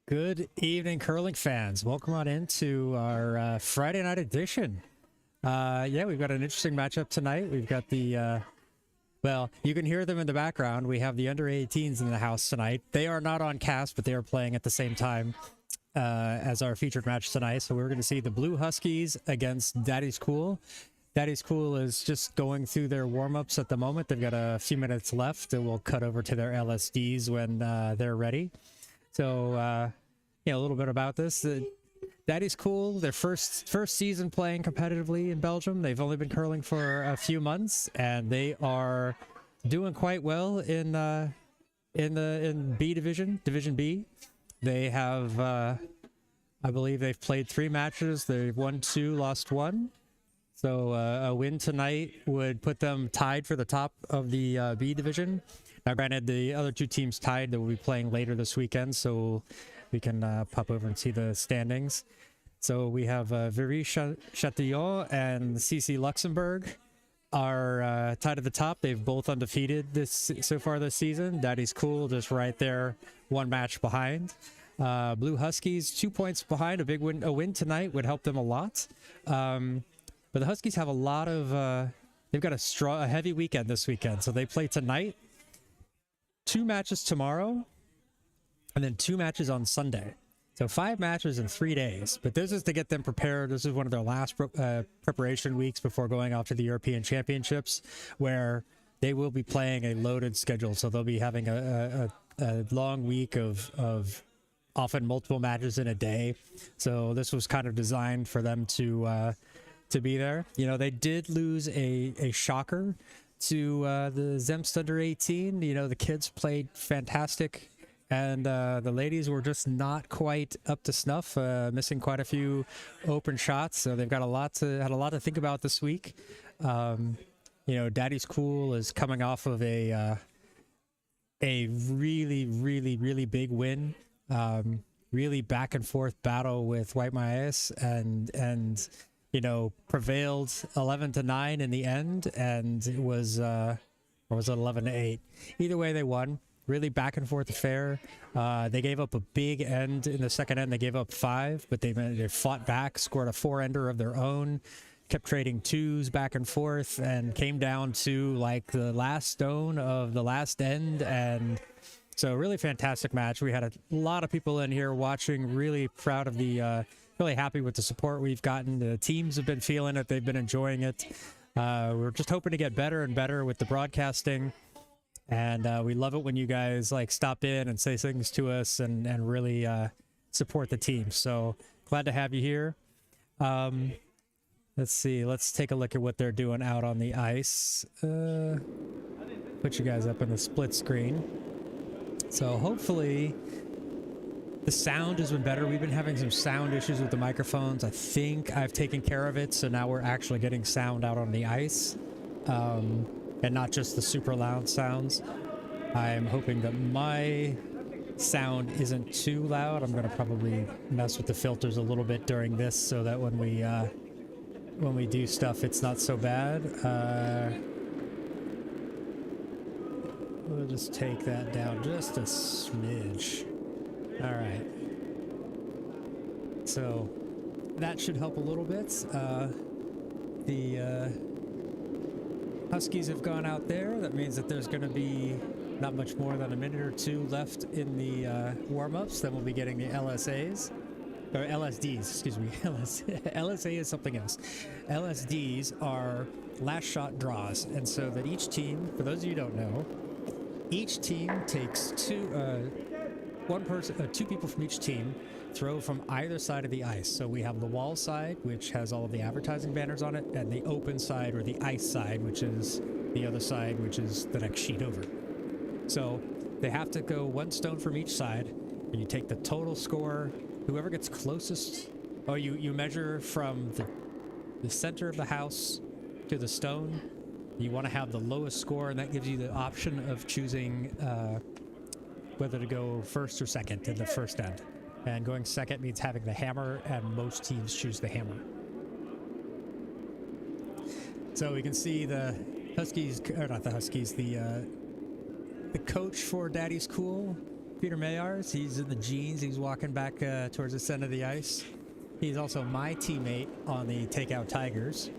Good evening, curling fans. Welcome on into our Friday night edition. Yeah, we've got an interesting matchup tonight. We've got the, well, you can hear them in the background. We have the under 18s in the house tonight. They are not on cast, but they are playing at the same time as our featured match tonight. So we're going to see the Blue Huskies against Daddy's Cool. Daddy's Cool is just going through their warm-ups at the moment. They've got a few minutes left, and we'll cut over to their LSDs when they're ready. So, yeah, a little bit about this. Daddy's Cool, their first season playing competitively in Belgium. They've only been curling for a few months, and they are doing quite well in B-Division, Division B. They have, I believe they've played 3 matches. They've won 2, lost 1. So a win tonight would put them tied for the top of the B division. Now, granted, the other 2 teams tied that will be playing later this weekend, so we can pop over and see the standings. So we have Viry-Châtillon and CC Luxembourg are tied at the top. They've both undefeated so far this season. Daddy's Cool just right there, 1 match behind. Blue Huskies 2 points behind. A win tonight would help them a lot. But the Huskies have a lot of, they've got a heavy weekend this weekend. So they play tonight, 2 matches tomorrow, and then 2 matches on Sunday. So 5 matches in 3 days. But this is to get them prepared. This is one of their last preparation weeks before going off to the European Championships, where they will be playing a loaded schedule. So they'll be having a long week of often multiple matches in a day. So this was kind of designed for them to be there. You know, they did lose a shocker to the Zemst under 18. You know, the kids played fantastic, and the ladies were just not quite up to snuff, missing quite a few open shots. So they've got a lot to think about this week. You know, Daddy's Cool is coming off of a really big win. Really back and forth battle with White Maes and you know, prevailed 11-9 in the end, and it was, or was it 11-8? Either way, they won. Really back and forth affair. They gave up a big end in the second end. They gave up 5, but they fought back, scored a 4-ender of their own, kept trading 2s back and forth, and came down to like the last stone of the last end. And so really fantastic match. We had a lot of people in here watching, really proud of the, really happy with the support we've gotten. The teams have been feeling it. They've been enjoying it. We're just hoping to get better and better with the broadcasting. And we love it when you guys like stop in and say things to us and really support the team. So glad to have you here. Let's see. Let's take a look at what they're doing out on the ice. Put you guys up on the split screen. So hopefully the sound has been better. We've been having some sound issues with the microphones. I think I've taken care of it, so now we're actually getting sound out on the ice, and not just the super loud sounds. I'm hoping that my sound isn't too loud. I'm going to probably mess with the filters a little bit during this so that when we do stuff, it's not so bad. We'll just take that down just a smidge. All right, so that should help a little bit. The Huskies have gone out there. That means that there's going to be not much more than a minute or 2 left in the warm-ups. Then we'll be getting the LSAs, or LSDs, excuse me. LSA is something else. LSDs are last shot draws, and so that each team, for those of you who don't know, each team takes 2 people from each team throw from either side of the ice. So we have the wall side, which has all of the advertising banners on it, and the open side, or the ice side, which is the other side, which is the next sheet over. So they have to go 1 stone from each side, and you take the total score. Whoever gets closest, you measure from the center of the house to the stone. You want to have the lowest score, and that gives you the option of choosing whether to go first or second in the first end. And going second means having the hammer, and most teams choose the hammer. So we can see the Huskies, or not the Huskies, the coach for Daddy's Cool Peter Mayars, he's in the jeans. He's walking back towards the center of the ice. He's also my teammate on the Takeout Tigers.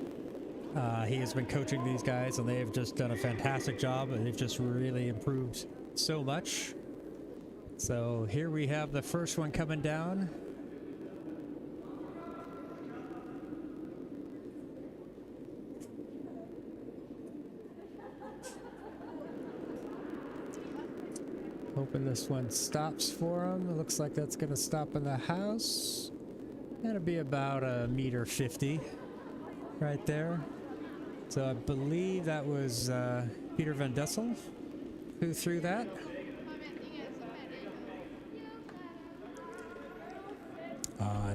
He has been coaching these guys, and they've just done a fantastic job, and they've just really improved so much. So here we have the first one coming down. Hoping this one stops for him. It looks like that's going to stop in the house. That'll be about $1.50 right there. So I believe that was Peter Van Dessel who threw that.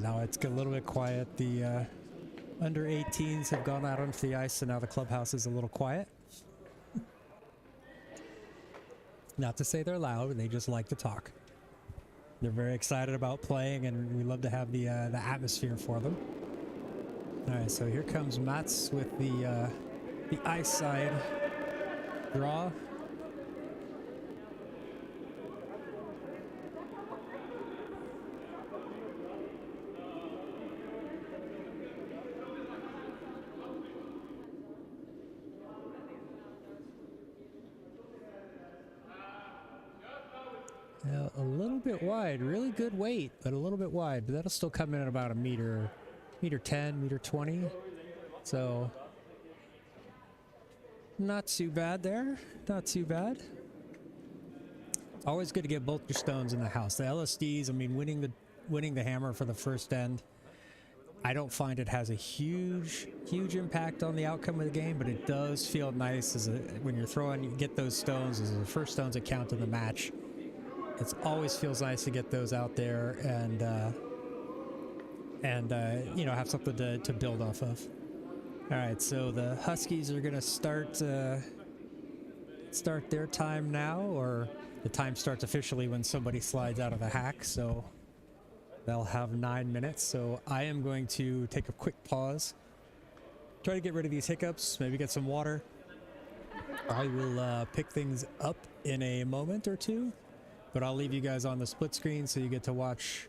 Now it's a little bit quiet. The under 18s have gone out onto the ice, so now the clubhouse is a little quiet. Not to say they're loud, they just like to talk. They're very excited about playing, and we love to have the atmosphere for them. All right, so here comes Mats with the ice side draw. A little bit wide, really good weight, but a little bit wide, but that'll still come in at about a meter 10, meter 20. So not too bad there, not too bad. Always good to get both your stones in the house. The LSDs, I mean, winning the hammer for the first end, I don't find it has a huge impact on the outcome of the game, but it does feel nice when you're throwing, you get those stones as the first stones that count in the match. It always feels nice to get those out there and you know, have something to build off of. All right, so the Huskies are going to start their time now, or the time starts officially when somebody slides out of the hack. So they'll have 9 minutes. So I am going to take a quick pause, try to get rid of these hiccups, maybe get some water. I will pick things up in a moment or two. But I'll leave you guys on the split screen so you get to watch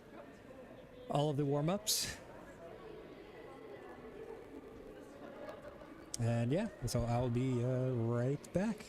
all of the warm-ups. And yeah, so I'll be right back.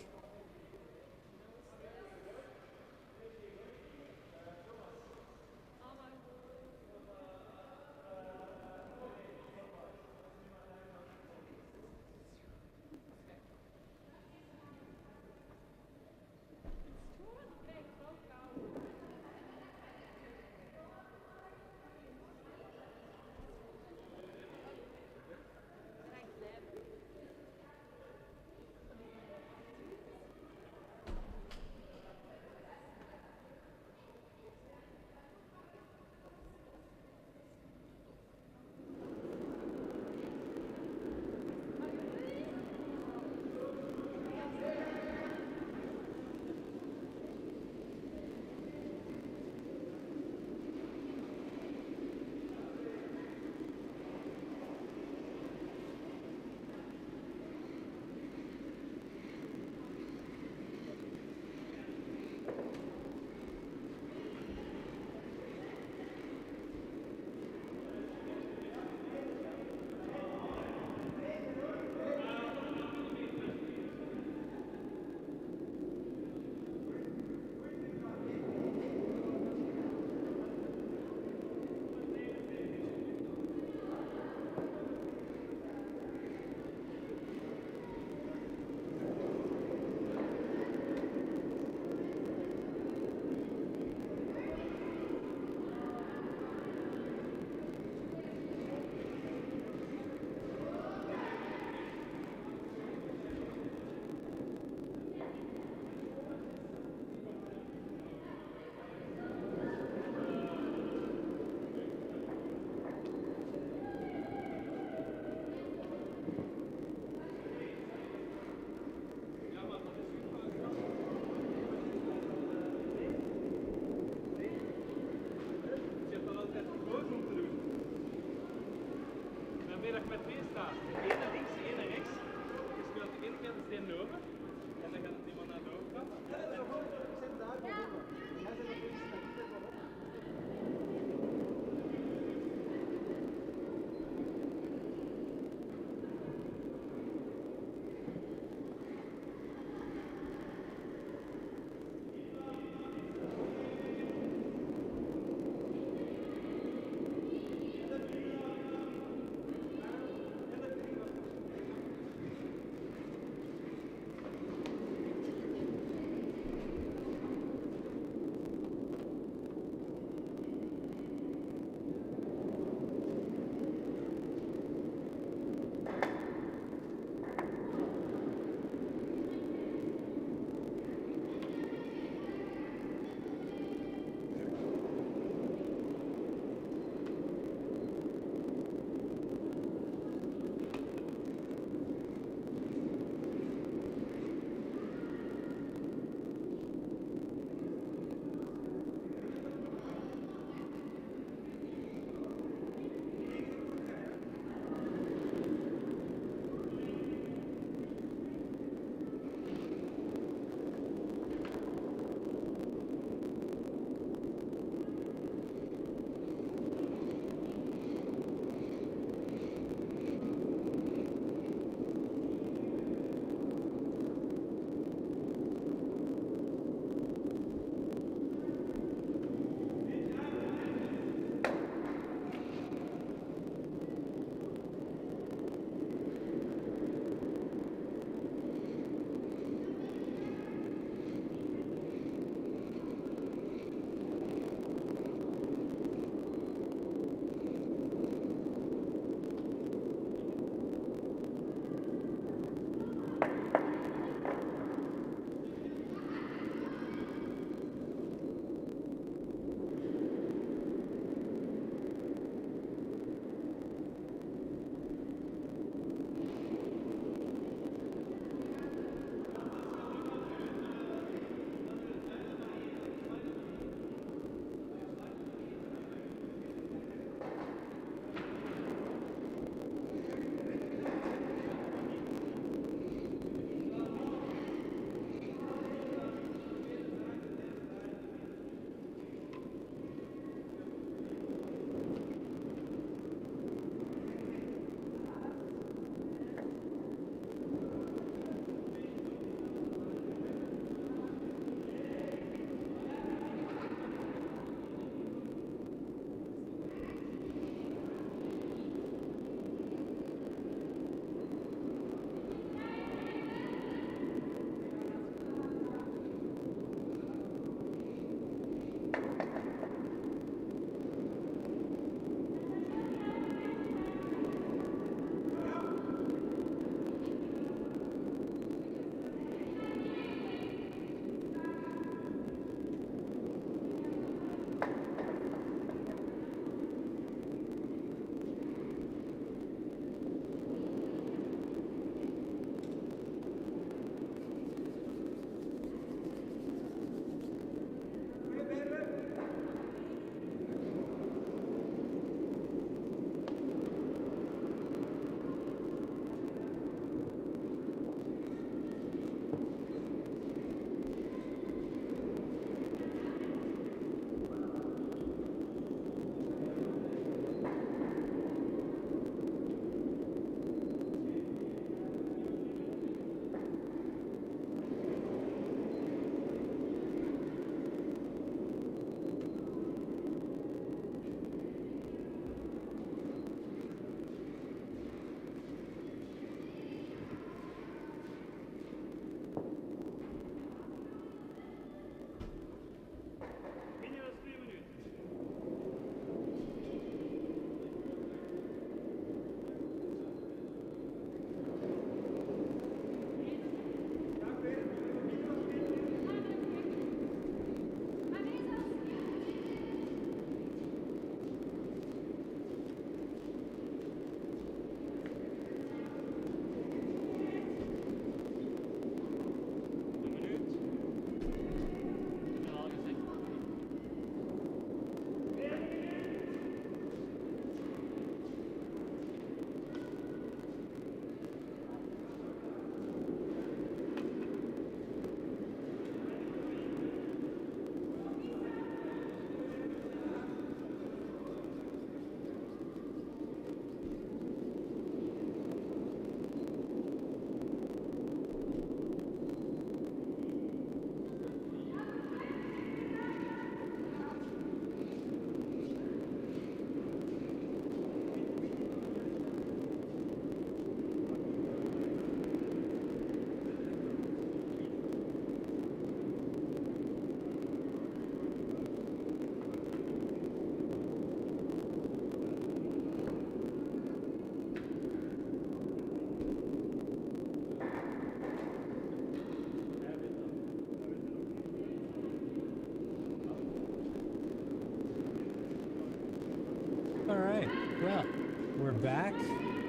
back.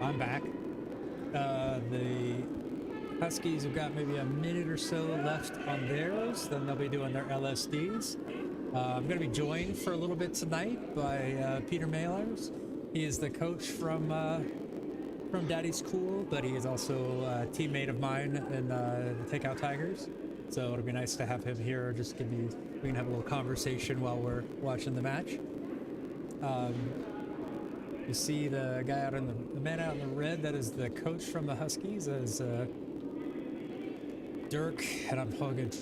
I'm back. The Huskies have got maybe a minute or so left on theirs. Then they'll be doing their LSDs. I'm going to be joined for a little bit tonight by Peter Maylars. He is the coach from Daddy's Cool, but he is also a teammate of mine in the Takeout Tigers. So it'll be nice to have him here. Just we can have a little conversation while we're watching the match. You see the guy out in the man out in the red. That is the coach from the Huskies. That is Dirk, and I'm hugging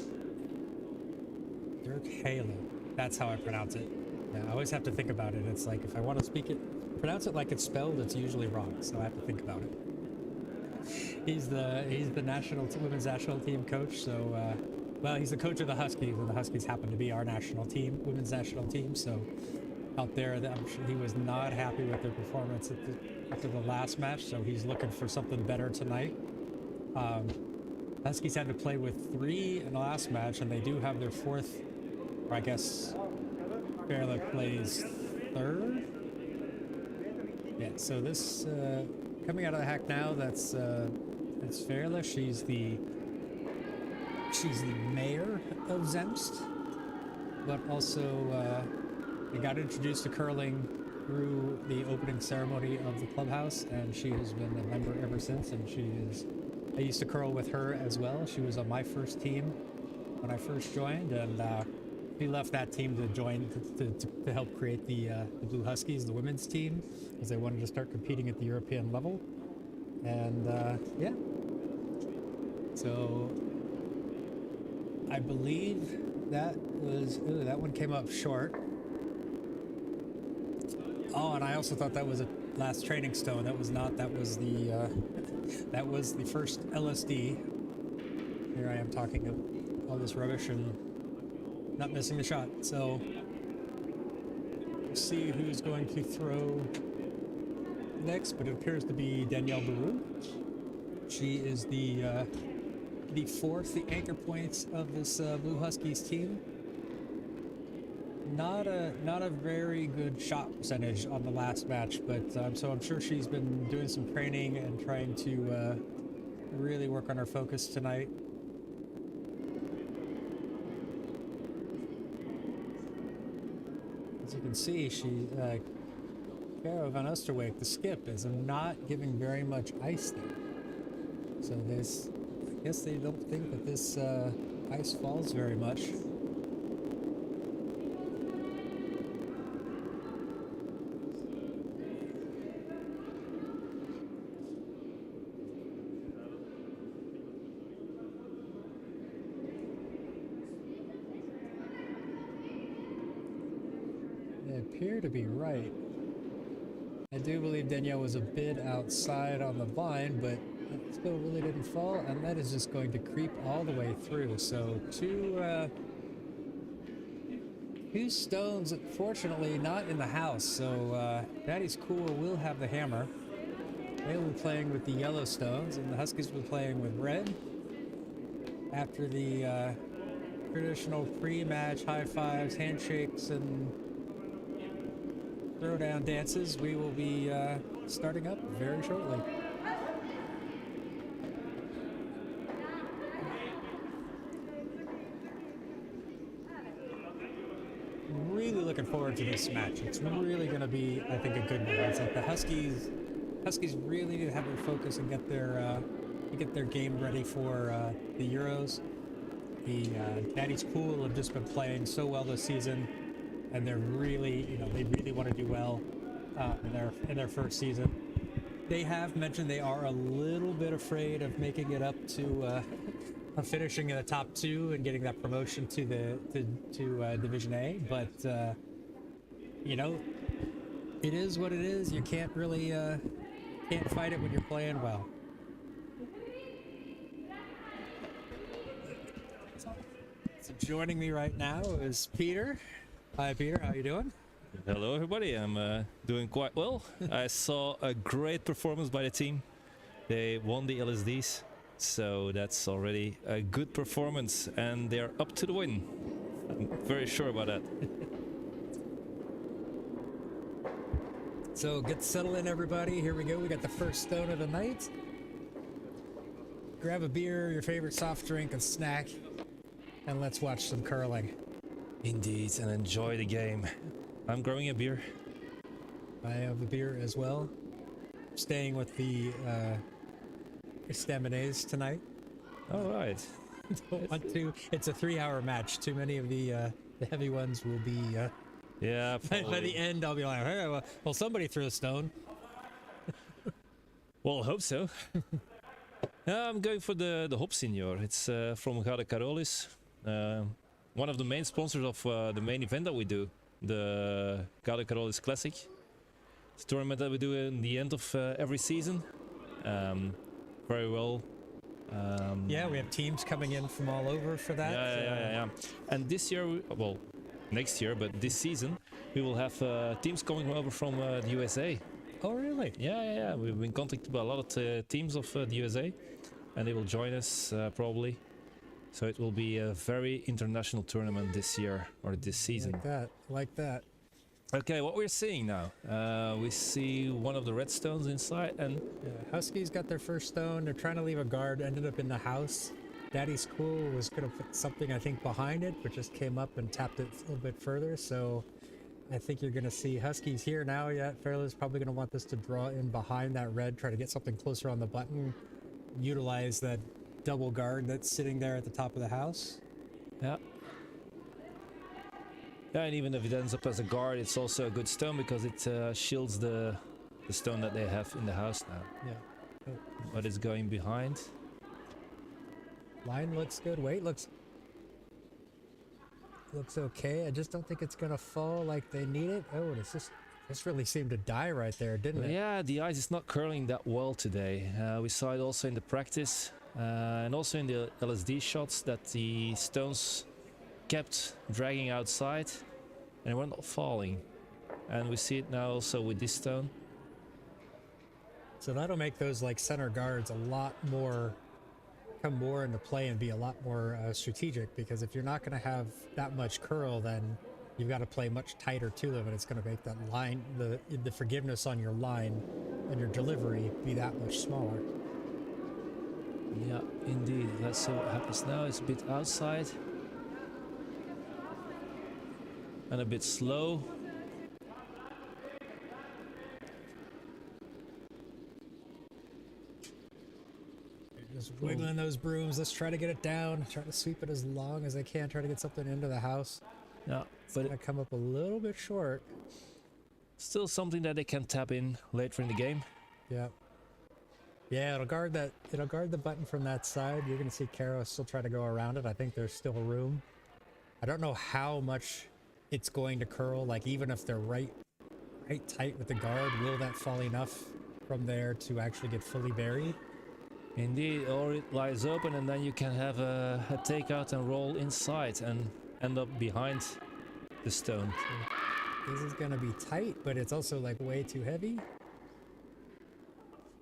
Dirk Halo. That's how I pronounce it. Yeah, I always have to think about it. It's like if I want to pronounce it like it's spelled, it's usually wrong. So I have to think about it. He's the women's national team coach. So, well, he's the coach of the Huskies, and the Huskies happen to be our national team, women's national team. So, out there, I'm sure he was not happy with their performance after the last match. So he's looking for something better tonight. Huskies had to play with 3 in the last match, and they do have their 4th, or I guess Fairla plays 3rd. Yeah. So this coming out of the hack now. That's Fairla. She's the mayor of Zemst, but also we got introduced to curling through the opening ceremony of the clubhouse, and she has been a member ever since. And I used to curl with her as well. She was on my first team when I first joined, and we left that team to join to help create the Blue Huskies, the women's team, because they wanted to start competing at the European level. And yeah, so I believe that one came up short. Oh, and I also thought that was a last training stone. That was not. That was the first LSD. Here I am talking of all this rubbish and not missing the shot. So we'll see who's going to throw next, but it appears to be Danielle Baru. She is the 4th, the anchor points of this Blue Huskies team. Not a very good shot percentage on the last match, but so I'm sure she's been doing some training and trying to really work on her focus tonight. As you can see, Kara van Oosterwijk, the skip, is not giving very much ice there. So I guess they don't think that this ice falls very much. Appear to be right. I do believe Danielle was a bit outside on the line, but it still really didn't fall, and that is just going to creep all the way through. So two stones, unfortunately, not in the house. So Daddy's Cool will have the hammer. They will be playing with the yellow stones, and the Huskies will be playing with red. After the traditional pre-match high fives, handshakes, and throwdown dances, we will be starting up very shortly. Really looking forward to this match. It's really going to be, I think, a good one. It's like the Huskies really need to have their focus and get their game ready for the Euros. The Daddy's Cool have just been playing so well this season, and they're really, they really want to do well in their first season. They have mentioned they are a little bit afraid of making it up to finishing in the top 2 and getting that promotion to Division A. But it is what it is. You can't really can't fight it when you're playing well. So joining me right now is Peter. Hi, Peter. How you doing? Hello, everybody. I'm doing quite well. I saw a great performance by the team. They won the LSDs, so that's already a good performance, and they're up to the win. I'm very sure about that. So get settled in, everybody. Here we go. We got the first stone of the night. Grab a beer, your favorite soft drink, and snack, and let's watch some curling. Indeed, and enjoy the game. I'm growing a beer. I have a beer as well. Staying with the Estaminets tonight. All right. Don't want to. It's a 3-hour match. Too many of the heavy ones will be. Yeah. By the end, I'll be like, hey, well, somebody threw a stone. Well, I hope so. I'm going for the Hop Senior. It's from Gade Carolis. One of the main sponsors of the main event that we do, the Gade Carolis Classic. It's a tournament that we do in the end of every season. Very well. Yeah, we have teams coming in from all over for that. Yeah. And this year, well, next year, but this season, we will have teams coming over from the USA. Oh, really? Yeah. We've been contacted by a lot of teams of the USA, and they will join us probably. So it will be a very international tournament this year or this season. Like that. Okay, what we're seeing now, we see one of the redstones inside, and Huskies got their first stone. They're trying to leave a guard, ended up in the house. Daddy's Cool was going to put something, I think, behind it, but just came up and tapped it a little bit further. So I think you're going to see Huskies here now. Yeah, Fairlow's probably going to want this to draw in behind that red, try to get something closer on the button, utilize that double guard that's sitting there at the top of the house. Yeah. Yeah, and even if it ends up as a guard, it's also a good stone because it shields the stone that they have in the house now. Yeah. Oh. But it's going behind. Line looks good. Weight looks okay. I just don't think it's gonna fall like they need it. Oh, this really seemed to die right there, didn't it? Yeah, the ice is not curling that well today. We saw it also in the practice and also in the LSD shots that the stones kept dragging outside and they were not falling. And we see it now also with this stone. So that'll make those like center guards a lot more come more into play and be a lot more strategic, because if you're not going to have that much curl, then you've got to play much tighter to them, and it's going to make that line, the forgiveness on your line and your delivery be that much smaller. Yeah, indeed. Let's see what happens now. It's a bit outside and a bit slow. Just wiggling those brooms. Let's try to get it down. Try to sweep it as long as I can. Try to get something into the house. Yeah, but it's gonna come up a little bit short. Still something that they can tap in later in the game. Yeah. Yeah, it'll guard that. It'll guard the button from that side. You're gonna see Caro still try to go around it. I think there's still room. I don't know how much it's going to curl. Like even if they're right tight with the guard, will that fall enough from there to actually get fully buried? Indeed, or it lies open and then you can have a takeout and roll inside and end up behind the stone. So this is gonna be tight, but it's also like way too heavy.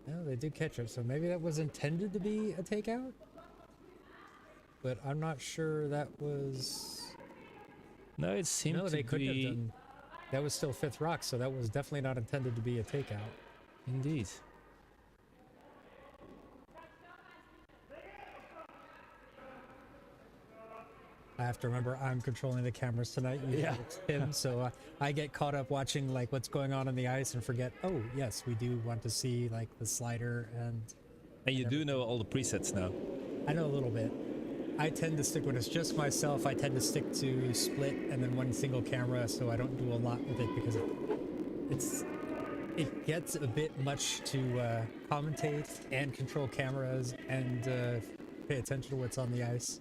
No, they do catch it, so maybe that was intended to be a takeout, but I'm not sure that was. No, it seemed no, to they couldn't be. have done. That was still fifth rock, so that was definitely not intended to be a takeout. Indeed. I have to remember I'm controlling the cameras tonight. Yeah. It's him, so I get caught up watching like what's going on the ice and forget. Oh yes, we do want to see like the slider and. And you do know all the presets now. I know a little bit. I tend to stick when it's just myself. I tend to stick to split and then one single camera, so I don't do a lot with it because it gets a bit much to commentate and control cameras and pay attention to what's on the ice.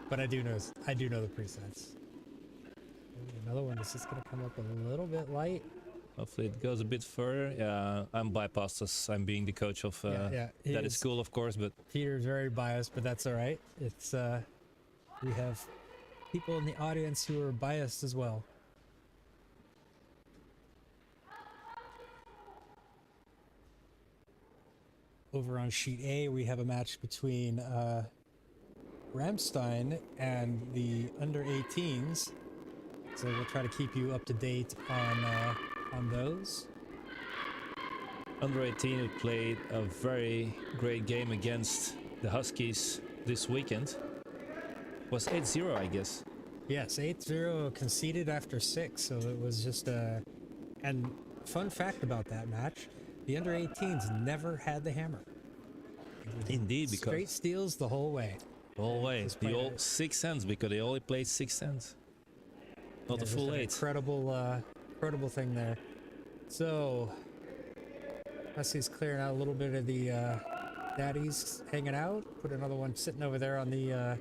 But I do know the presets. Another one that's just gonna come up a little bit light. Hopefully it goes a bit further. Yeah, I'm bypassed as I'm being the coach of that is cool, of course, but Peter's very biased, but that's all right. It's we have people in the audience who are biased as well. Over on sheet A, we have a match between Ramstein and the under 18s. So we'll try to keep you up to date on those. Under 18 who played a very great game against the Huskies this weekend. Was 8-0, I guess. Yes, 8-0 conceded after 6, so it was just a... And fun fact about that match, the under 18s never had the hammer. Indeed, because Straight steals the whole way. always Just the played all it. 6 hands, because they only played 6 hands. Not Yeah, a just full an 8. incredible thing there. So, Huskies clearing out a little bit of the daddies hanging out. Put another one sitting over there on the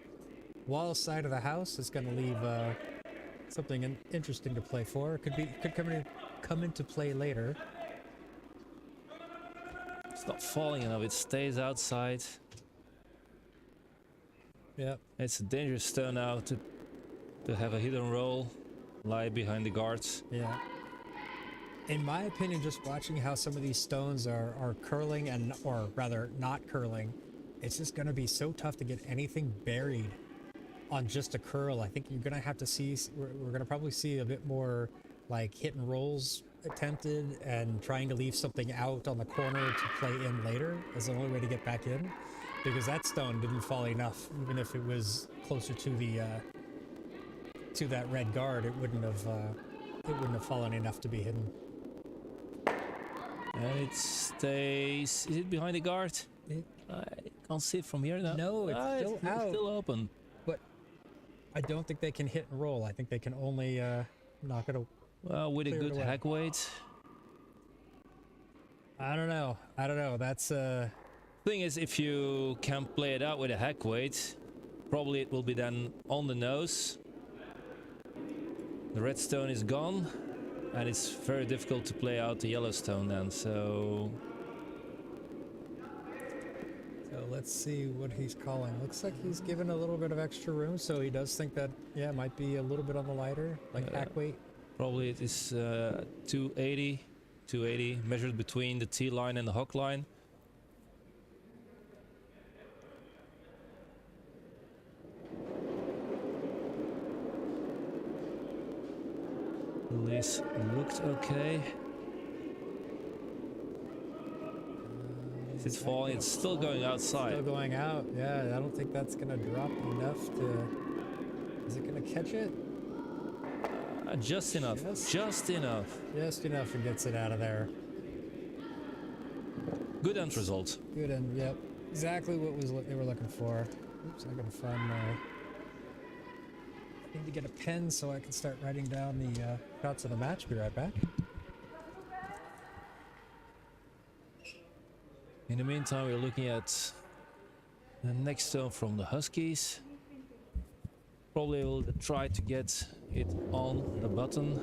wall side of the house. It's going to leave something interesting to play for. It could come into play later. It's not falling enough, it stays outside. Yep. It's a dangerous stone now to have a hit and roll, lie behind the guards. Yeah. In my opinion, just watching how some of these stones are curling or rather not curling, it's just going to be so tough to get anything buried on just a curl. I think you're going to have to see, we're going to probably see a bit more like hit and rolls attempted and trying to leave something out on the corner to play in later as the only way to get back in, because that stone didn't fall enough. Even if it was closer to the to that red guard, it wouldn't have fallen enough to be hidden. And it stays... Is it behind the guard? I can't see it from here now. No, it's still it's out. still open. But I don't think they can hit and roll. I think they can only knock it. Well, with a Cleared good away. hack weight. I don't know. That's Thing is, if you can play it out with a hack weight, probably it will be then on the nose. The red stone is gone, and it's very difficult to play out the yellow stone then, so let's see what he's calling. Looks like he's given a little bit of extra room, so he does think that it might be a little bit on the lighter, like hack weight. probably it is 280 measured between the T line and the hook line. Release looked okay. It's falling, it's still going outside. Still going out. Yeah, I don't think that's gonna drop enough to. Is it gonna catch it? Just enough, just enough. Just enough and gets it out of there. Good end result. Good, and yep, exactly what they were looking for. Oops, I gotta find my. I need to get a pen so I can start writing down the shots of the match. Be right back. In the meantime, we're looking at the next stone from the Huskies. Probably will try to get it on the button.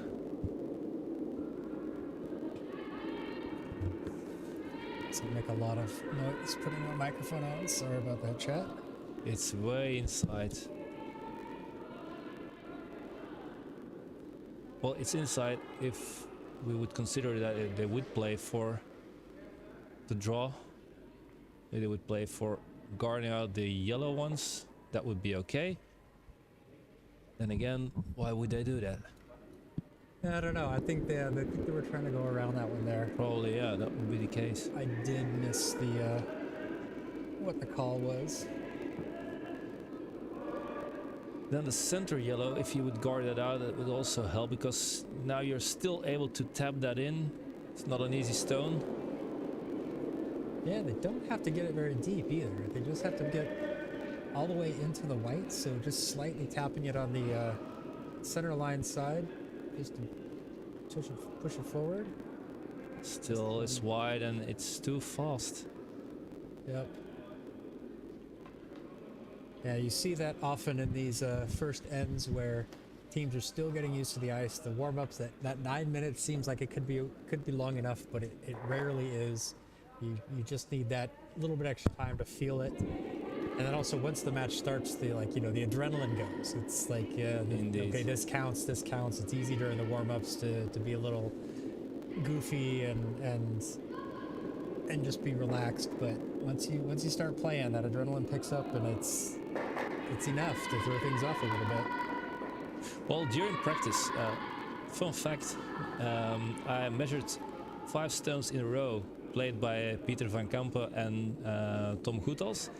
So make a lot of noise putting my microphone on. Sorry about that, chat. It's way inside. Well, it's inside if we would consider that they would play for the draw. If they would play for guarding out the yellow ones, that would be okay. Then again, why would they do that? I don't know. I think they were trying to go around that one there. Probably, yeah, that would be the case. I did miss the what the call was. Then the center yellow, if you would guard that out, that would also help, because now you're still able to tap that in. It's not an easy stone. Yeah, they don't have to get it very deep either. They just have to get all the way into the white, so just slightly tapping it on the center line side, just to push it forward. Still, it's wide and it's too fast. Yep. Yeah, you see that often in these first ends where teams are still getting used to the ice. The warm-ups, that 9 minutes seems like it could be long enough, but it rarely is. You just need that little bit extra time to feel it. And then also once the match starts, the adrenaline goes. It's like, okay, this counts. It's easy during the warm-ups to be a little goofy and just be relaxed. But once you start playing, that adrenaline picks up, and it's enough to throw things off a little bit. Well, during practice, fun fact, I measured 5 stones in a row played by Peter van Kampen and Tom Goethals,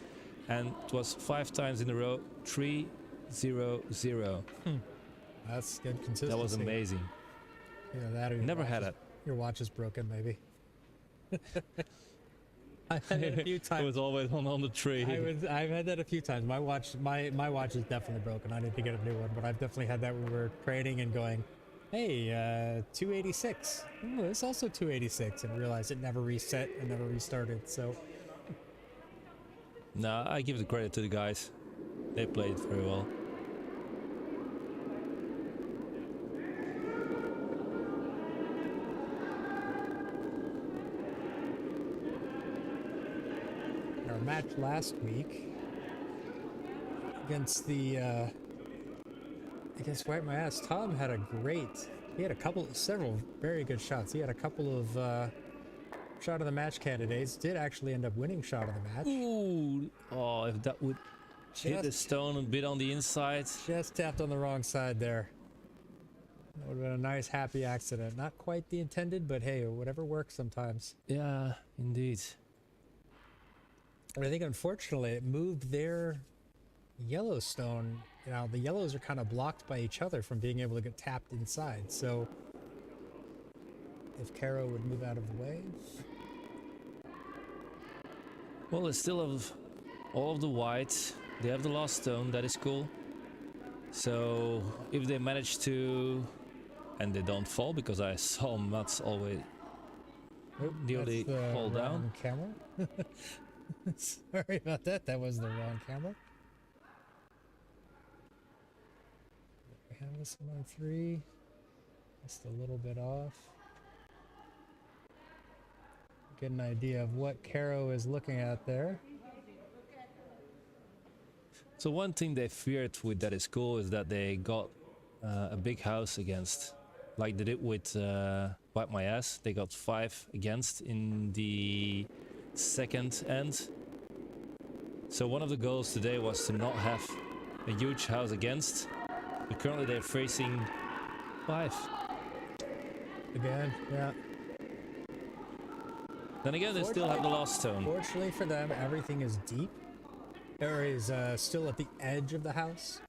and it was 5 times in a row 3-0-0. That's good consistency. That was amazing. Yeah, that or Never had it. Your watch is broken, maybe. I've had it a few It times. was always on the tree. I've had that a few times. My watch is definitely broken. I need to get a new one, but I've definitely had that when we were training and going, hey, 286. Ooh, it's also 286, and realized it never reset and never restarted. So No, I give the credit to the guys. They played very well. our match last week against against Wipe My Ass, Tom had he had several very good shots. He had a couple of shot of the match candidates, did actually end up winning shot of the match. Ooh! Oh, if that would hit the stone a bit on the inside. Just tapped on the wrong side there. That would have been a nice happy accident. Not quite the intended, but hey, whatever works sometimes. Yeah, indeed. But I think unfortunately it moved their Yellowstone. You know, the yellows are kind of blocked by each other from being able to get tapped inside. So if Caro would move out of the way. Well, they still have all of the white. They have the last stone. That is cool. So if they manage to, and they don't fall, because I saw Mats always nearly fall down. Camera. Sorry about that. That was the wrong camera. We have this one on 3. Just a little bit off. Get an idea of what Caro is looking at there. So one thing they feared with That Is Cool is that they got a big house against, like they did with Wipe My Ass. They got 5 against in the second end. So one of the goals today was to not have a huge house against, but currently they're facing 5. Again, yeah. Then again, they still have the last stone. Fortunately for them, everything is deep. Or is still at the edge of the house.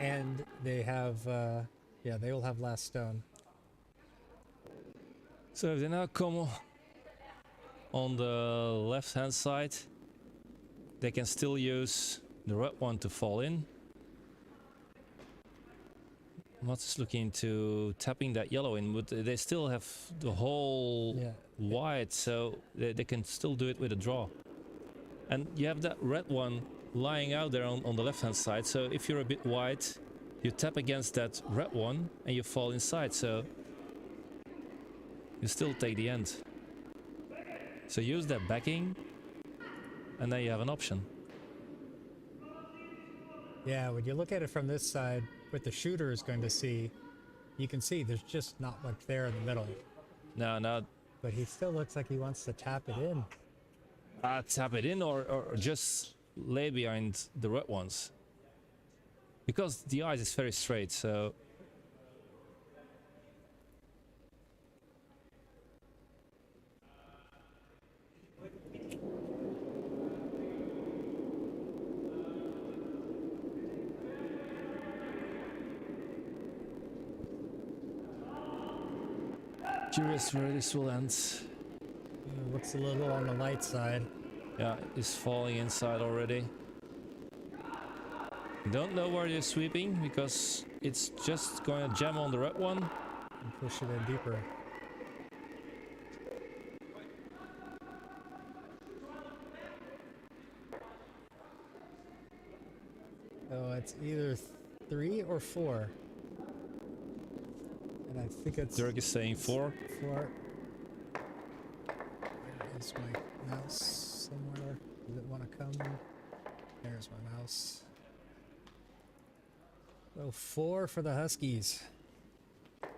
And they have, yeah, they will have last stone. So if they now come on the left hand side, they can still use the red one to fall in. Mats is looking into tapping that yellow in, but they still have the whole white, so they can still do it with a draw. And you have that red one lying out there on the left hand side, so if you're a bit wide, you tap against that red one and you fall inside, so you still take the end. So use that backing and then you have an option. Yeah, when you look at it from this side, what the shooter is going to see, you can see there's just not much there in the middle. No. But he still looks like he wants to tap it in. Tap it in or just lay behind the red ones. Because the ice is very straight, so... Curious where this will end. Looks a little on the light side. Yeah, it's falling inside already. Don't know where you're sweeping because it's just going to jam on the red one. And push it in deeper. So it's either 3 or 4. And I think it's... Dirk is saying 4. 4. Where is my mouse somewhere? Does it want to come? There's my mouse. So 4 for the Huskies.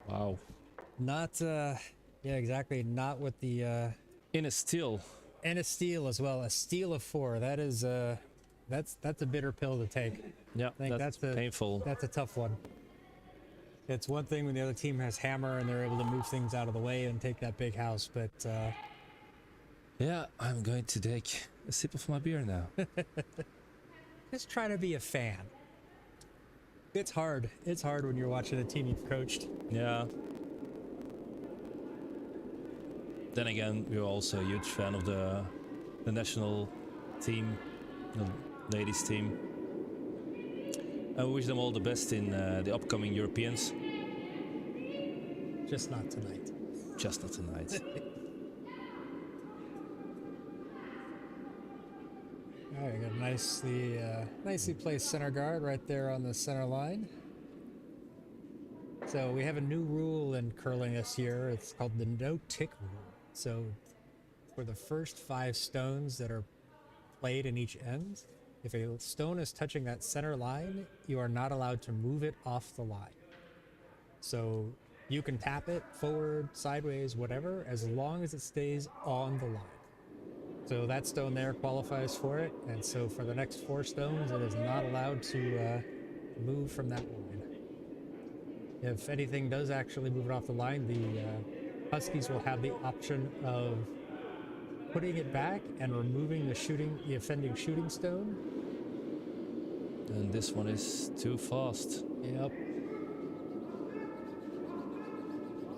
Wow. Not, yeah, exactly. Not with the, In a steal. and a steal as well. A steal of 4. That is, that's a bitter pill to take. Yeah, I think that's painful. That's a tough one. It's one thing when the other team has hammer and they're able to move things out of the way and take that big house, but Yeah, I'm going to take a sip of my beer now. just try to be a fan. It's hard. It's hard when you're watching a team you've coached. Yeah. Then again, we're also a huge fan of the national team, the ladies team. I wish them all the best in the upcoming Europeans. Just not tonight. Just not tonight. All right, got a nicely placed center guard right there on the center line. So we have a new rule in curling this year. It's called the no-tick rule. So for the first 5 stones that are played in each end, if a stone is touching that center line, you are not allowed to move it off the line. So you can tap it forward, sideways, whatever, as long as it stays on the line. So that stone there qualifies for it, and so for the next 4 stones, it is not allowed to move from that line. If anything does actually move it off the line, the Huskies will have the option of putting it back and removing the offending shooting stone. And this one is too fast. Yep.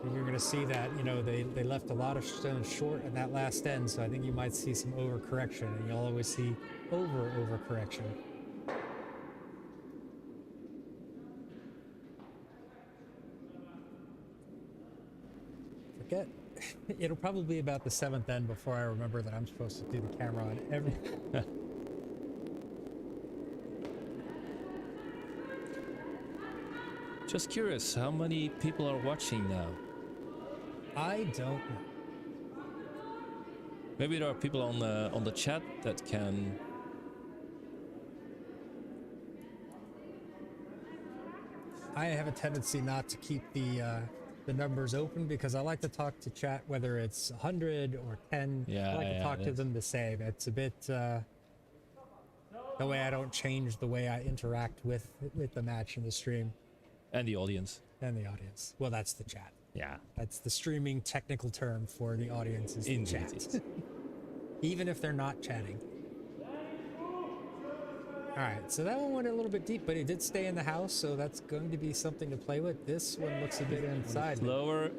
And you're going to see that, you know, they left a lot of stones short at that last end, so I think you might see some overcorrection, and you'll always see overcorrection. Forget, it'll probably be about the 7th end before I remember that I'm supposed to do the camera on every... Just curious, how many people are watching now? I don't know. Maybe there are people on the chat that can. I have a tendency not to keep the numbers open because I like to talk to chat whether it's 100 or 10. Yeah, I like to talk to that's- them the same. It's a bit the way I don't change the way I interact with the match and the stream And the audience. and the audience. Well, that's the chat. Yeah. That's the streaming technical term for the audience is the Indeed. chat. Even if they're not chatting. All right, so that one went a little bit deep, but it did stay in the house, so that's going to be something to play with. This one looks a bit inside. Slower.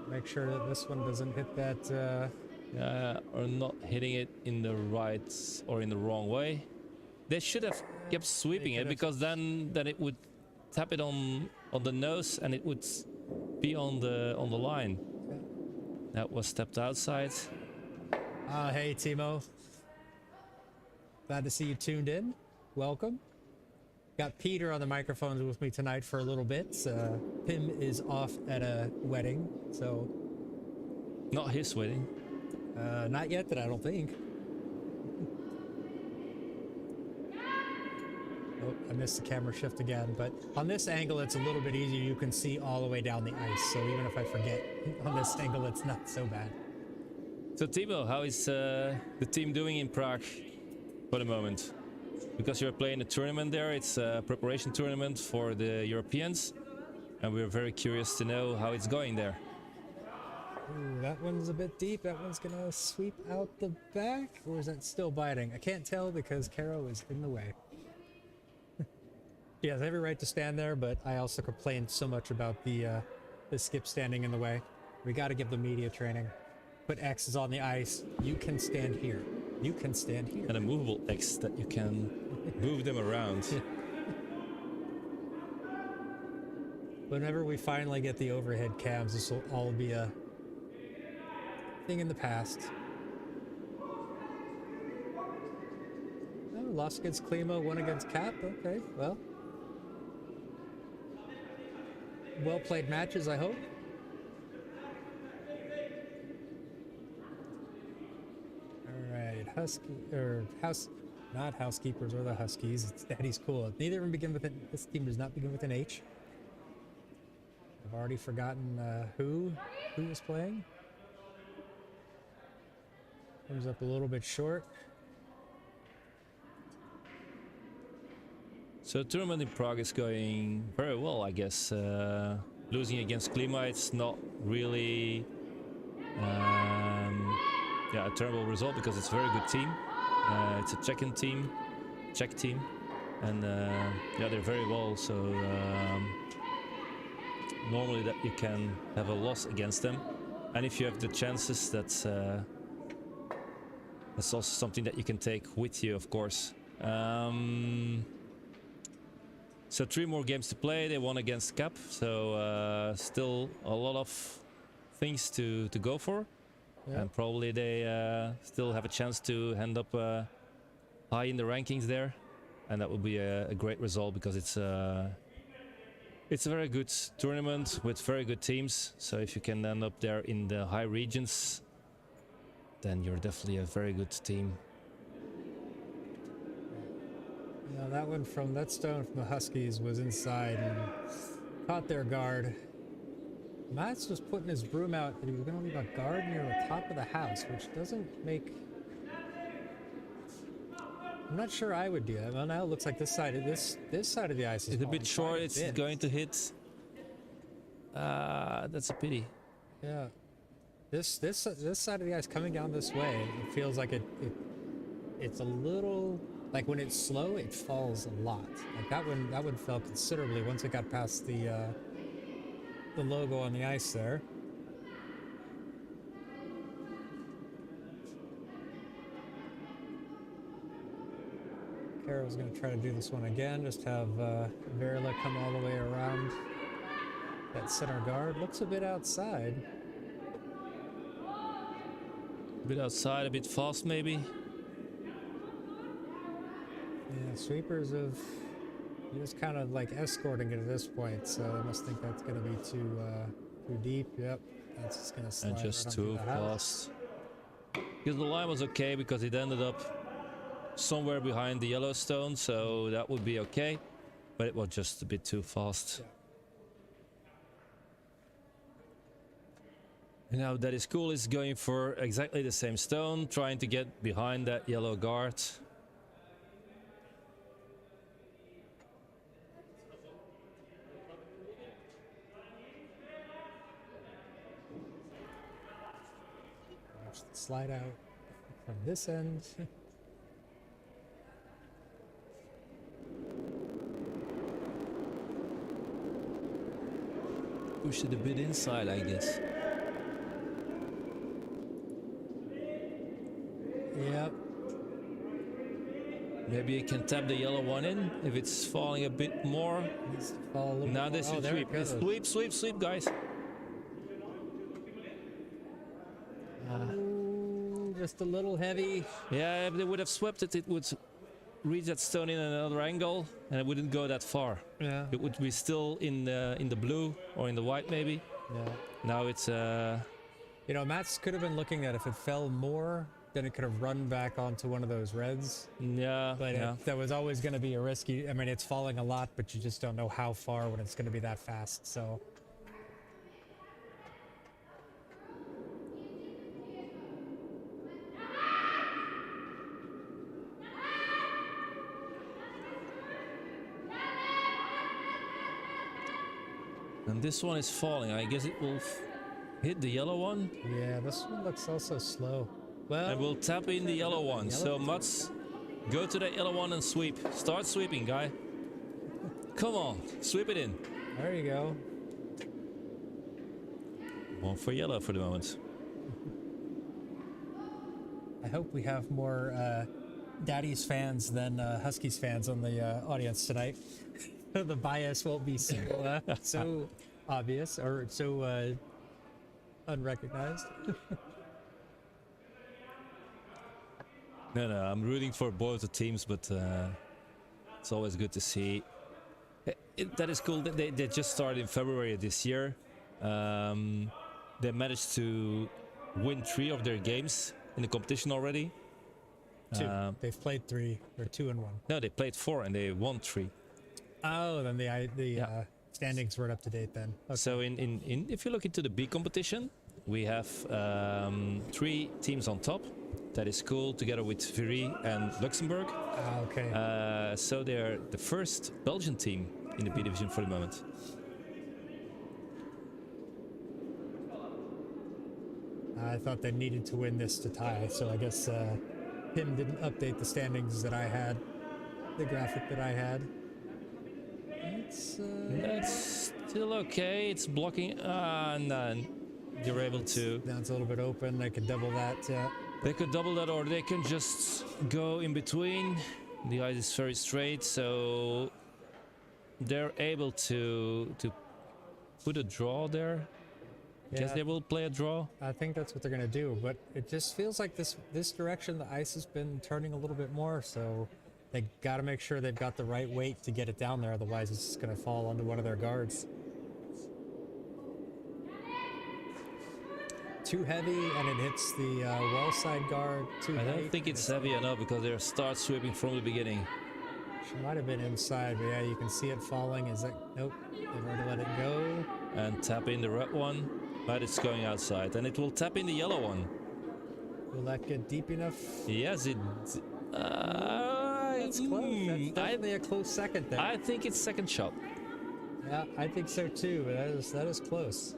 Make sure that this one doesn't hit that. Or not hitting it in the right or in the wrong way. They should have kept sweeping it could have- because then it would tap it on the nose and it would be on the line. That was stepped outside. Hey, Timo. Glad to see you tuned in. Welcome. Got Peter on the microphones with me tonight for a little bit. Pim is off at a wedding, so Not his wedding. not yet that I don't think. Oh, I missed the camera shift again, but on this angle it's a little bit easier. You can see all the way down the ice, so even if I forget on this angle, it's not so bad. So Timo, how is the team doing in Prague for the moment? Because you're playing a tournament there, it's a preparation tournament for the Europeans, and we're very curious to know how it's going there. Ooh, that one's a bit deep. That one's gonna sweep out the back, or is that still biting? I can't tell because Caro is in the way. She has every right to stand there, but I also complained so much about the skip standing in the way. We got to give the media training. Put X's on the ice. You can stand here. You can stand here. And a movable X that you can move them around. Whenever we finally get the overhead cams, this will all be a thing in the past. Oh, lost against Klima, won against Cap. Okay, well. Well played matches, I hope. All right, not Housekeepers or the Huskies. It's Daddy's Cool. Neither of them begin with an. This team does not begin with an H. I've already forgotten who is playing. Comes up a little bit short. So the tournament in Prague is going very well, I guess. Losing against Klima, it's not really yeah, a terrible result because it's a very good team. It's a Czech team, and yeah, they're very well. So normally that you can have a loss against them, and if you have the chances, that's also something that you can take with you, of course. So 3 more games to play. They won against Cap, so still a lot of things to go for. Yeah. And probably they still have a chance to end up high in the rankings there, and that would be a great result because it's a very good tournament with very good teams. So if you can end up there in the high regions, then you're definitely a very good team. Yeah, that one from that stone from the Huskies was inside and caught their guard. Matt's just putting his broom out that he was going to leave a guard near the top of the house, which doesn't make... I'm not sure I would do that. Well, now it looks like this side of this side of the ice is a bit short. It's going to hit. That's a pity. Yeah, this side of the ice coming down this way, it feels like it's a little like when it's slow, it falls a lot. Like that one fell considerably once it got past the logo on the ice there. Kara's going to try to do this one again, just have Verla come all the way around that center guard. Looks a bit outside. A bit outside, a bit fast maybe. Yeah, sweepers have just kind of like escorting it at this point, so I must think that's going to be too deep. Yep, that's just going to slide. And just right too fast. Because the line was okay because it ended up somewhere behind the Yellowstone, so that would be okay, but it was just a bit too fast. Yeah. Now that is cool, is going for exactly the same stone, trying to get behind that yellow guard. Slide out from this end. Push it a bit inside, I guess. Yep. Maybe you can tap the yellow one in if it's falling a bit more. Needs to fall a little Now bit this more. is sweep. Sweep, sweep, sweep, guys. Just a little heavy. Yeah, if they would have swept it, it would reach that stone in another angle, and it wouldn't go that far. Yeah. It would be still in the blue or in the white, maybe. Yeah. Now it's You know, Mats could have been looking at if it fell more, then it could have run back onto one of those reds. yeah, But yeah. that was always going to be a risky. I mean, it's falling a lot, but you just don't know how far when it's going to be that fast. So. And this one is falling. I guess it will hit the yellow one. Yeah, this one looks also slow. Well, And we'll tap in the yellow one. So Mats, go to that yellow one and sweep. Start sweeping, guy. Come on, sweep it in. there you go. One for yellow for the moment. I hope we have more Daddy's fans than Huskies fans on the audience tonight. The bias won't be so obvious or so unrecognized. No, I'm rooting for both the teams, but it's always good to see. That is cool. They just started in February this year. They managed to win 3 of their games in the competition already. 2. They've played 3 or 2 and 1. No, they played 4 and they won 3. Oh, then the standings weren't up to date then. Okay. So in if you look into the B competition, we have 3 teams on top, that is cool together with Viry and Luxembourg. Okay. So they're the first Belgian team in the B-Division for the moment. I thought they needed to win this to tie, so I guess Tim didn't update the standings that I had, the graphic that I had. That's still okay. It's blocking. No, you're able to. Now it's a little bit open. They could double that. They could double that, or they can just go in between. The ice is very straight, so they're able to put a draw there. Guess they will play a draw. I think that's what they're gonna do, but it just feels like this direction the ice has been turning a little bit more, so they got to make sure they've got the right weight to get it down there. Otherwise, it's just gonna fall onto one of their guards. Too heavy, and it hits the well side guard. Too I light, don't think it's heavy enough because they start sweeping from the beginning. She might have been inside, but yeah, you can see it falling. Is that nope? They've already let it go. And tap in the red one, but it's going outside, and it will tap in the yellow one. Will that get deep enough? Yes, it. That's close. That's definitely a close second there. I think it's second shot. Yeah, I think so too. But that is close.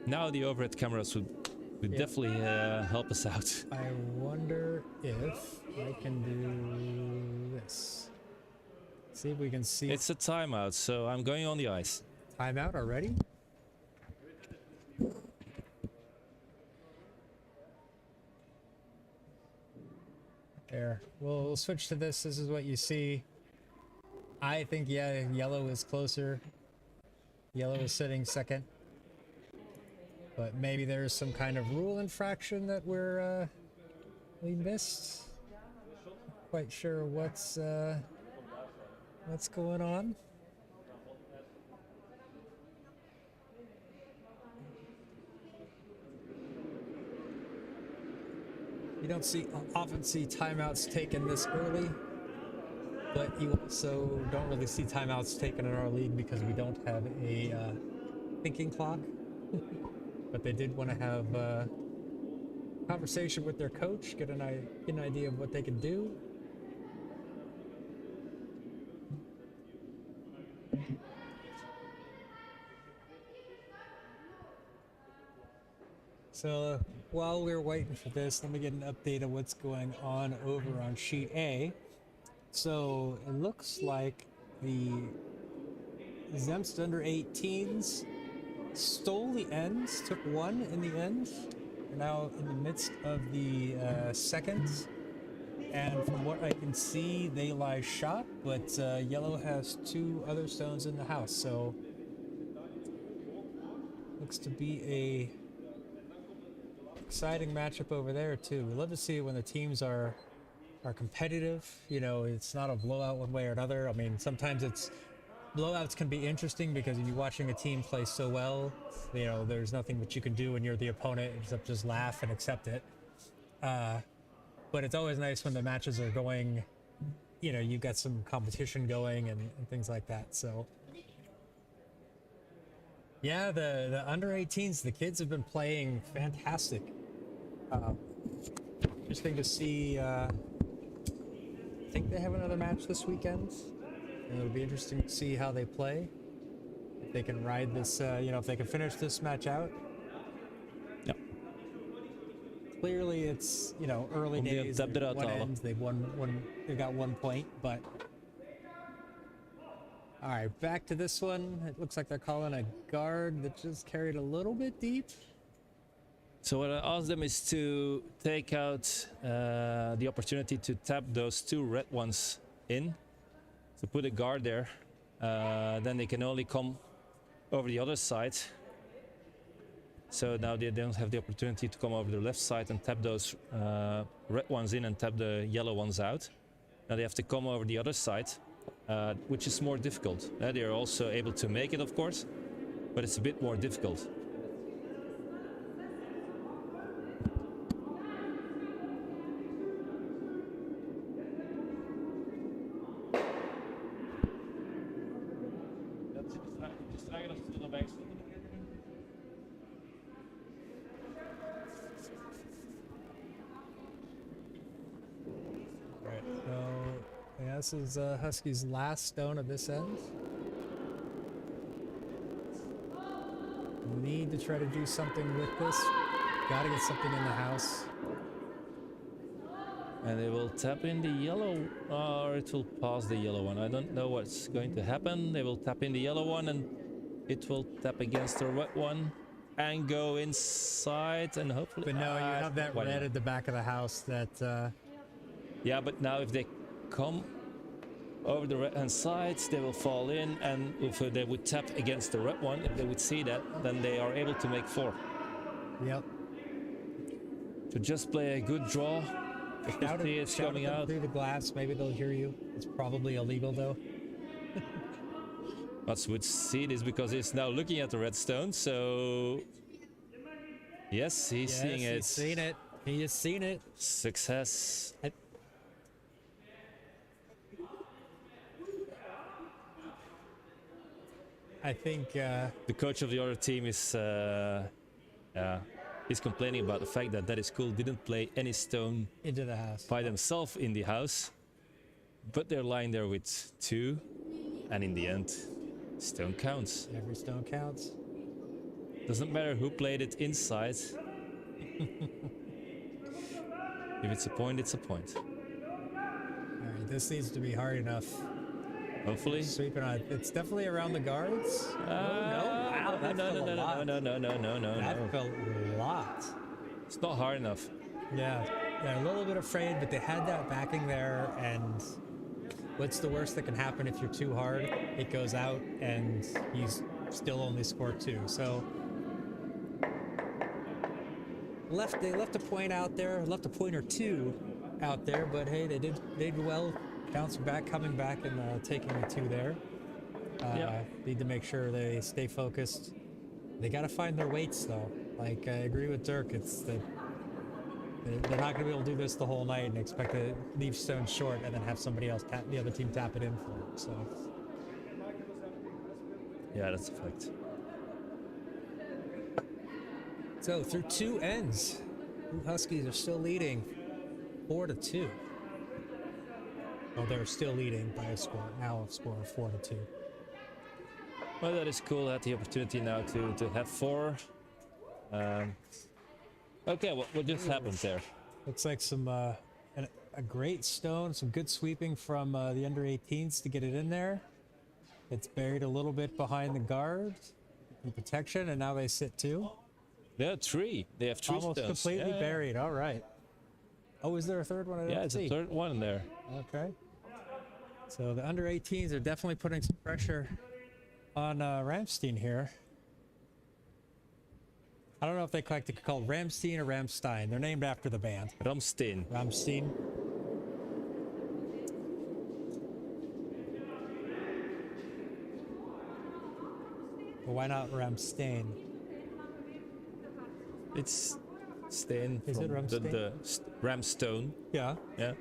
Now the overhead cameras would definitely help us out. I wonder if I can do this. See if we can see. It's a timeout, so I'm going on the ice. Timeout already? There. We'll switch to this. This is what you see. I think, yeah, yellow is closer. Yellow is sitting second. But maybe there's some kind of rule infraction that we missed. Not quite sure what's going on. You don't often see timeouts taken this early, but you also don't really see timeouts taken in our league because we don't have a thinking clock. But they did want to have a conversation with their coach, get an idea of what they can do. So while we're waiting for this, let me get an update of what's going on over on sheet A. So it looks like the Zemst under 18s stole the ends, took one in the end. We're now in the midst of the seconds, and from what I can see, they lie shot, but yellow has two other stones in the house, so looks to be a exciting matchup over there too. We love to see it when the teams are competitive. You know, it's not a blowout one way or another. I mean, sometimes blowouts can be interesting because if you're watching a team play so well, you know, there's nothing that you can do when you're the opponent except just laugh and accept it. But it's always nice when the matches are going, you know, you've got some competition going and things like that. So yeah, the under 18s, the kids have been playing fantastic. Interesting to see. I think they have another match this weekend. And it'll be interesting to see how they play. If they can ride this, you know, if they can finish this match out. Yeah. Clearly, it's, you know, early days. One end, they've got 1 point, but. All right, back to this one. It looks like they're calling a guard that just carried a little bit deep. So what I asked them is to take out the opportunity to tap those two red ones in. So put a guard there, then they can only come over the other side. So now they don't have the opportunity to come over the left side and tap those red ones in and tap the yellow ones out. Now they have to come over the other side, which is more difficult. They are also able to make it, of course, but it's a bit more difficult. This is Husky's last stone of this end. Need to try to do something with this. Gotta get something in the house. And they will tap in the yellow, or it will pass the yellow one. I don't know what's going to happen. They will tap in the yellow one and it will tap against the red one and go inside and hopefully... But no, you have that red at the back of the house that... Yeah, but now if they come over the red hand side, they will fall in, and if they would tap against the red one, if they would see that, then they are able to make 4. Yep. To just play a good draw. If they see it's coming out through the glass, maybe they'll hear you. It's probably illegal though. Mats would see this because he's now looking at the red stone, so yes, he's seeing it. He's seen it. He has seen it. Success. I think the coach of the other team is he's complaining about the fact that is cool didn't play any stone into the house by themselves in the house, but they're lying there with 2, and in the end, stone counts. Every stone counts. Doesn't matter who played it inside. If it's a point, it's a point. All right, this needs to be hard enough. Hopefully. Sweeping on. It's definitely around the guards. No. Wow, that felt a lot. No. That felt a lot. It's not hard enough. Yeah, they're a little bit afraid, but they had that backing there, and what's the worst that can happen if you're too hard? It goes out, and you still only score 2. So they left a point out there, left a point or 2 out there, but hey, they did well. Bouncing back, coming back, and taking the 2 there. Need to make sure they stay focused. They got to find their weights, though. Like, I agree with Dirk. It's that they're not going to be able to do this the whole night and expect to leave stone short and then have somebody else the other team tap it in for them. So, yeah, that's a fact. So through 2 ends, Blue Huskies are still leading 4-2. Oh, they're still leading by a score. Now a score of 4-2. Well, that is cool. I had the opportunity now to have 4. Okay, what just happened there? Looks like some a great stone, some good sweeping from the under 18s to get it in there. It's buried a little bit behind the guard in protection, and now they sit 2. They have 3. They have 3 almost stones. Completely buried. All right. Oh, is there a third one? Yeah, it's a third one in there. Okay. So the under 18s are definitely putting some pressure on Ramstein here. I don't know if they like to call Ramstein or Ramstein. They're named after the band. Ramstein. Ramstein. Well, why not Ramstein? It's Stain. Is it Ramstein? The Ramstone. Yeah. Yeah.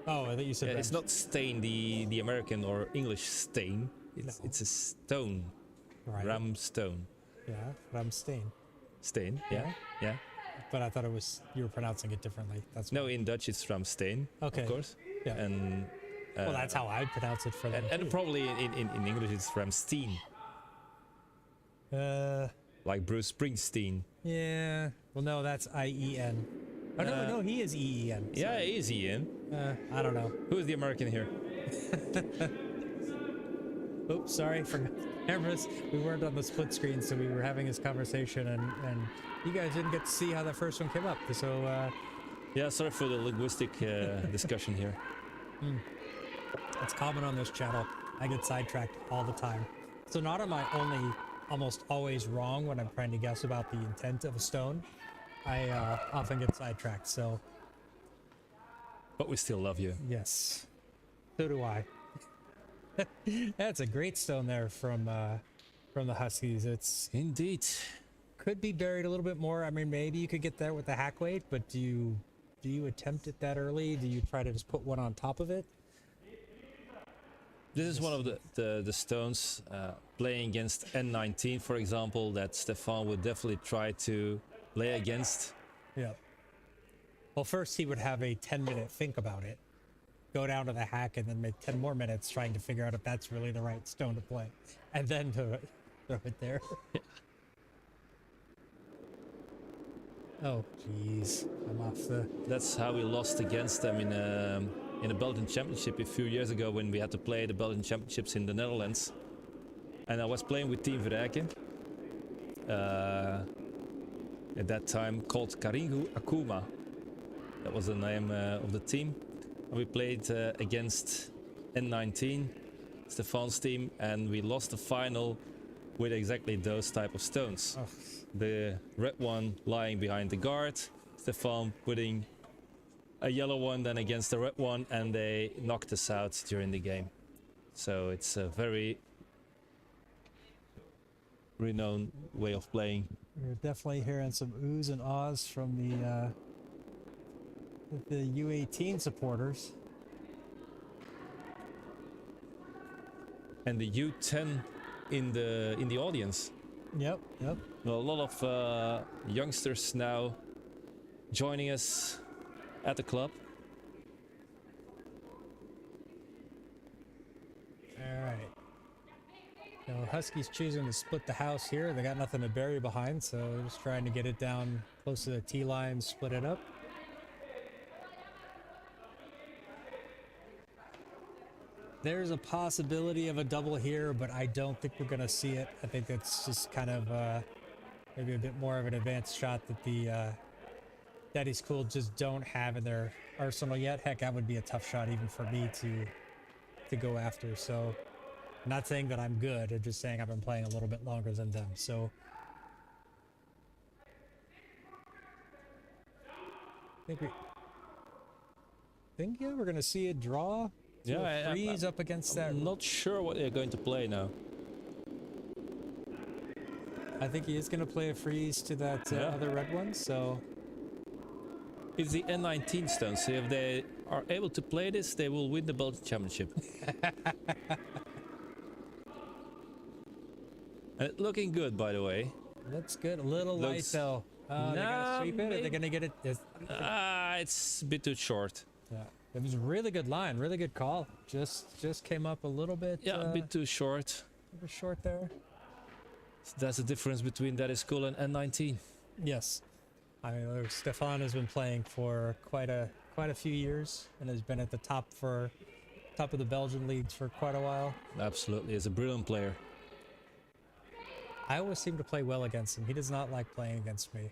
Oh, I thought you said It's not Stain, the American or English stain. It's a stone. Right. Ramstone. Yeah, Ramstein. Stain. Yeah. But I thought you were pronouncing it differently. That's No, in Dutch it's Ramstein. Okay. Of course. Yeah. And well, that's how I pronounce it for them. and probably in English it's Ramstein. Like Bruce Springsteen. Yeah. Well, no, that's I-E-N. Oh, no, he is E-E-N. Yeah, he is Ian. I don't know. Who is the American here? Oops, sorry for cameras. We weren't on the split screen, so we were having this conversation, and you guys didn't get to see how that first one came up. So, yeah, sorry for the linguistic discussion here. It's common on this channel. I get sidetracked all the time. So not am I only almost always wrong when I'm trying to guess about the intent of a stone. I often get sidetracked, so... But we still love you. Yes. So do I. That's a great stone there from the Huskies. It's indeed could be buried a little bit more. I mean, maybe you could get there with the hack weight, but do you attempt it that early? Do you try to just put one on top of it? This is one of the stones playing against N19, for example, that Stefan would definitely try to play against. Yeah. Well, first he would have a 10-minute think about it. go down to the hack and then make 10 more minutes trying to figure out if that's really the right stone to play, and then to throw it there. Oh, jeez. I'm off the... That's how we lost against them in a Belgian championship a few years ago when we had to play the Belgian championships in the Netherlands. And I was playing with Team Verrijken. At that time called Karingu Akuma. That was the name of the team. And we played against N19, Stefan's team, and we lost the final with exactly those type of stones. Oh. The red one lying behind the guard, Stefan putting a yellow one then against the red one, and they knocked us out during the game. So it's a very renowned way of playing. We're definitely hearing some oohs and ahs from the U18 supporters. And the U10 in the audience. Yep. Well, a lot of youngsters now joining us at the club. All right. So Huskies choosing to split the house here. They got nothing to bury behind, so they're just trying to get it down close to the T line, split it up. There's a possibility of a double here, but I don't think we're going to see it. I think that's just kind of maybe a bit more of an advanced shot that the Daddy's Cool just don't have in their arsenal yet. Heck, that would be a tough shot even for me to go after. So I'm not saying that I'm good. I'm just saying I've been playing a little bit longer than them. So I think yeah, we're going to see a draw. Yeah, freeze up against that. I'm not sure what they're going to play now. I think he is going to play a freeze to that other red one, so... It's the N19 stone, so if they are able to play this, they will win the Belgian championship. And it's looking good, by the way. Looks good. A little light, though. They're going to sweep it, or they're going to get it... It's a bit too short. Yeah. It was a really good line, really good call. Just came up a little bit. Yeah, a bit too short. A bit short there. So that's the difference between that is cool and N19. Yes, I mean Stefan has been playing for quite a few years and has been at the top of the Belgian leagues for quite a while. Absolutely, he's a brilliant player. I always seem to play well against him. He does not like playing against me.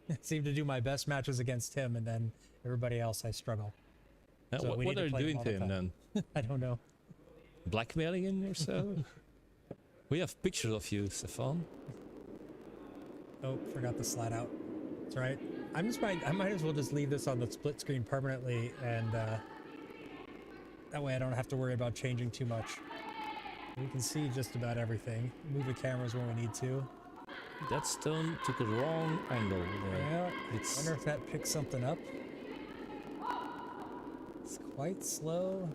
I seem to do my best matches against him, and then everybody else I struggle. So what are you doing to him then? I don't know. Blackmailing him or so? We have pictures of you, Stefan. Oh, forgot to slide out. That's right. I might as well just leave this on the split screen permanently, and that way I don't have to worry about changing too much. We can see just about everything. Move the cameras when we need to. That stone took a wrong angle there. Yeah, I wonder if that picks something up. It's quite slow.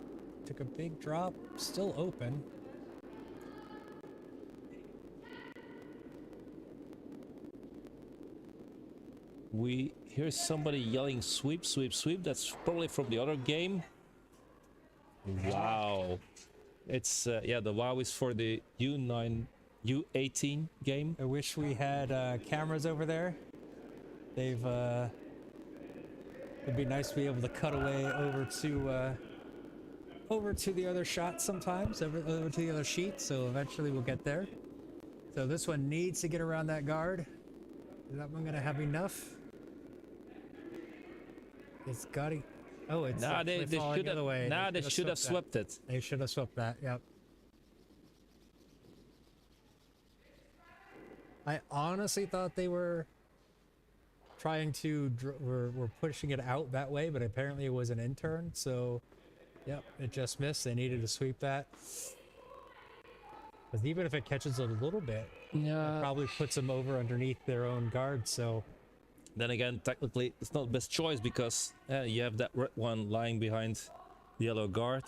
Took a big drop. Still open. We hear somebody yelling sweep, sweep, sweep. That's probably from the other game. Wow. It's, yeah, the wow is for the U18 game. I wish we had cameras over there. They've, it'd be nice to be able to cut away over to the other shot sometimes, over to the other sheet, so eventually we'll get there. So this one needs to get around that guard. Is that one gonna have enough? It's got to... Oh, it's nah, they should have, way. Nah, they should have swept it. They should have swept that, yep. I honestly thought they were trying to... were pushing it out that way, but apparently it was an intern, so... Yep, it just missed. They needed to sweep that. Because even if it catches a little bit, yeah, it probably puts them over underneath their own guard, so... Then again, technically, it's not the best choice because you have that red one lying behind the yellow guard.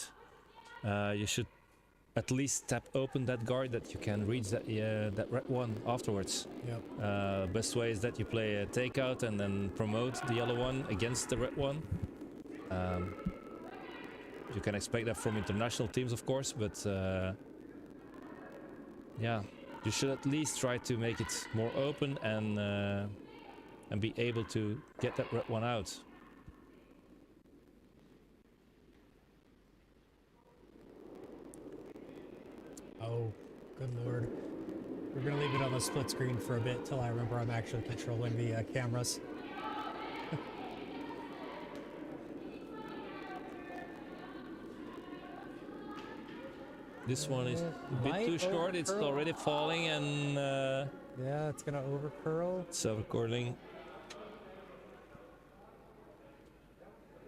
You should at least tap open that guard that you can reach that red one afterwards. Yep. Best way is that you play a takeout and then promote the yellow one against the red one. You can expect that from international teams, of course, but yeah, you should at least try to make it more open and be able to get that red one out. Oh, good lord. We're gonna leave it on the split screen for a bit till I remember I'm actually controlling the cameras. This one is a bit too short. It's already falling, and yeah, it's gonna over curl. it's over curling.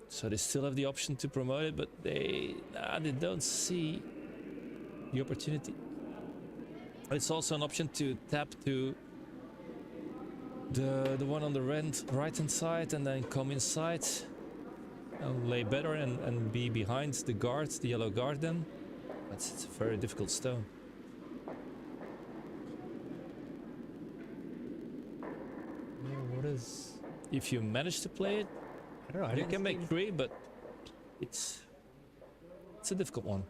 So they still have the option to promote it, but they don't see the opportunity. It's also an option to tap to the one on the right hand side and then come inside and lay better and be behind the guard, the yellow guard then. But it's a very difficult stone. Yeah, what is... If you manage to play it, I don't know. you can make 3, but it's a difficult one.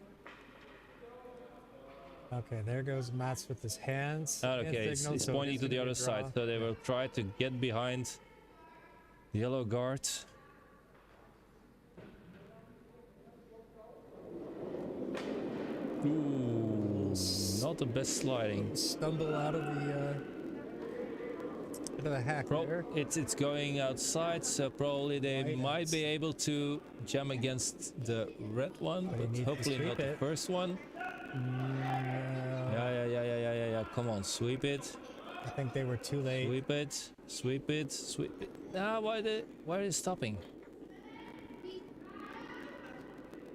Okay, there goes Mats with his hands. Okay, it's pointing to the other side, so they will try to get behind the yellow guard. Ooh, not the best sliding. Stumble out of the hack there. It's going outside, so probably they might be able to jam against the red one, but hopefully not the first one. Yeah. Come on, sweep it. I think they were too late. Sweep it. Ah, why are they stopping?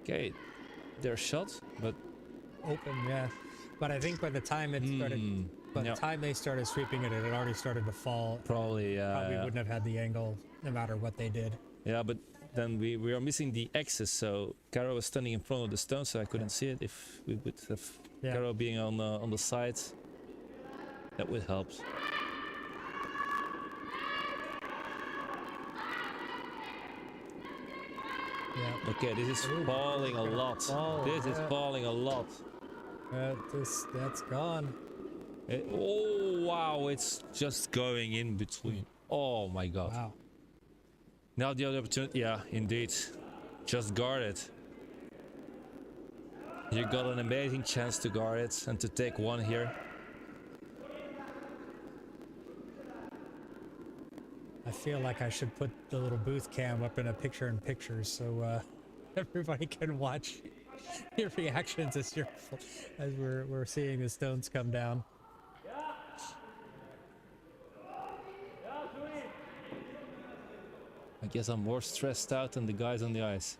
Okay, they're shot, but open, yeah. But I think by the time it started, by the time they started sweeping it, it had already started to fall. Probably wouldn't have had the angle no matter what they did. Yeah, but then we are missing the axis, so Caro was standing in front of the stone, so I couldn't see it. If we would have Caro being on the side, that would help. Yeah. Okay, this is falling a lot. This is falling a lot. That's gone. Oh wow, it's just going in between. Oh my god. Wow. Now the other opportunity, yeah, indeed. Just guard it. You got an amazing chance to guard it and to take one here. I feel like I should put the little booth cam up in a picture-in-picture so everybody can watch your reactions as we're seeing the stones come down. I guess I'm more stressed out than the guys on the ice.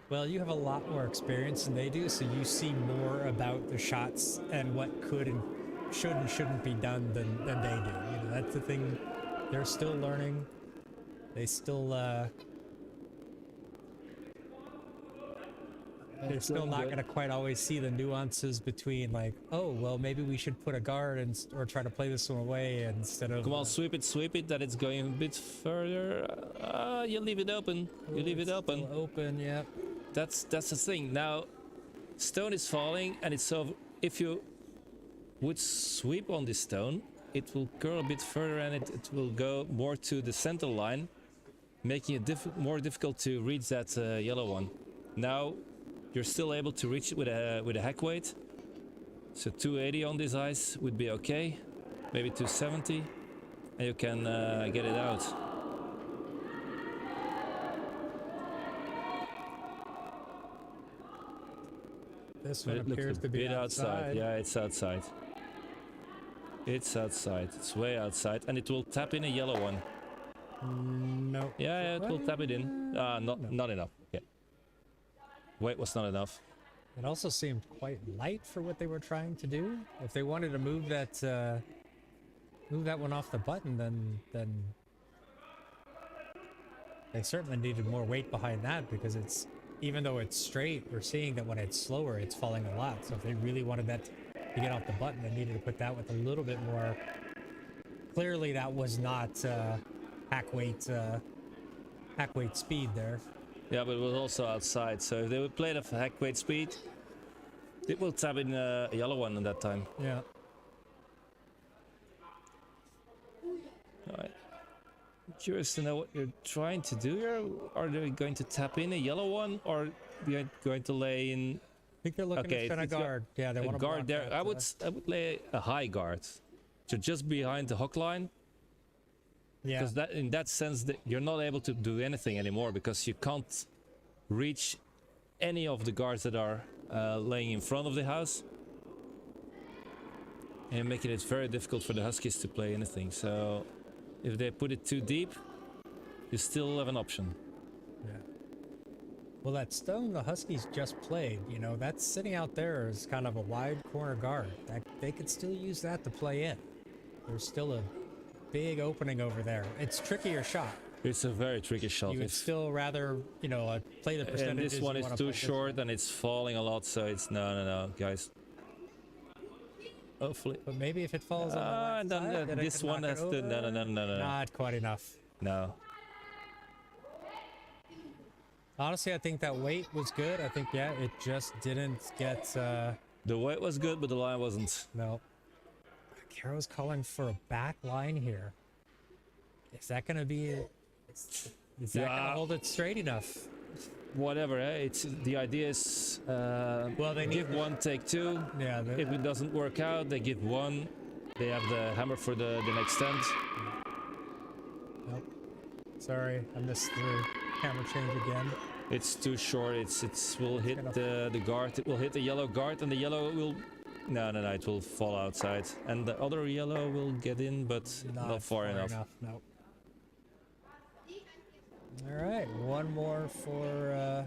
Well, you have a lot more experience than they do, so you see more about the shots and what could and should and shouldn't be done than they do. You know, that's the thing. They're still learning. They still they're still not going to quite always see the nuances between, like, oh, well, maybe we should put a guard or try to play this one away instead of... Come on, sweep it, that it's going a bit further. You leave it open. You leave it open. Still open, yeah. That's the thing. Now, stone is falling, and it's so... If you would sweep on this stone, it will curl a bit further, and it will go more to the center line, making it more difficult to reach that yellow one. Now, you're still able to reach it with a hack weight, so 280 on this ice would be okay, maybe 270, and you can get it out. This one appears to be outside. Yeah, it's outside. It's outside. It's way outside, and it will tap in a yellow one. No. Yeah, it will tap it in. Not enough. Okay. Weight was not enough. It also seemed quite light for what they were trying to do. If they wanted to move that one off the button, then they certainly needed more weight behind that, because it's, even though it's straight, we're seeing that when it's slower, it's falling a lot. So if they really wanted that to get off the button, they needed to put that with a little bit more. Clearly, that was not hack weight hack weight speed there. Yeah, but it was also outside. So if they would play the hack weight speed, it will tap in a yellow one at that time. Yeah. Alright. Curious to know what you're trying to do here. Are they going to tap in a yellow one, or they going to lay in I think they're looking to spin a guard. Yeah, they a want to guard there? I would lay a high guard, so just behind the hook line. Yeah. Because that, in that sense, that you're not able to do anything anymore because you can't reach any of the guards that are laying in front of the house, and making it very difficult for the Huskies to play anything. So if they put it too deep, you still have an option. Yeah. Well, that stone the Huskies just played, you know, that's sitting out there as kind of a wide corner guard. They could still use that to play in. There's still a big opening over there. It's trickier shot. It's a very tricky shot. You would still rather, you know, play the percentage. And this one is too short and it's falling a lot, so it's no, guys. Hopefully. But maybe if it falls on the left side, then this one has to. No. Not quite enough. No. Honestly, I think that weight was good. I think, yeah, it just didn't get... The weight was good, but the line wasn't. No. Caro's calling for a back line here. Is that going to be... Is that going to hold it straight enough? Whatever, eh? It's the idea is well, they give one, take two. Yeah. If it doesn't work out, they give one. They have the hammer for the next end. Nope. Sorry, I missed the hammer change again. It's too short. It will hit the guard. It will hit the yellow guard, and the yellow will. No, it will fall outside, and the other yellow will get in, but not far enough. No. All right, one more for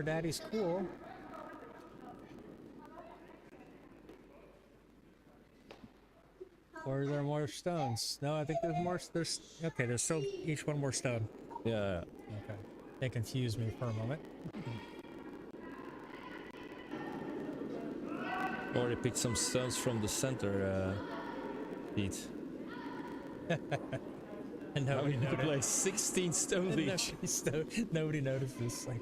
Daddy's Cool. Or are there more stones? No, I think there's more. Okay, there's still each one more stone. Yeah. Okay. They confused me for a moment. Or they picked some stones from the center, Pete. And nobody noticed. Like 16 stones each. Nobody noticed this thing.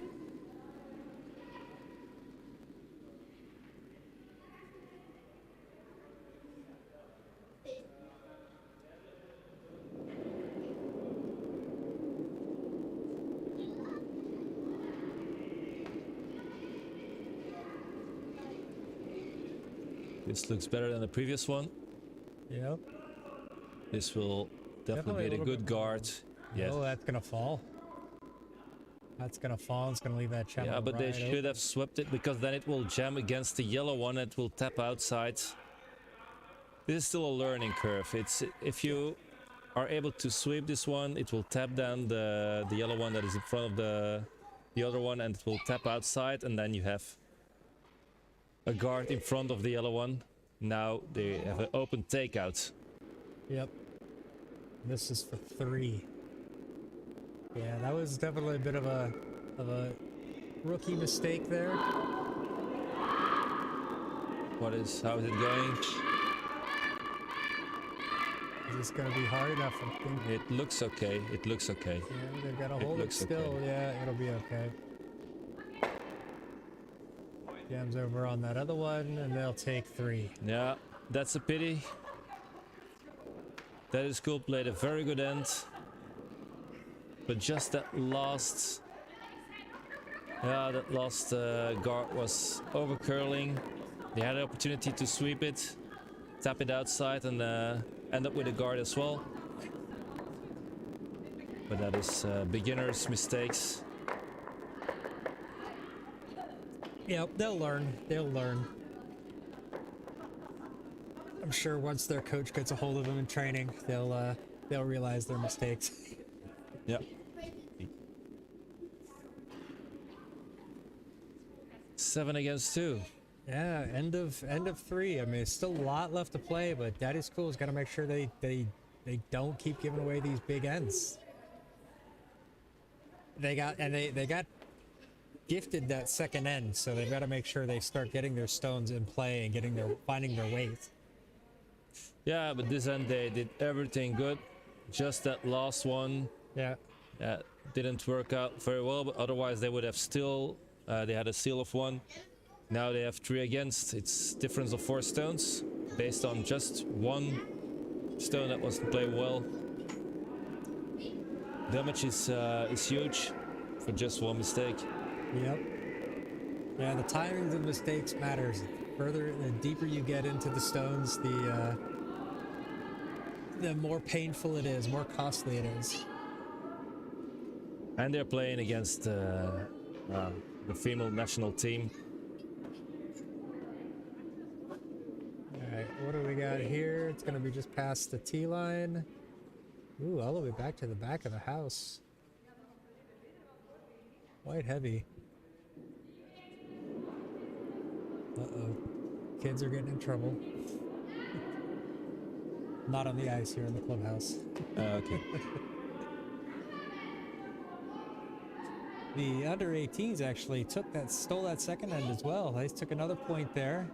This looks better than the previous one. Yep. This will definitely be a good guard. Yes. Oh, that's gonna fall. That's gonna fall. It's gonna leave that channel. Yeah, but they should have swept it, because then it will jam against the yellow one. It will tap outside. This is still a learning curve. It's if you are able to sweep this one, it will tap down the yellow one that is in front of the other one, and it will tap outside, and then you have a guard in front of the yellow one. Now they have an open takeout. Yep. This is for 3. Yeah, that was definitely a bit of a rookie mistake there. How is it going? Is this gonna be hard enough? I think. It looks okay. It looks okay. Yeah, they've got to hold it still. Okay. Yeah, it'll be okay. Jams over on that other one, and they'll take 3. Yeah, that's a pity. That is cool. Played a very good end, but just that last guard was over curling. They had an opportunity to sweep it, tap it outside, and end up with a guard as well. But that is beginners' mistakes. Yep, they'll learn. They'll learn. I'm sure once their coach gets a hold of them in training, they'll realize their mistakes. Yep. 7 against 2. Yeah, end of 3. I mean, it's still a lot left to play, but Daddy's Cool's got to make sure they don't keep giving away these big ends. They got gifted that second end, so they've got to make sure they start getting their stones in play and finding their weight. Yeah, but this end they did everything good. Just that last one. Yeah. didn't work out very well, but otherwise they would have still, they had a seal of 1. Now they have 3 against. It's difference of 4 stones based on just 1 stone that wasn't played well. Damage is huge for just 1 mistake. Yep. Yeah, the timing of the mistakes matters. The deeper you get into the stones, the more painful it is, more costly it is. And they're playing against the female national team. Alright, what do we got here? It's gonna be just past the T line. Ooh, all the way back to the back of the house. Quite heavy. Uh-oh. Kids are getting in trouble. Not on the ice here in the clubhouse. Okay. The under 18s actually stole that second end as well. They took another point there.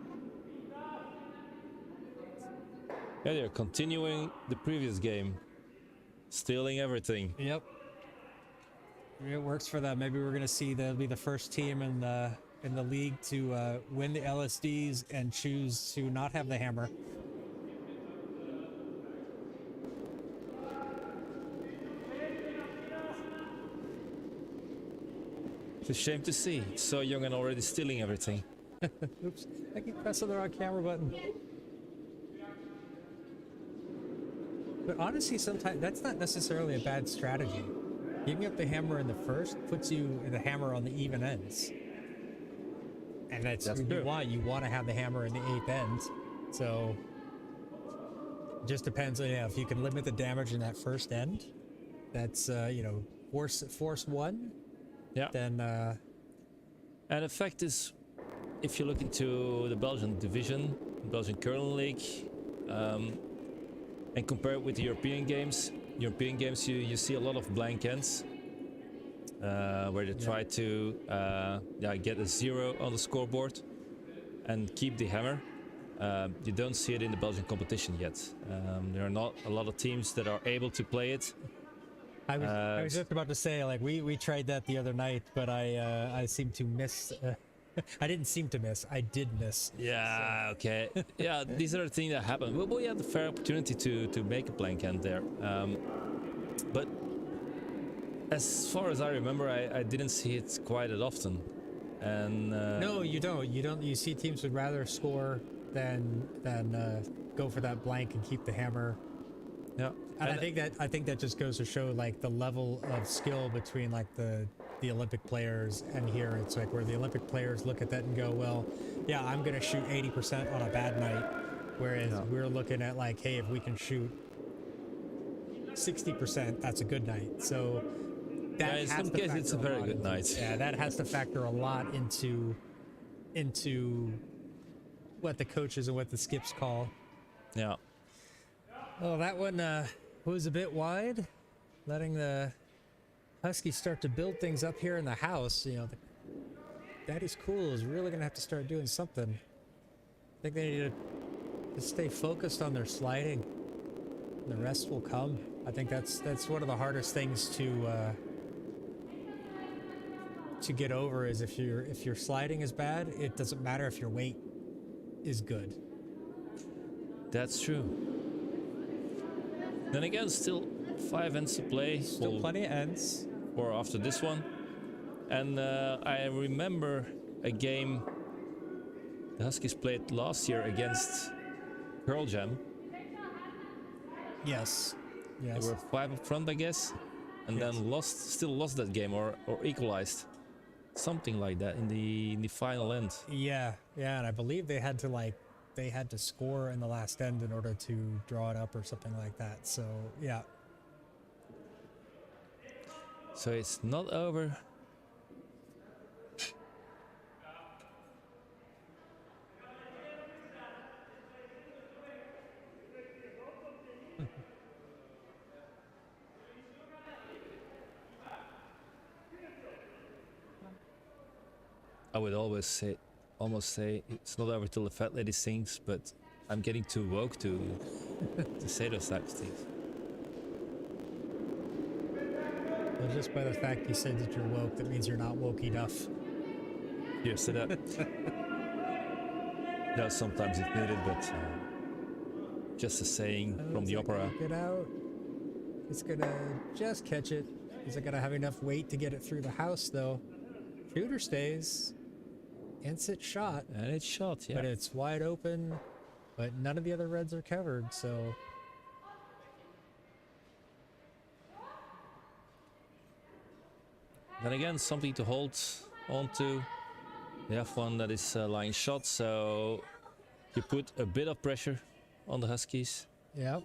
Yeah, they're continuing the previous game, stealing everything. Yep. It works for them. Maybe we're gonna see they'll be the first team in the league to win the LSDs and choose to not have the hammer. It's a shame to see. So young and already stealing everything. Oops, I keep pressing the wrong camera button. But honestly, sometimes that's not necessarily a bad strategy. Giving up the hammer in the first puts you in the hammer on the even ends. And that's true. why you want to have the hammer in the 8th end. So it just depends on if you can limit the damage in that first end. That's force 1. Yeah. Then And the fact is, if you look into the Belgian division, Belgian Curling League, and compare it with the European games, you see a lot of blank ends, where they try to get a 0 on the scoreboard and keep the hammer. You don't see it in the Belgian competition yet. There are not a lot of teams that are able to play it. I was just about to say, like, we tried that the other night, but I seemed to miss. I didn't seem to miss. I did miss. Yeah. Okay. Yeah. These are the things that happen. Well, we had the fair opportunity to make a blank end there, but as far as I remember, I didn't see it quite as often. And No, you don't. You see teams would rather score than go for that blank and keep the hammer. yeah. And I think that just goes to show like the level of skill between like the Olympic players and here. It's like where the Olympic players look at that and go, well, yeah, I'm gonna shoot 80% on a bad night, whereas we're looking at like, hey, if we can shoot 60%, that's a good night. So that in has some to cases it's a factor very lot good into- night. Yeah, that has to factor a lot into what the coaches and what the skips call. Yeah. Oh, that one was a bit wide, letting the Huskies start to build things up here in the house. Daddy's Cool is really gonna have to start doing something. I think they need to stay focused on their sliding. The rest will come. I think that's one of the hardest things to get over is if your sliding is bad, it doesn't matter if your weight is good. That's true. Then again, still 5 ends to play. Still plenty of ends. Or after this one. And I remember a game the Huskies played last year against Pearl Jam. Yes. They were 5 up front, I guess, and then still lost that game or equalized, something like that in the final end. Yeah, and I believe they had to score in the last end in order to draw it up or something like that. So yeah. So it's not over. I would almost say it's not over till the fat lady sings, but I'm getting too woke to say those types of things. Well, just by the fact you said that you're woke, that means you're not woke enough. Cheers to that. No, sometimes it's needed, but just a saying from the opera. Get out. It's gonna just catch it. Is it gonna have enough weight to get it through the house, though? Shooter stays. Instant shot. And it's shot, yeah. But it's wide open. But none of the other reds are covered, so... Then again, something to hold on to. They have one that is line shot, so you put a bit of pressure on the Huskies. Yep.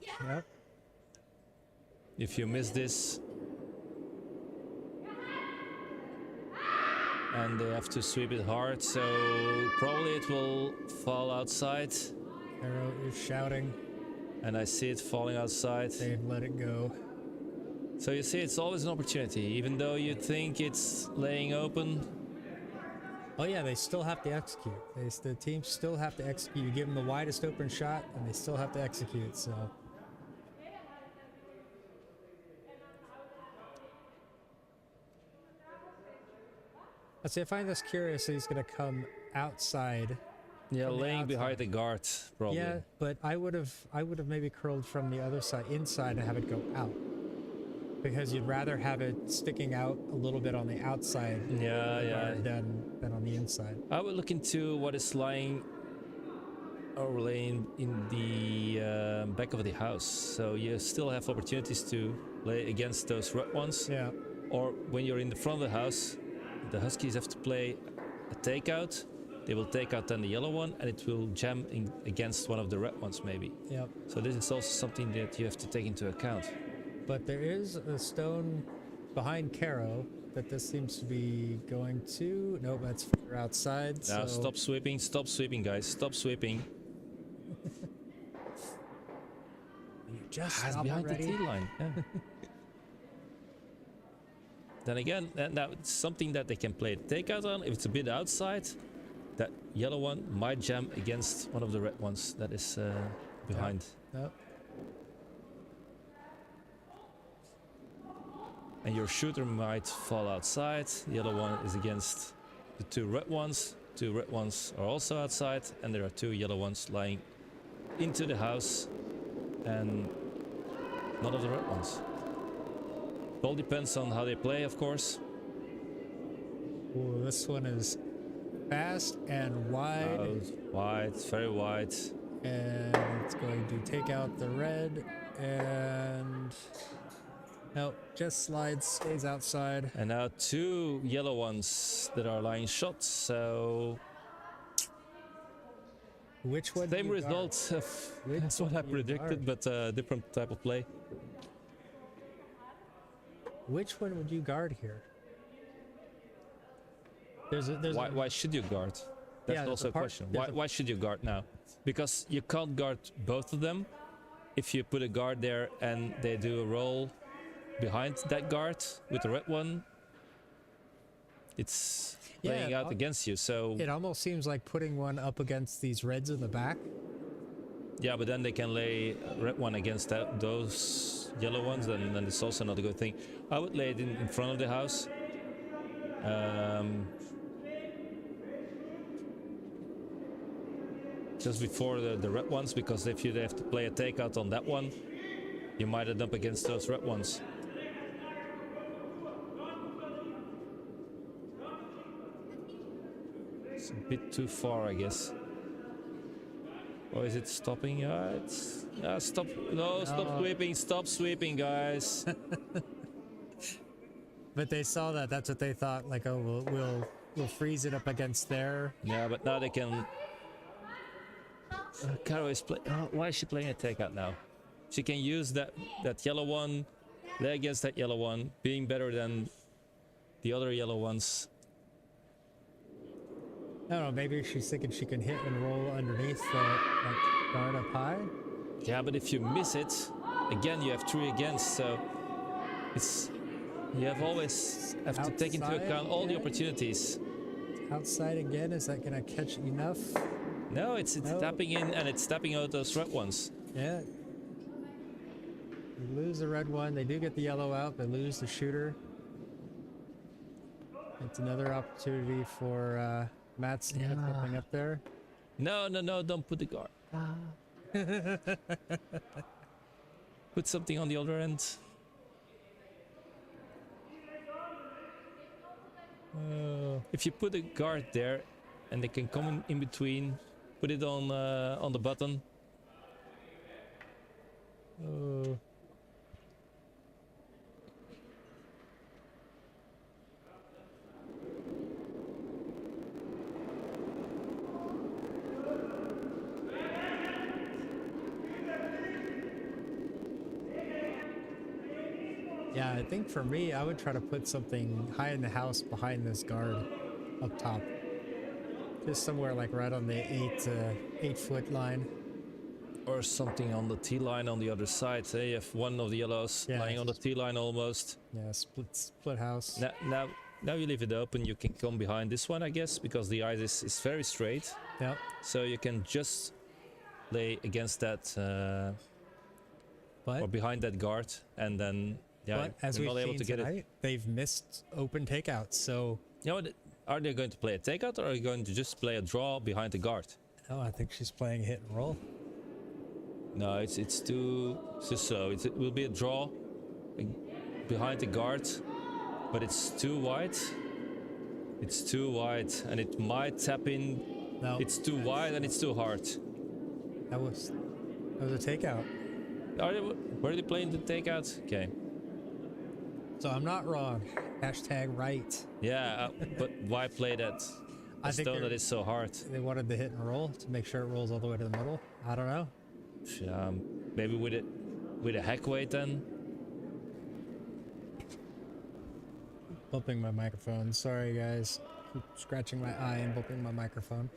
If you miss this, and they have to sweep it hard, so probably it will fall outside. Arrow is shouting. And I see it falling outside. They've let it go. So you see, it's always an opportunity, even though you think it's laying open. Oh yeah, they still have to execute. The teams still have to execute. You give them the widest open shot, and they still have to execute, so... I find this curious that he's going to come outside. Yeah, laying behind the guard, probably. Yeah, but I would have maybe curled from the other side, inside, and have it go out. Because you'd rather have it sticking out a little bit on the outside than on the inside. I would look into what is lying or laying in the back of the house. So you still have opportunities to lay against those red ones. Yeah. Or when you're in the front of the house, the Huskies have to play a takeout. They will take out then the yellow one, and it will jam against one of the red ones, maybe. Yep. So this is also something that you have to take into account. But there is a stone behind Caro that this seems to be going to. Nope, that's further outside. Now so... stop sweeping, guys. Stop sweeping. You just It's stop behind already. the tee line. Yeah. Then again, now it's something that they can play takeout on. If it's a bit outside, that yellow one might jam against one of the red ones that is behind. Yep. And your shooter might fall outside. The other one is against the two red ones. Two red ones are also outside, and there are two yellow ones lying into the house, and none of the red ones. It all depends on how they play, of course. Ooh, this one is fast and wide. Wide, very wide. And it's going to take out the red, and nope, just slides, stays outside. And now two yellow ones that are lying shots, so Which one? same result. That's what I predicted, but different type of play. Which one would you guard here? Why should you guard? That's also a question. Why should you guard now? Because you can't guard both of them. If you put a guard there and they do a roll behind that guard with the red one, it's playing out against you. So it almost seems like putting one up against these reds in the back. yeah, but then they can lay red one against those yellow ones, and then it's also not a good thing. I would lay it in front of the house. Just before the red ones, because if you have to play a takeout on that one, you might end up against those red ones. It's a bit too far, I guess. Or is it stopping? Stop! No, stop sweeping! Stop sweeping, guys! But they saw that. That's what they thought. Like, oh, we'll freeze it up against there. Yeah, but now they can. Caro is playing. Why is she playing a takeout now? She can use that yellow one, lay against that yellow one, being better than the other yellow ones. I don't know. Maybe she's thinking she can hit and roll underneath the guard up high. Yeah, but if you miss it, again you have 3 against. So it's you always have to take into account all the opportunities. Outside again. Is that gonna catch enough? No, it's tapping in and it's tapping out those red ones. Yeah. They lose the red one. They do get the yellow out. They lose the shooter. It's another opportunity for Matt's to get something up there. No, no, no, don't put the guard. Put something on the other end. If you put a guard there and they can come in between, put it on the button. Yeah, I think for me, I would try to put something high in the house behind this guard up top. Just somewhere like right on the 8-foot line. Or something on the T line on the other side. Hey, you have one of the yellows lying on the T line almost. Yeah, split house. Now you leave it open. You can come behind this one, I guess, because the ice is very straight. Yep. So you can just lay against that or behind that guard, and then but as you're we've not able seen to get tonight, it. they've missed open takeouts. So Are they going to play a takeout, or are you going to just play a draw behind the guard? oh, I think she's playing hit and roll. No, it's too slow. It will be a draw behind the guard, but it's too wide. It's too wide, and it might tap in. No, It's too wide and it's too hard. that was a takeout. Were they playing the takeout? Okay. So I'm not wrong. Hashtag right. Yeah, but why play that? I A think stone that is so hard. they wanted the hit and roll to make sure it rolls all the way to the middle. I don't know. Maybe with a hack weight then. Bumping my microphone. Sorry, guys. Keep scratching my eye and bumping my microphone.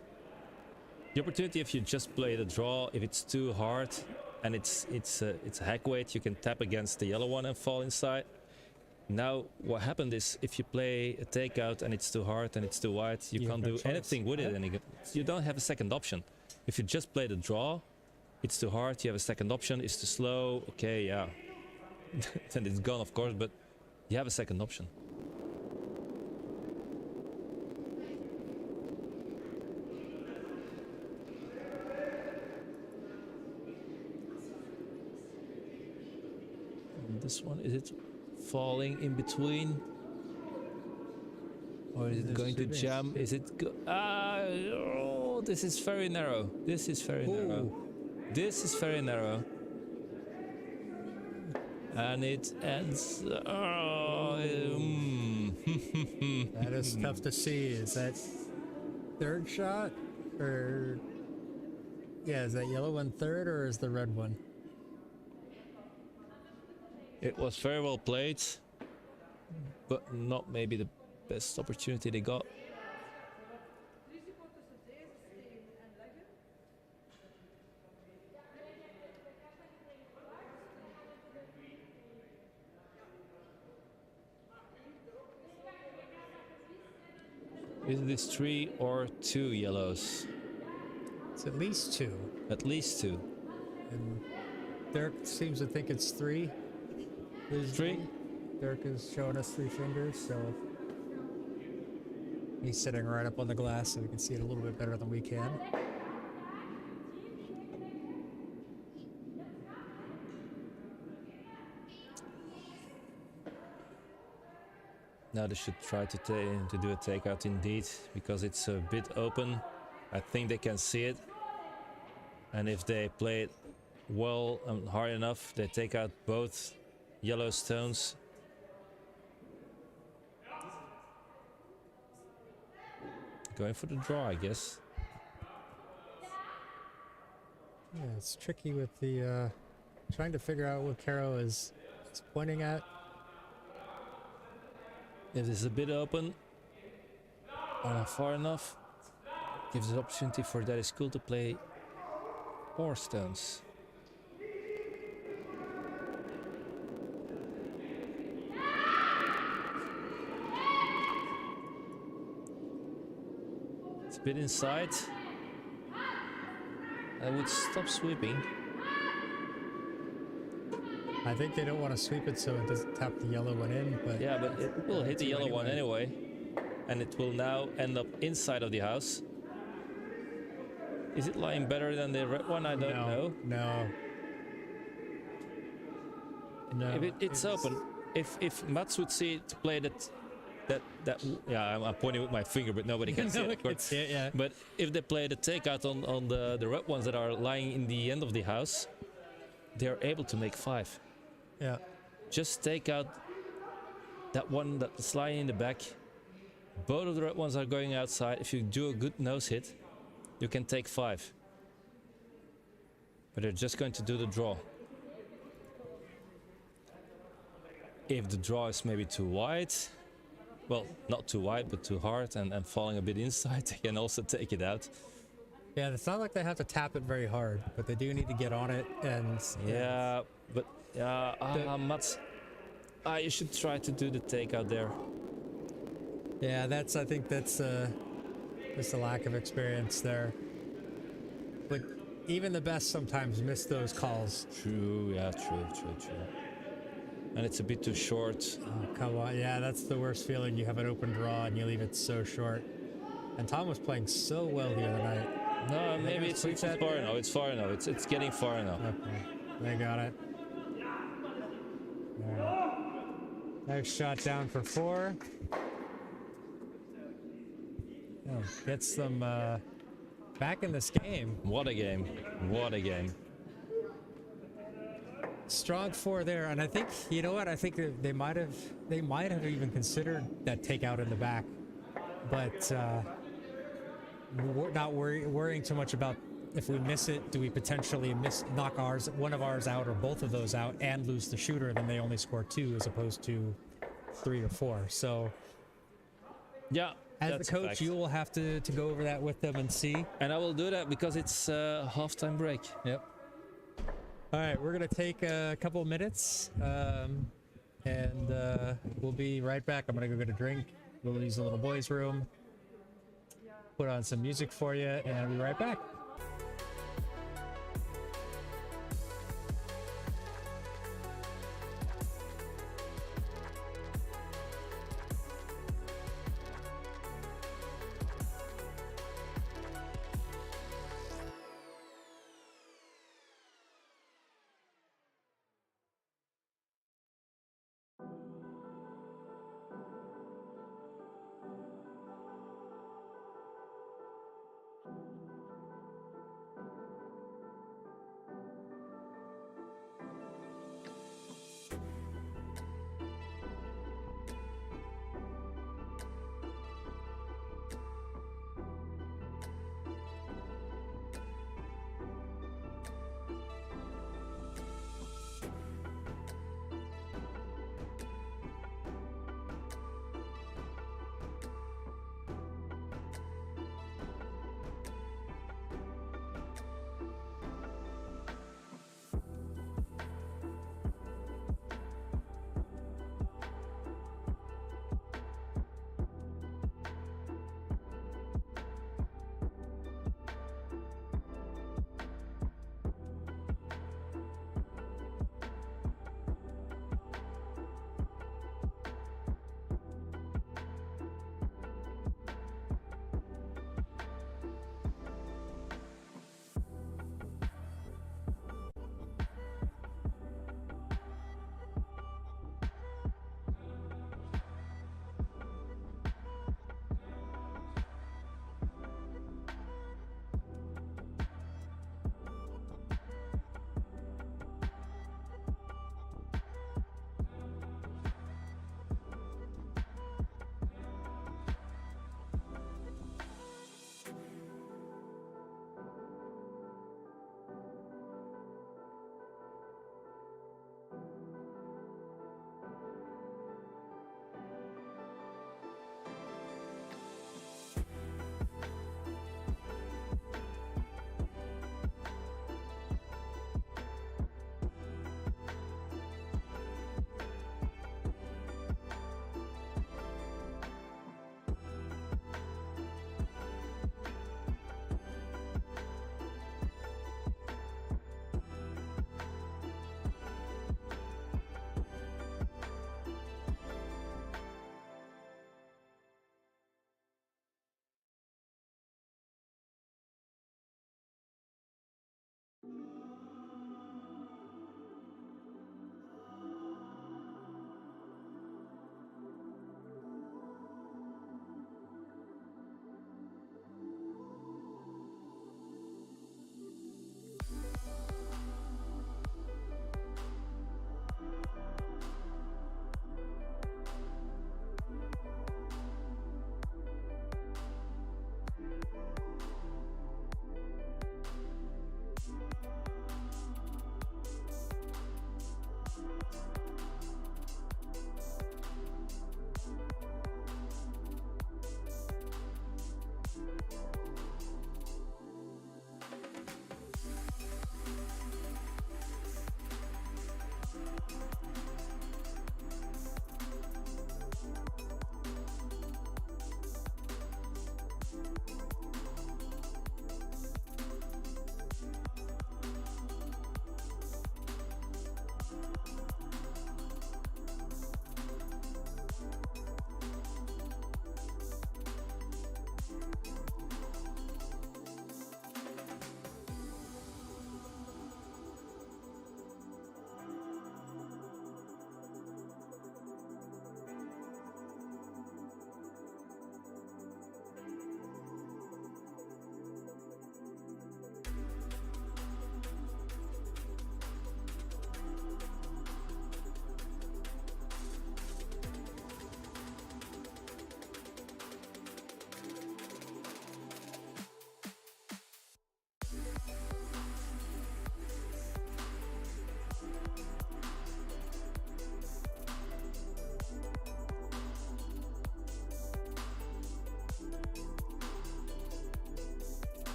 The opportunity, if you just play the draw, if it's too hard and it's a hack weight, you can tap against the yellow one and fall inside. Now, what happened is if you play a takeout and it's too hard and it's too wide, you can't do anything with it. And you don't have a second option. If you just play the draw, it's too hard, you have a second option, it's too slow, okay, yeah. Then it's gone, of course, but you have a second option. And this one, is it falling in between? Or is it going to jam? Is it oh, this is very narrow. This is very narrow. This is very narrow. And it ends. That is tough to see. Is that third shot? Or yeah, is that yellow one third or is the red one? It was very well played, but not maybe the best opportunity they got. Is this 3 or 2 yellows? It's at least two. At least 2. And Dirk seems to think it's 3. 3? Dirk is showing us 3 fingers, so he's sitting right up on the glass so we can see it a little bit better than we can. Now they should try to do a takeout indeed, because it's a bit open. I think they can see it. And if they play it well and hard enough, they take out both yellow stones. Going for the draw, I guess. Yeah, it's tricky with the trying to figure out what Caro is pointing at. If it's a bit open, or not far enough, gives the opportunity for Daddy School to play more stones. It's a bit inside. I would stop sweeping. I think they don't want to sweep it so it doesn't tap the yellow one in, but Yeah, but it will hit the yellow one anyway. and it will now end up inside of the house. Is it lying better than the red one? I don't know. No. If it's open, if Mats would see it to play that yeah, I'm pointing with my finger, but nobody can see it. It's, yeah. But if they play the takeout on the red ones that are lying in the end of the house, they're able to make 5. Yeah. Just take out that one that's lying in the back. Both of the red ones are going outside. If you do a good nose hit, you can take 5. But they're just going to do the draw. If the draw is maybe too wide, well, not too wide, but too hard and falling a bit inside, they can also take it out. Yeah, it's not like they have to tap it very hard, but they do need to get on it. And Yeah, but Mats, you should try to do the takeout there. yeah, I think that's just a lack of experience there. But even the best sometimes miss those calls. True, yeah, true. And it's a bit too short. Oh, come on. Yeah, that's the worst feeling. You have an open draw and you leave it so short. And Tom was playing so well the other night. No, maybe it's far enough. It's far enough. It's getting far enough. Okay, they got it. All right. Next shot down for 4. Oh, gets them back in this game. What a game. What a game. Strong 4 there, and I think, you know what, I think that they might have even considered that takeout in the back, but we're not worrying too much about if we miss it, do we potentially knock one of ours out or both of those out and lose the shooter, then they only score 2 as opposed to 3 or 4. So yeah, as the coach, you will have to go over that with them and see. And I will do that because it's halftime break. Yep. All right, we're going to take a couple of minutes, and we'll be right back. I'm going to go get a drink. We'll use the little boys' room, put on some music for you, and I'll be right back.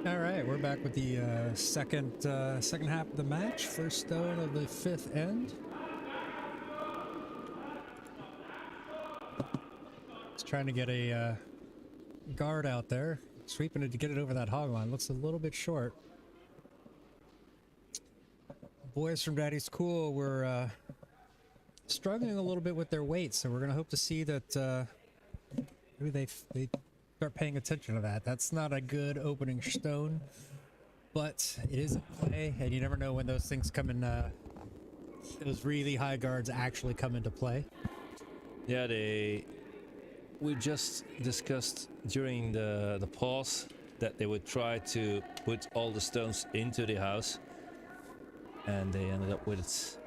All right, we're back with the second half of the match. First stone of the fifth end. Just trying to get a guard out there, sweeping it to get it over that hog line. Looks a little bit short. Boys from Daddy's Cool were struggling a little bit with their weight, so we're gonna hope to see that maybe they start paying attention to that. That's not a good opening stone, but it is a play, and you never know when those things come in. Those really high guards actually come into play. Yeah, we just discussed during the pause that they would try to put all the stones into the house, and they ended up with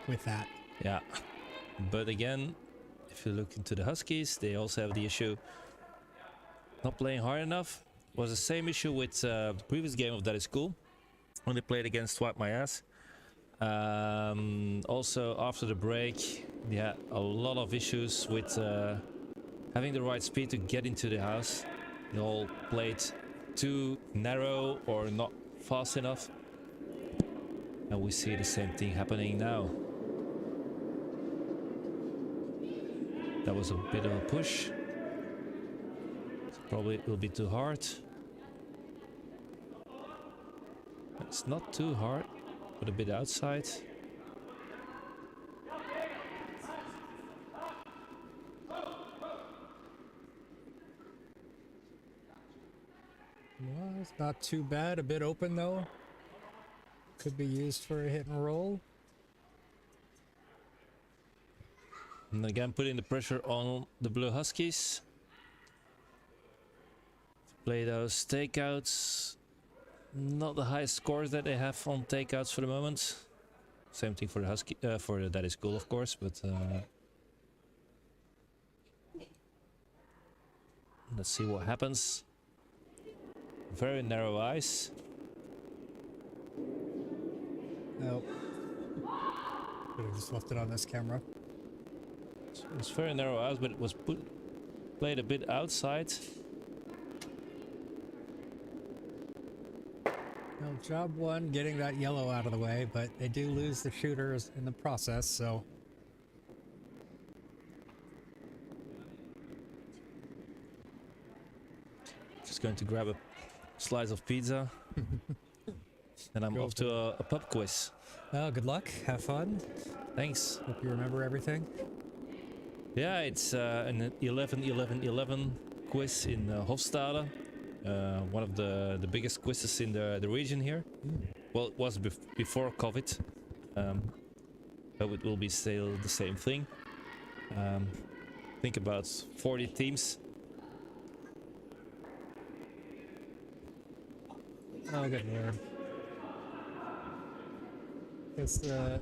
with that. Yeah, but again, if you look into the Huskies, they also have the issue not playing hard enough. It was the same issue with the previous game of That Is Cool when they played against Swipe My Ass. Also after the break, they had a lot of issues with having the right speed to get into the house. They all played too narrow or not fast enough, and we see the same thing happening now. That was a bit of a push. Probably it will be too hard. It's not too hard, but a bit outside. Well, it's not too bad. A bit open though. Could be used for a hit and roll. And again, putting the pressure on the Blue Huskies. Play those takeouts. Not the highest scores that they have on takeouts for the moment. Same thing for the Husky, for the That Is Cool, of course, but let's see what happens. Very narrow ice. Nope. Could have just left it on this camera. It's very narrow ice, but it was played a bit outside. Well, job one, getting that yellow out of the way, but they do lose the shooters in the process, so. Just going to grab a slice of pizza. And I'm off to a pub quiz. Well, good luck. Have fun. Thanks. Hope you remember everything. Yeah, it's an 11-11-11 quiz in Hofstade. One of the biggest quizzes in the region here. Well, it was before COVID, but it will be still the same thing. Think about 40 teams. Oh, good lord. It's a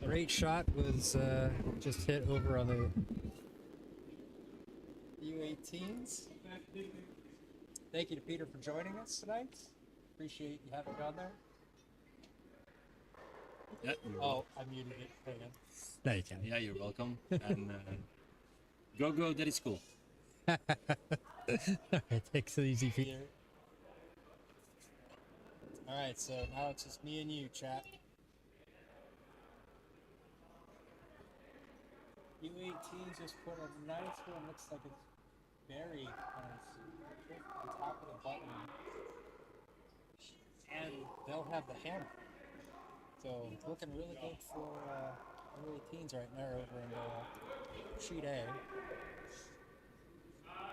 great shot was just hit over on the U18s. Thank you to Peter for joining us tonight. Appreciate you having me on there. Yeah, I muted it. Hang on. there you can. Yeah, you're welcome. And go, that is cool. Alright, thanks, easy Peter. Alright, so now it's just me and you, chat. U18 just put a nice one, looks like it's very nice. On top of the button. And they'll have the hammer. So it's looking really good for U18s right now over in sheet A.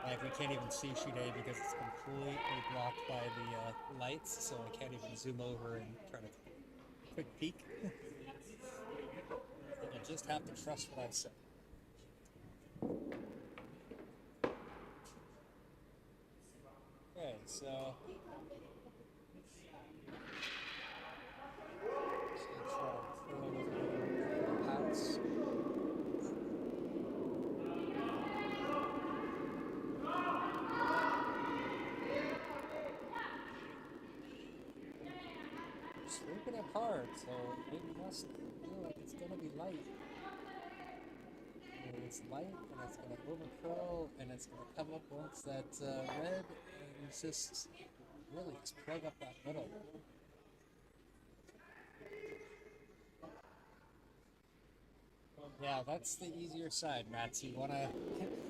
Like, we can't even see sheet A because it's completely blocked by the lights, so I can't even zoom over and try to quick peek. You just have to trust what I say. Okay, so pounds. Sweeping it hard, so it must feel like it's gonna be light. And it's light, and it's gonna over curl, and it's gonna come up once that red and It's just really just plug up that middle. Yeah, that's the easier side, Mats. You wanna,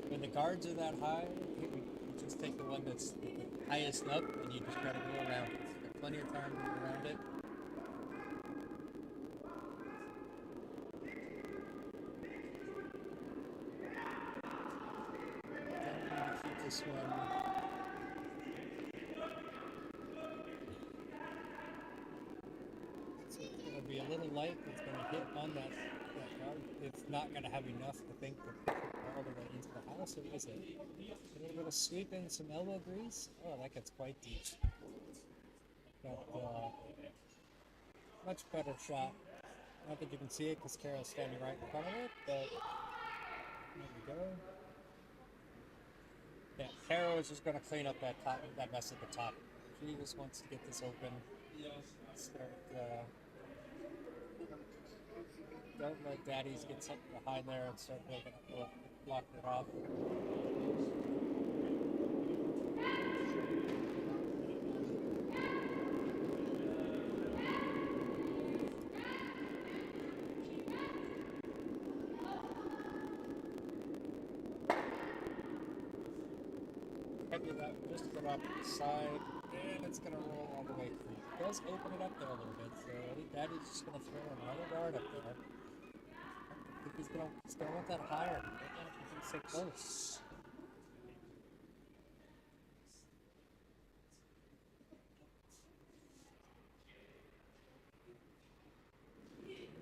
when the guards are that high, you just take the one that's the highest up, and you just try to go around it. There's plenty of time to go around it. Then you keep this one. So it's gonna be a little light. It's gonna hit on that guard. It's not gonna have enough to think to push it all the way into the house. It was a little bit of sweeping, some elbow grease. Oh, that gets quite deep. But much better shot. Not that you can see it because Carol's standing right in front of it, but there we go. Yeah, Carol is just going to clean up that mess at the top. She just wants to get this open. Start, don't let daddies get something behind there and start blocking it off. Heavy that just get off to the side, and it's gonna roll all the way through. It does open it up there a little bit, so I think Daddy's just gonna throw another guard up there. I think he's gonna want that higher. He doesn't want it to be so close.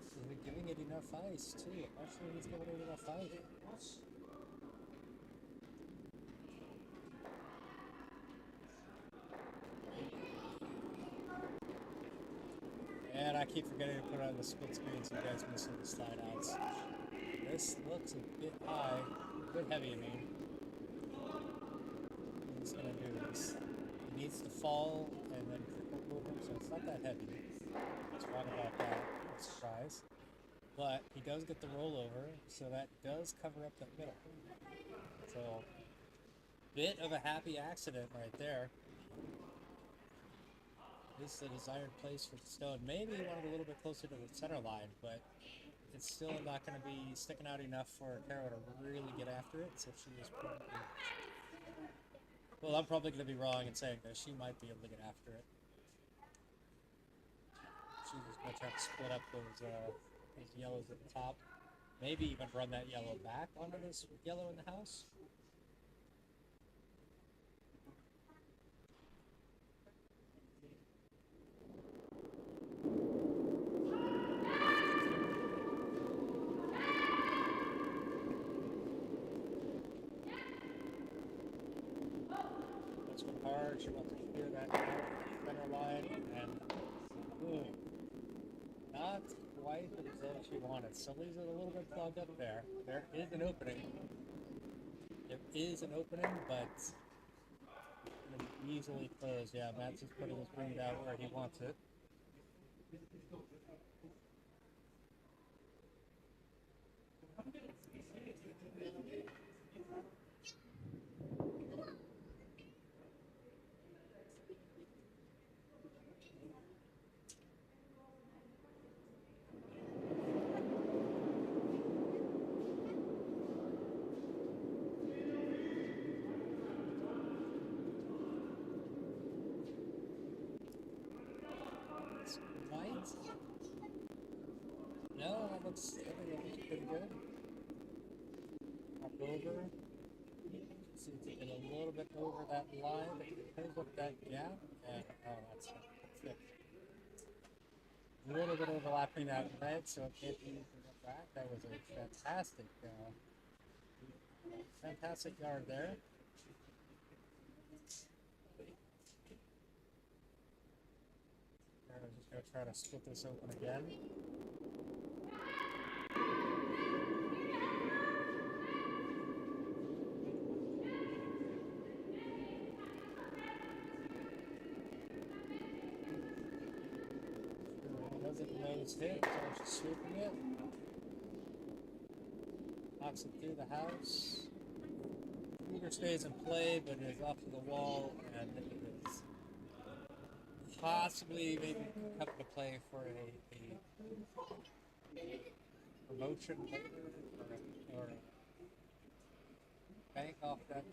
So they're giving it enough ice too. Actually, he's giving it enough ice. And I keep forgetting to put on the split screen so you guys can see the slide outs. This looks a bit high, a bit heavy, I mean. What he's gonna do is, he needs to fall and then trickle over, so it's not that heavy. What's wrong about that? No surprise. But he does get the rollover, so that does cover up that middle. So, bit of a happy accident right there. This is the desired place for the stone. Maybe he wanted a little bit closer to the center line, but it's still not going to be sticking out enough for Kara to really get after it. So she was probably... Well, I'm probably going to be wrong in saying this. She might be able to get after it. She's just going to try to split up those yellows at the top. Maybe even run that yellow back onto this yellow in the house. Hard, she wants to clear that center line, and boom. Not quite the result she wanted. So leaves it a little bit clogged up there. There is an opening. There is an opening, but it's going to be easily closed. Yeah, Matt's is putting his wing down where he wants it. No, that looks pretty good. Up over. See, it's a little bit over that line, but it depends on that gap. And oh, that's thick. A little bit overlapping that red, so it can't be back. That was a fantastic yard there. I'm just going to try to split this open again. Doesn't nose hit, so I'm just sweeping it. Knocks it through the house. Through stays in play, but it is off to the wall, and it is possibly maybe coming to play for a promotion later, or bank off that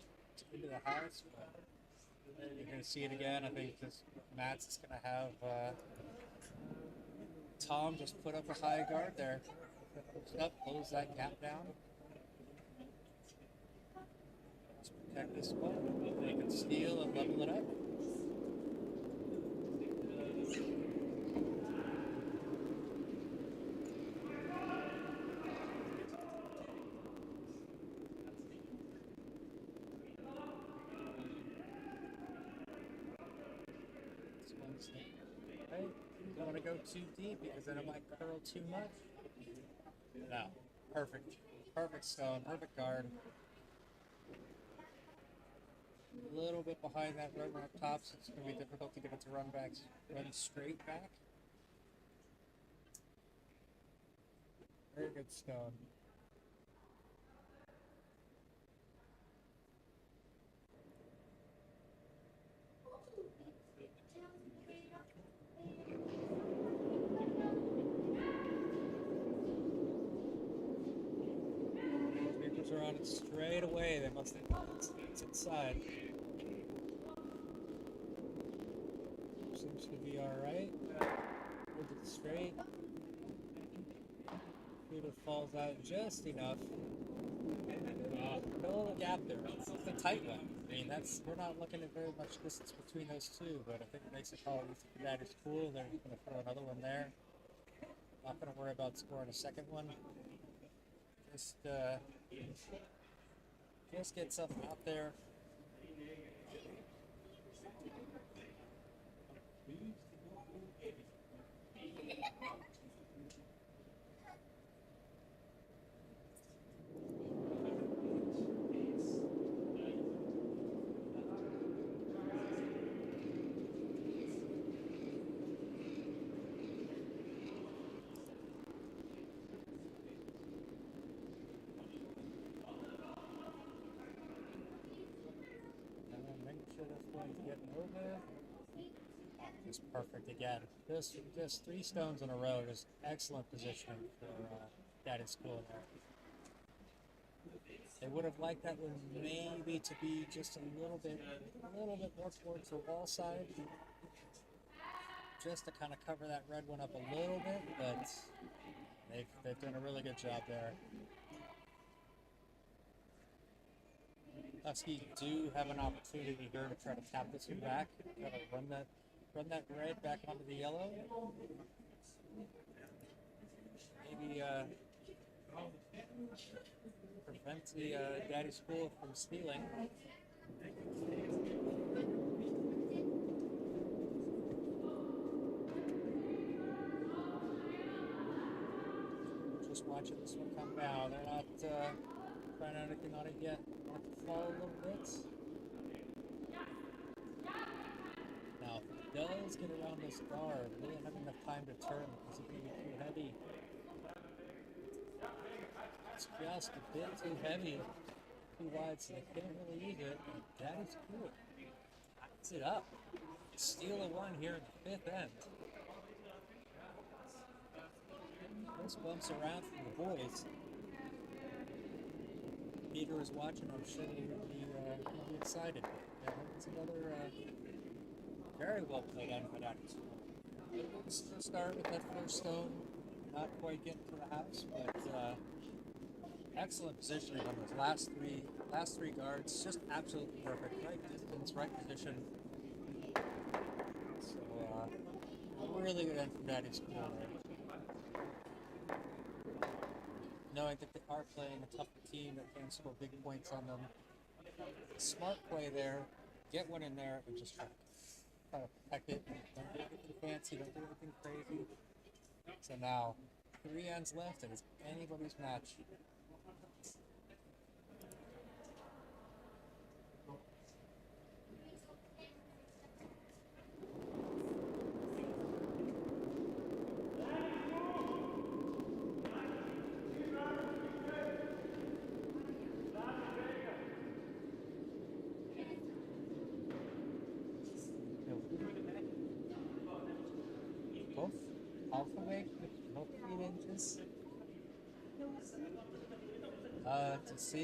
into the house. But you're going to see it again. I think this Matt's is going to have Tom just put up a high guard there. Close that gap down. Just protect this one. They can steal and level it up. This one's right. Don't want to go too deep because then it might curl too much. No. Perfect. Perfect stone. Perfect guard. A little bit behind that run up top, so it's going to be difficult to get it to run straight back. Very good stone. Papers are on it straight away. They must have it's inside. Seems to be alright. Hold it straight. Feeder falls out just enough. A little gap there. It's a tight one. I mean, we're not looking at very much distance between those two, but I think it makes it probably that is cool. They're going to throw another one there. Not going to worry about scoring a second one. Just get something out there. Getting over. Just perfect again. Just 3 stones in a row. Just excellent positioning for Daddy's School there. They would have liked that one maybe to be just a little bit more towards the wall side, just to kind of cover that red one up a little bit. But they've done a really good job there. Huskies do have an opportunity here to try to tap this one back, try to run that red back onto the yellow. Maybe prevent the Daddy School from stealing. Just watching this one come down. They're not trying anything on it yet. Want to fall a little bit. Now, if it does get around this guard, we don't have enough time to turn because it's going to be too heavy. It's just a bit too heavy, too wide, so they can't really use it. And that is cool. Ties it up. Steal a one here in the 5th end. This bumps around from the boys. Peter is watching. I'm sure he'll be excited. Yeah, it's another very well played on by Daddy School. We'll start with that first stone. Not quite getting to the house, but excellent positioning on those last three guards. Just absolutely perfect. Right distance, right position. So really good end from Daddy School there. Knowing that they are playing a tougher team that can score big points on them. Smart play there. Get one in there and just try to protect it. Don't do anything fancy. Don't do anything crazy. So now, 3 ends left, and it's anybody's match. a week, about 8 inches.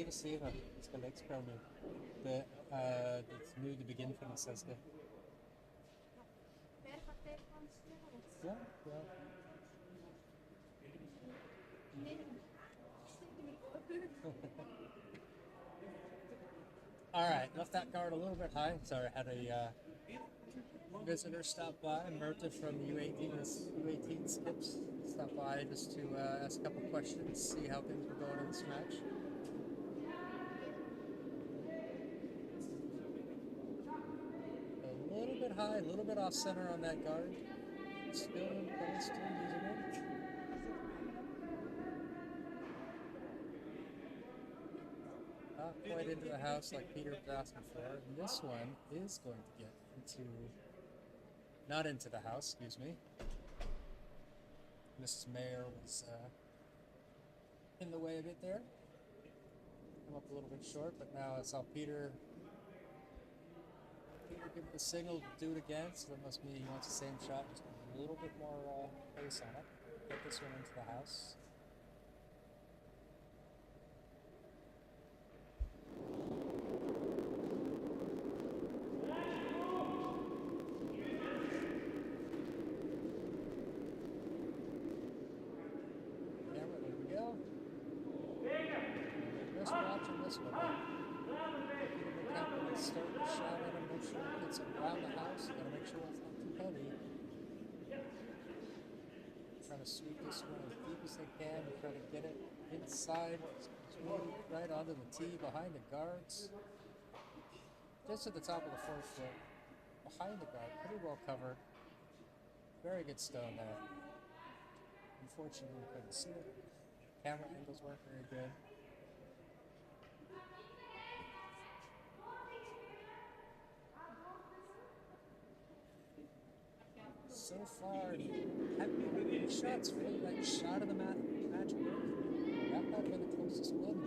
Zeven. Het is gelijkspel nu. Het is nu de begin van de zesde. Ja, ja. All right, left that guard a little bit high. Sorry, I had a visitor stop by, Myrta from U18 Skips, stopped by just to ask a couple questions, see how things were going in this match. A little bit high, a little bit off center on that guard. Still in place, still using it. Not quite into the house like Peter was asking for. And this one is going to get into, not into the house, excuse me. Mrs. Mayer was in the way a bit there. Come up a little bit short, but now I saw Peter give the signal to do it again, so that must mean he wants the same shot, just a little bit more pace on it. Get this one into the house. This one. Start the shot at him, make sure it gets around the house. Gotta make sure it's not too heavy. Trying to sweep this one as deep as they can and try to get it inside, right onto the tee behind the guards. Just at the top of the 4th foot, behind the guard, pretty well covered. Very good stone there. Unfortunately, we couldn't see it. Camera angles weren't very good. So far, haven't been any shots really like shot of the match. That might have been the closest one.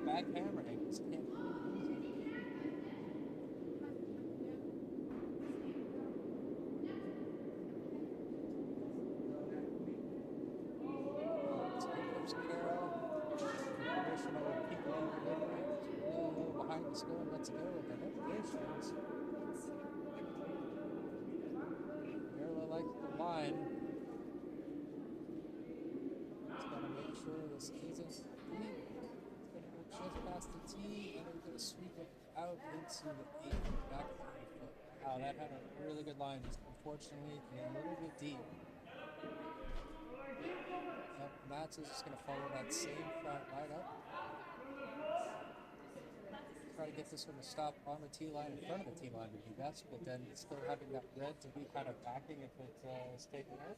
Back hammer angles can't be easy. Let's give Carol traditional people delivery. Really low behind the score. Let's go with the notifications. Line. Just gotta make sure this isn't deep. It's gonna go just past the tee, and then we're gonna sweep it out into the 8th, back to the 8th foot. Wow, that had a really good line, just unfortunately a little bit deep. Yep, Mats is just gonna follow that same shot right up. Try to get this one to stop on the tee line, in front of the tee line would be best, but then still having that red to be kind of backing if it is taken out.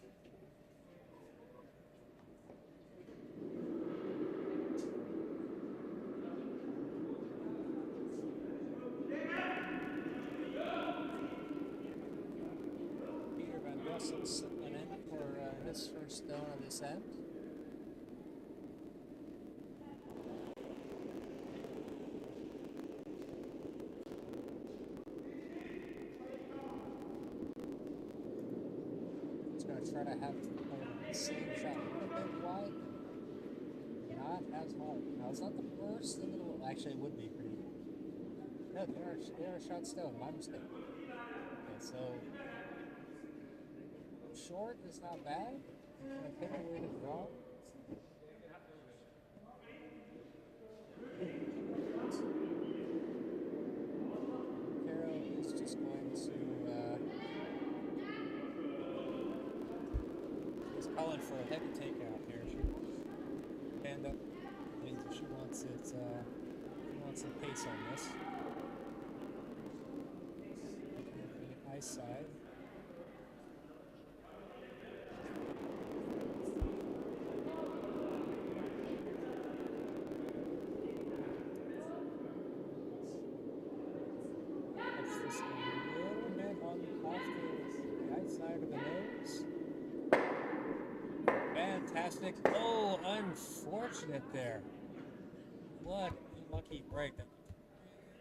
Peter Van Bussen slipping in for his first stone on this end. Try to have the same shot a little bit wide, not as hard. Now it's not the worst thing in the world. Actually, it would be pretty. No, they are shot stone. My mistake. Okay, so short is not bad. I'm gonna pick away the draw. Carol is just going to. Calling for a heavy takeout here. She stand up. She wants it. She wants some pace on this. The ice side. Puts this a little bit off the ice side of the nose. Fantastic. Oh, unfortunate there. What a lucky break. That was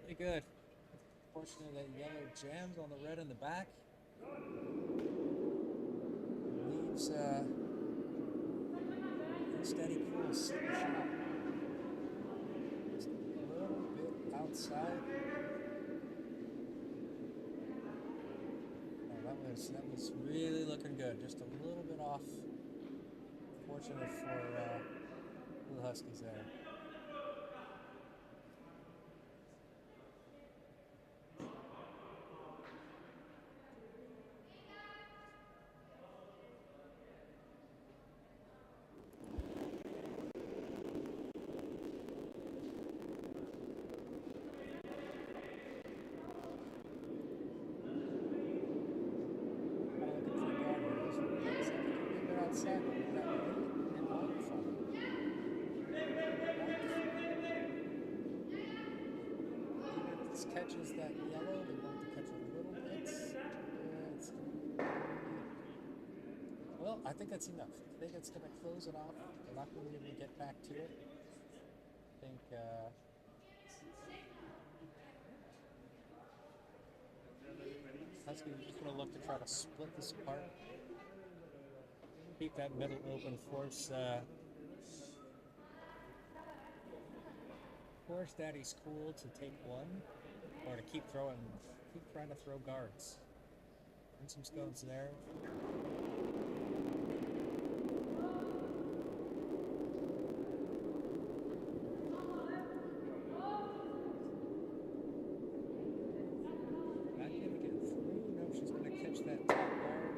really good. Unfortunately, that yellow jams on the red in the back. Lead keeps steady, cool, sitting shot. Just a little bit outside. Oh, that was really looking good. Just a little bit off. Fortunate for Blue Huskies there. Outside, but that late and wonderful. Even if this catches that yellow, they want to catch a little bit. It's well, I think that's enough. I think it's going to close it off. They're not going to be able to get back to it. I think Huskies are just going to look to try to split this apart. Keep that middle open, force Daddy School to take one, or to keep trying to throw guards. And some stones there. Not gonna get through. No, she's gonna catch that top guard.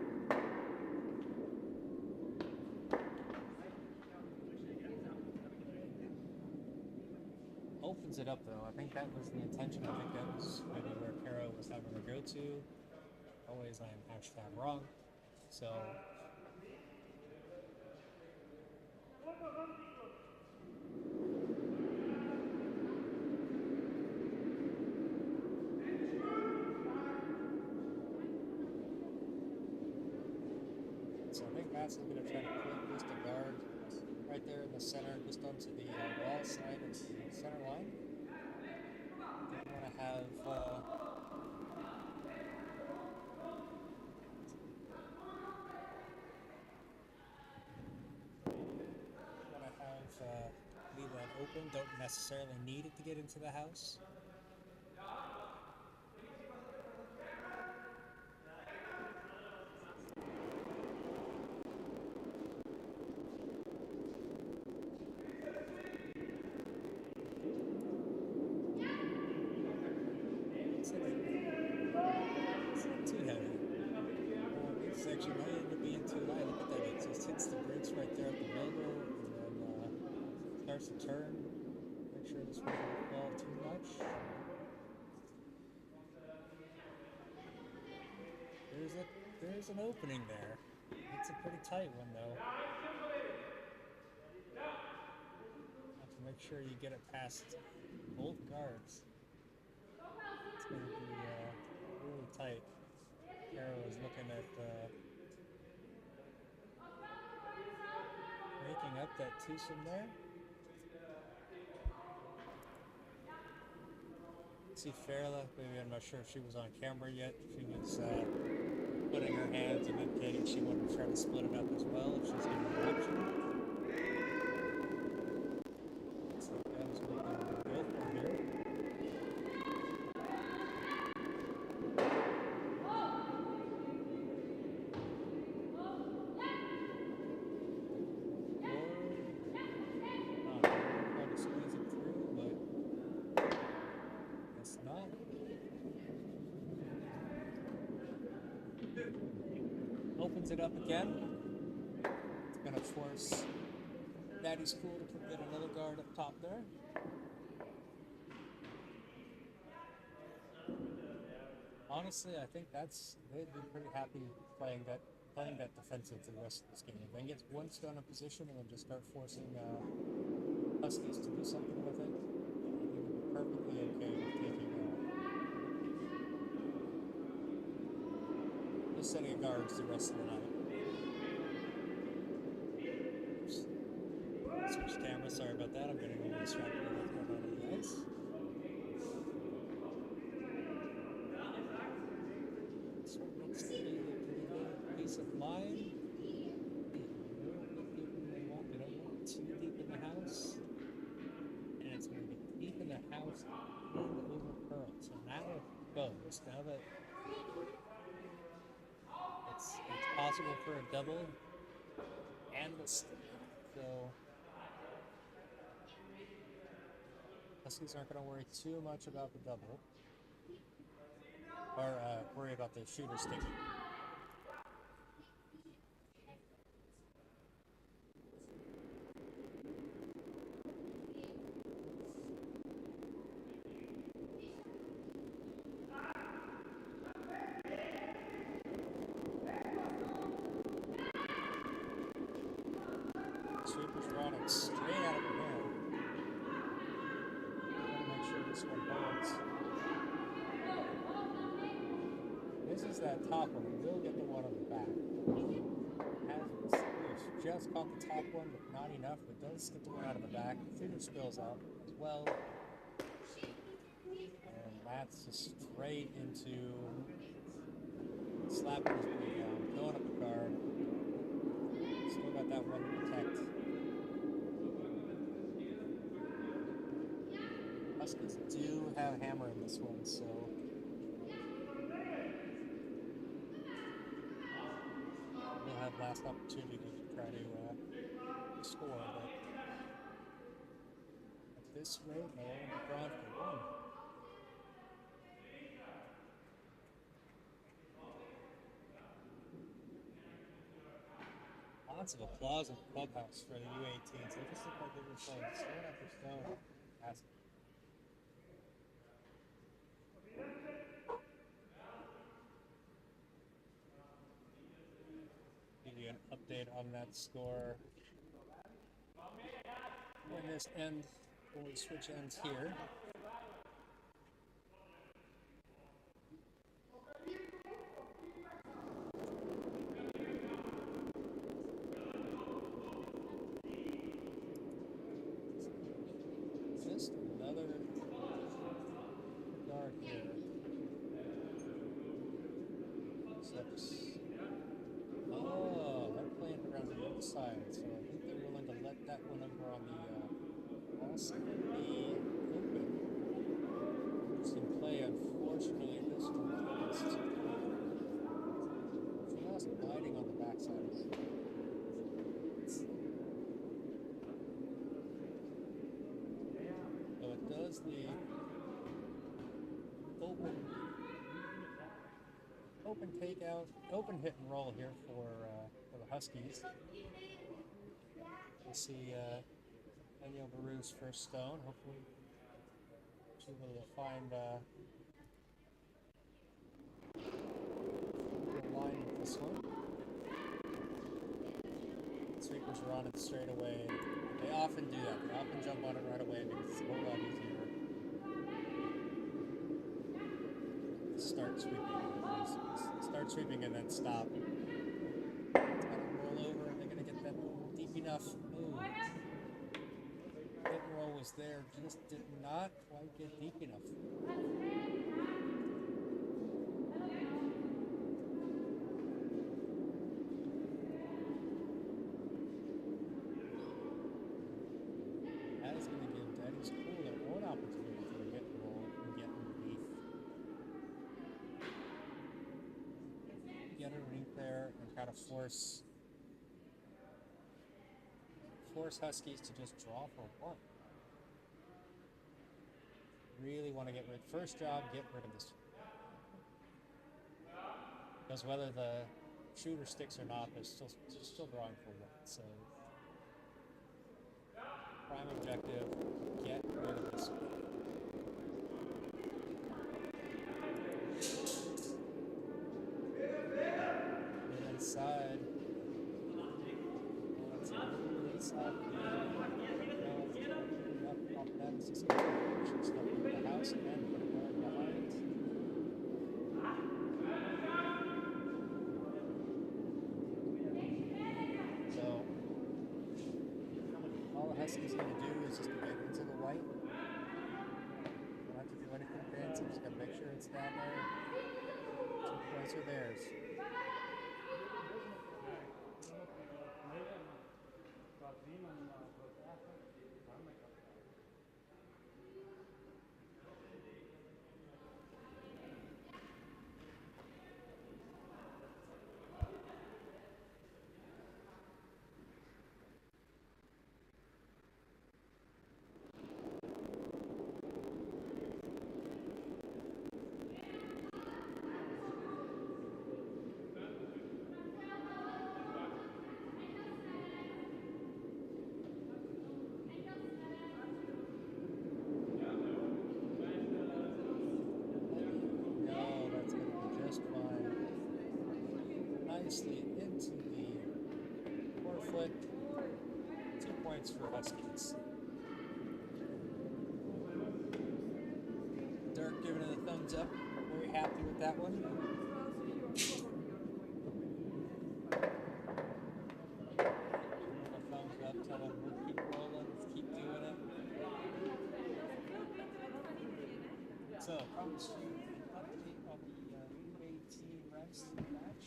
Opens it up though. I think that was the intention. I think that was maybe where Kara was having to go to. Always I am hashtag wrong. So I think Matt's going to try to place the guard right there in the center, just onto the wall side of the center line. They want to have leave that open. Don't necessarily need it to get into the house. It's not too heavy. This section might end up being too high. Look at that. It just hits the brakes right there at the middle and then starts to turn. Make sure this one doesn't fall too much. There's an opening there. It's a pretty tight one though. Have to make sure you get it past both guards. It's going to be really tight. Arrow is looking at making up that twosome there. See Farla, maybe I'm not sure if she was on camera yet. She was putting her hands and indicating she wanted to try to split it up as well if she's given an option. So that was what we go for here. Opens it up again. It's going to force Daddy School to get another guard up top there. Honestly, I think they'd be pretty happy playing that defensive for the rest of this game. If they get one stone in position and then just start forcing Huskies to do something with it, they would be perfectly okay with taking just setting guards the rest of the night. Oops. Switch camera, sorry about that. I'm getting a little distracted with what's going on in the ice. So it looks to be a pretty good peace of mind. just now that it's possible for a double and a stick. So Huskies aren't going to worry too much about the double, or worry about the shooter sticking. Sweepers running straight out of her hand. Gotta make sure this one holds. This is that top one. It will get the one on the back. It's just caught the top one, but not enough. It does get the one out of the back. The shooter spills out as well. And Matt's just straight into slapping his way down, going up the guard. Still got that one to protect. Huskies do have hammer in this one, so we'll have last opportunity to try to score, but at this rate, no, we're drawn for one. Lots of applause in the clubhouse for the U18s. They just look like they were playing stone after stone. Fantastic. Give you an update on that score when this end, when we switch ends here. Just another guard here. 6. Oh, they're playing around the inside, so I think they're willing to let that one over on the ball side be open. Interesting play, unfortunately, this one just biting on the backside. So it does leave open takeout, open hit and roll here for the Huskies. We'll see Daniel Baru's first stone. Hopefully, she'll be able to find a line with this one. Sweepers are on it straight away. They often do that. They often jump on it right away because it's a whole lot easier. Start sweeping and then stop. It's gonna roll over and they're gonna get that deep enough. Ooh. Hit and roll was there, just did not quite get deep enough. That is gonna give Daddy's Cooler one opportunity to hit and roll and get underneath. Get underneath there and kind of force Huskies to just draw for one. Really want to get rid. First job, get rid of this. Because whether the shooter sticks or not, they're still drawing for one. So prime objective, get rid of this. Inside. Inside. Up that is just going to step into the house and put it right behind. So all the Huskies going to do is just get into the white. Don't have to do anything fancy, just got to make sure it's down there. 2 points are theirs. nicely into the forefoot. 2 points for Huskies. Dirk giving it a thumbs up. Very happy with that one. A thumbs up, tell him we'll keep rolling, keep doing it. So, promise you an update on the U18 Rams match.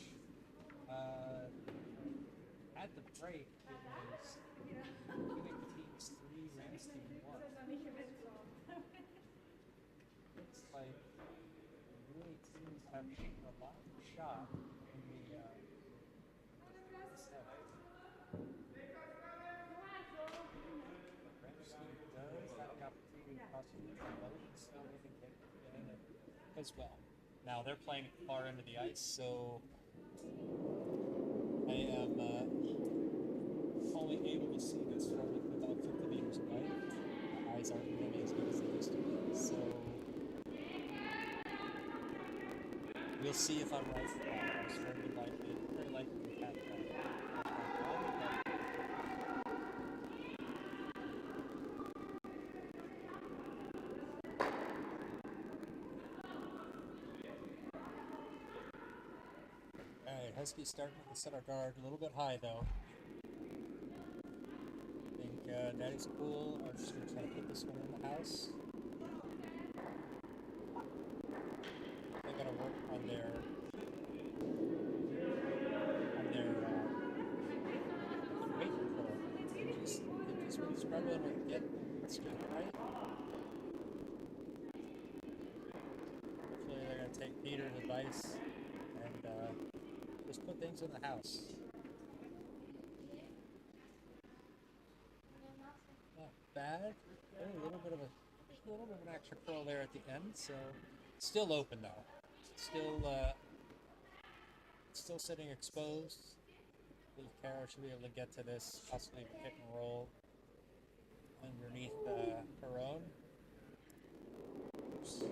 At the break, it was U18's 3, Rams team 1. Looks like the U18s have a lot of shot in the set. Rams team does have the opportunity to possibly promote and still maybe get in it as well. Now they're playing far into the ice, so I am only able to see this from about 50 meters away. My eyes aren't really as good as they used to be, so we'll see if I'm right for that. It's very likely we've had that. Alright, Huskies starting with the center guard, a little bit high though. I think Daddy's Cool are just going to try to put this one in the house. They got to work on their weight control. They're just really struggling with getting it straight right. Hopefully they're going to take Peter's advice and just put things in the house. Not bad. A little bit of an extra curl there at the end, so still open though. Still sitting exposed. I believe Kara should be able to get to this, possibly hit and roll underneath her own. Oops.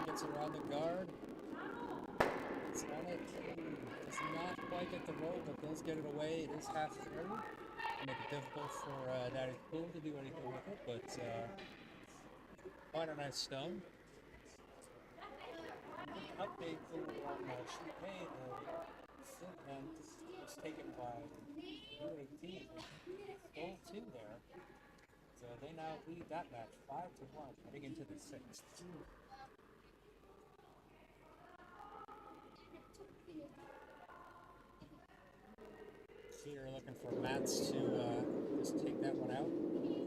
Gets around the guard. It's on it. Does not quite get the roll, but does get it away. It is half through. Make it difficult for Daddy Cool to do anything with it, but quite a nice stone. Update on Shoot Hay, the sit event was taken by U18. Goal 2 there. So they now lead that match 5-1, heading into the 6th. Here looking for Mats to just take that one out,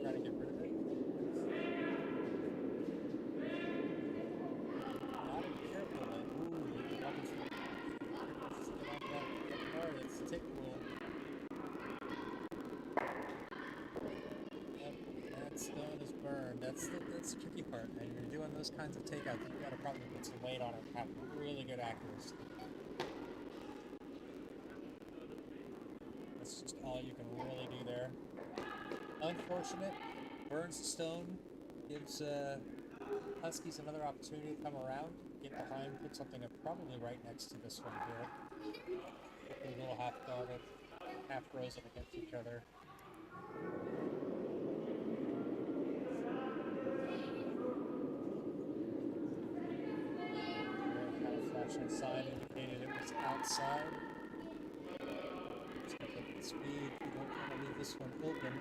try to get rid of it. Not careful, but it's tick rule. Yep, that stone is burned. That's the tricky part. And you're doing those kinds of takeouts, you've got to probably put some weight on it and have really good accuracy. That's just all you can really do there. Unfortunate. Burns the stone. Gives Huskies another opportunity to come around, get behind, put something up probably right next to this one here. Get a little half guarded, half frozen against each other. Kind of flashing sign indicated it was outside. Speed, you don't want to leave this one open.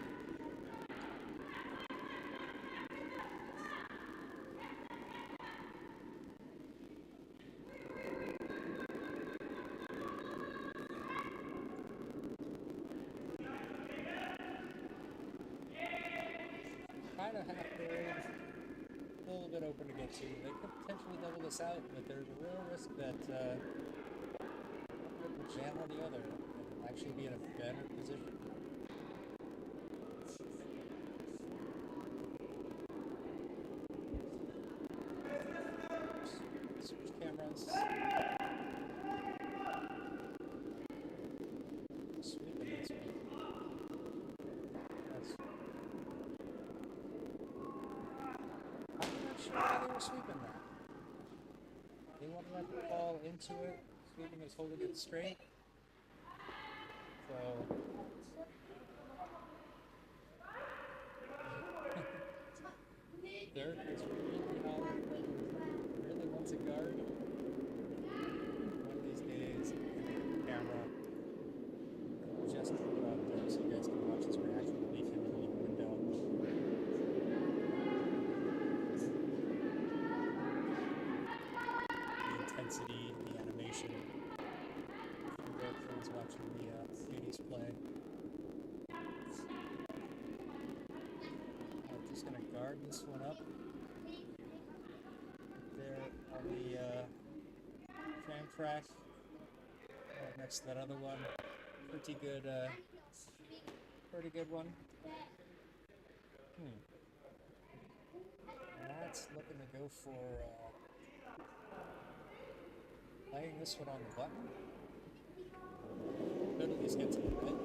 Kind of half buried, a little bit open to get to. They could potentially double this out, but there's a real risk that one will jam on the other. Actually be in a better position. Switch cameras. Switch why they were sweeping that. They want to let the ball into it. Sweeping is holding it straight. So Dirk is really hard. Really wants a guard. One of these days, camera just put it out there so you guys can watch his reaction. We'll leave him in a little window. The intensity, the animation. Dirk fans watching the ladies play. I'm just gonna guard this one up. There on the tram track, next to that other one. Pretty good one. That's looking to go for laying this one on the button. Could at least get to the bit.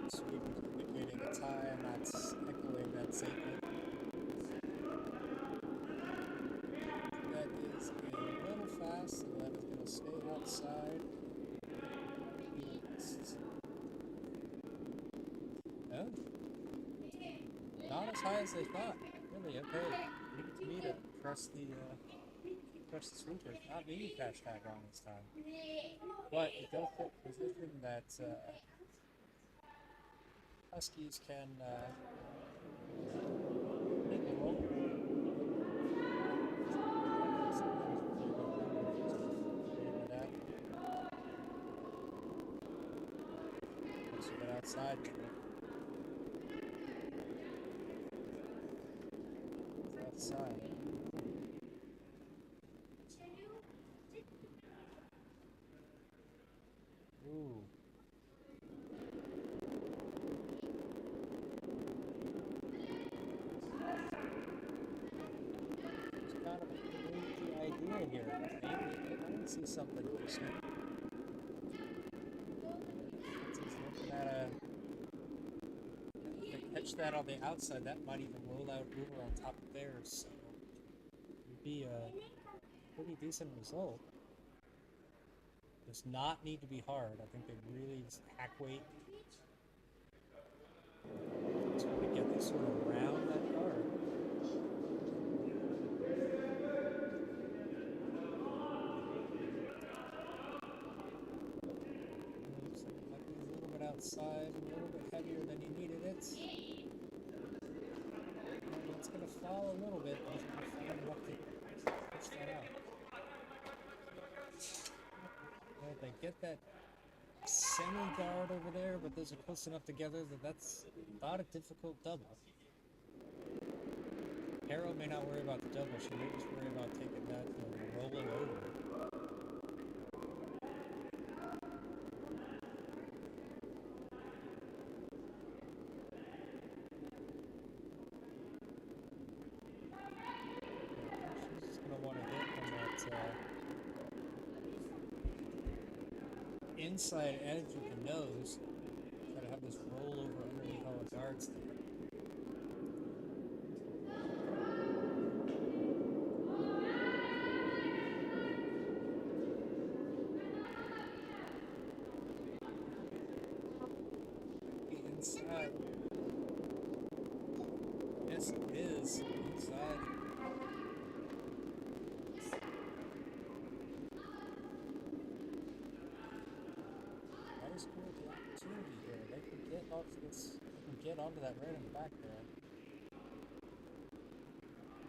Sweep indicating a tie, and that's echoing that statement. That is a little fast, so that is going to stay outside. No? Not as high as they thought. Really, okay. Leave it to me to press the sweeper. Not me crash tag wrong this time. But it does fit position that Huskies can make a roll. Once you get outside, it's outside. Ooh. It's kind of a crazy idea here. Maybe I can see something interesting. He's looking at if they catch that on the outside, that might even roll out over on top of theirs. So it would be a pretty decent result. Does not need to be hard. I think they really just hack weight. So we get this one around that guard. Looks like it might be a little bit outside, a little bit heavier than he needed it. And it's going to fall a little bit, but he's going to find enough to push that out. Well, they get that semi-guard over there, but those are close enough together that that's not a difficult double. Harrow may not worry about the double, she may just worry about taking that and rolling over. She's just going to want to hit on that inside edge of the nose. Try to have this roll over underneath all the guards there. Be inside. Yes, it is inside. That is cool, the opportunity here. They can get off this, they can get onto that right in the back there.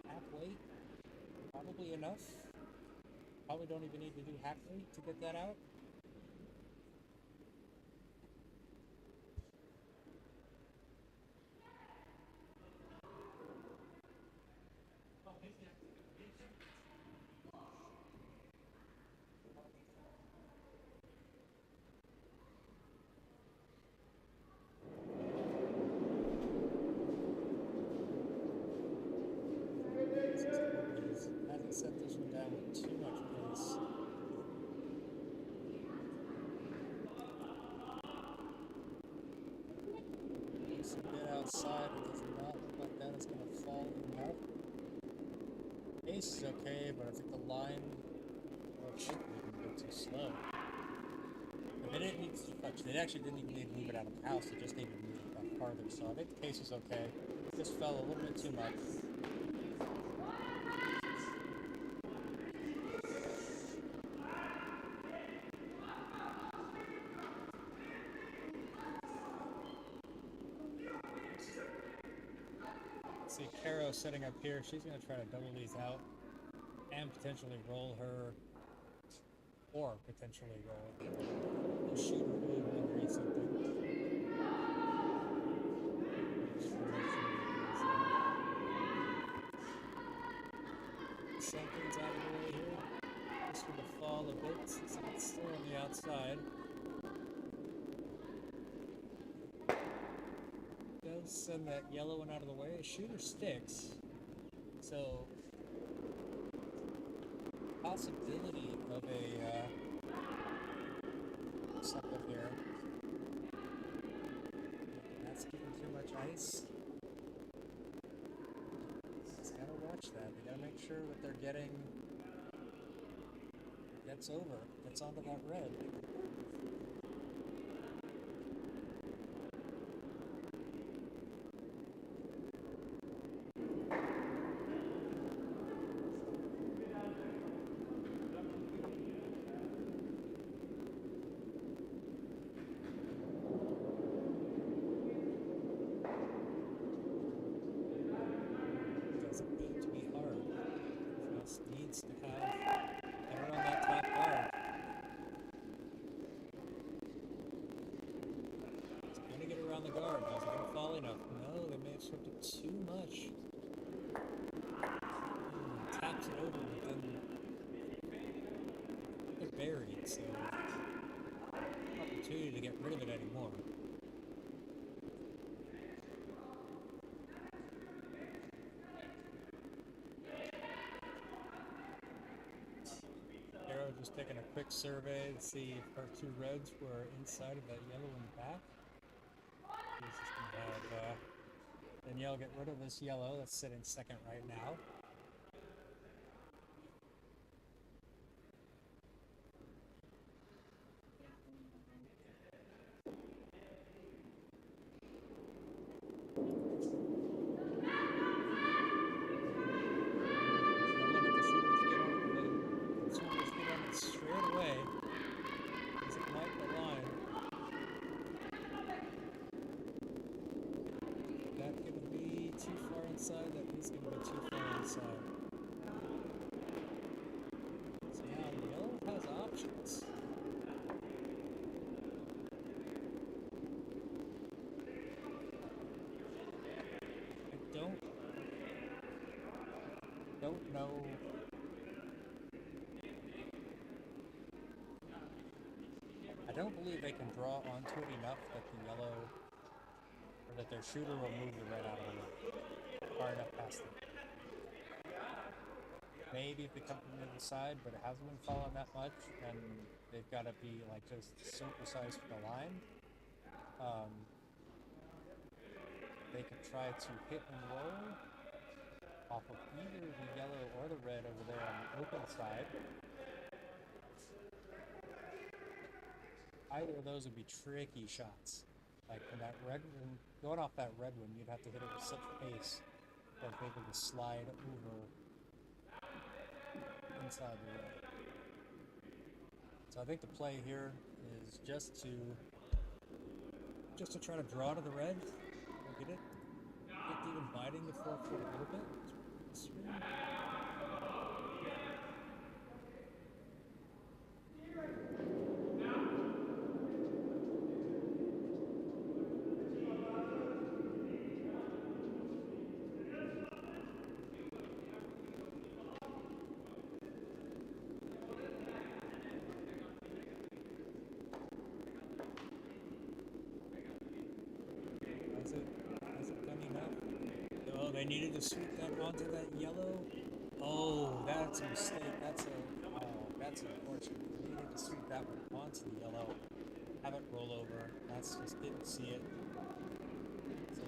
Half weight, probably enough. Probably don't even need to do half weight to get that out. Hasn't set this one down with too much pace. inside. It does not look like that is going to fall enough. Ace is okay, but I think the line looks like a bit too slow. But they didn't need to touch. They actually didn't even need to move it out of the house. They just needed to move it back farther. So I think the pace was okay. Just fell a little bit too much. See Caro setting up here. She's going to try to double these out and potentially roll her, or potentially roll the shooter over underneath something. Something's out of the way here. This one to fall a bit since it's still on the outside. Does send that yellow one out of the way. Shooter sticks. So, possibility of a something here. That's giving too much ice. Just gotta watch that. They gotta make sure that they're getting gets over, gets onto that red. Doesn't need to be hard. Just needs to have get around that top guard. It's gonna get around the guard. Is it gonna fall enough? No, they may have swept it too much. Taps it over, but then they're buried, so opportunity to get rid of it anymore. Arrow just taking a quick survey to see if our two reds were inside of that yellow in the back. He's just gonna have Danielle get rid of this yellow that's sitting second right now. Inside, that is going to be too far inside. So now the yellow has options. I don't know. I don't believe they can draw onto it enough that the yellow, or that their shooter will move the red out of the way. Far enough past them. Maybe if they come from the other side, but it hasn't been falling that much, and they've got to be like just so precise with the line. They could try to hit and roll off of either the yellow or the red over there on the open side. Either of those would be tricky shots. Like when that red one, going off that red one, you'd have to hit it with such pace that it's able to slide over inside the red. So I think the play here is just to try to draw to the red. Get it? Get even biting the forefoot a little bit. Has it done enough? Oh, they needed to sweep that onto that yellow. Oh, that's a mistake. That's unfortunate. They needed to sweep that one onto the yellow. Have it roll over. That's just didn't see it. So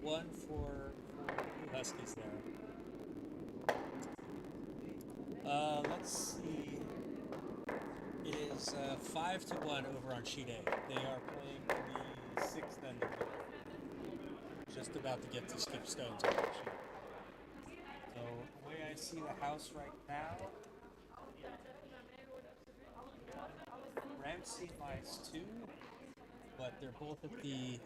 1 for Blue Huskies there. Let's see. It is 5-1 over on sheet A. They are playing the 6th end of the just about to get to Skip Stone's action. So the way I see the house right now, Ramsey lies 2, but they're both at the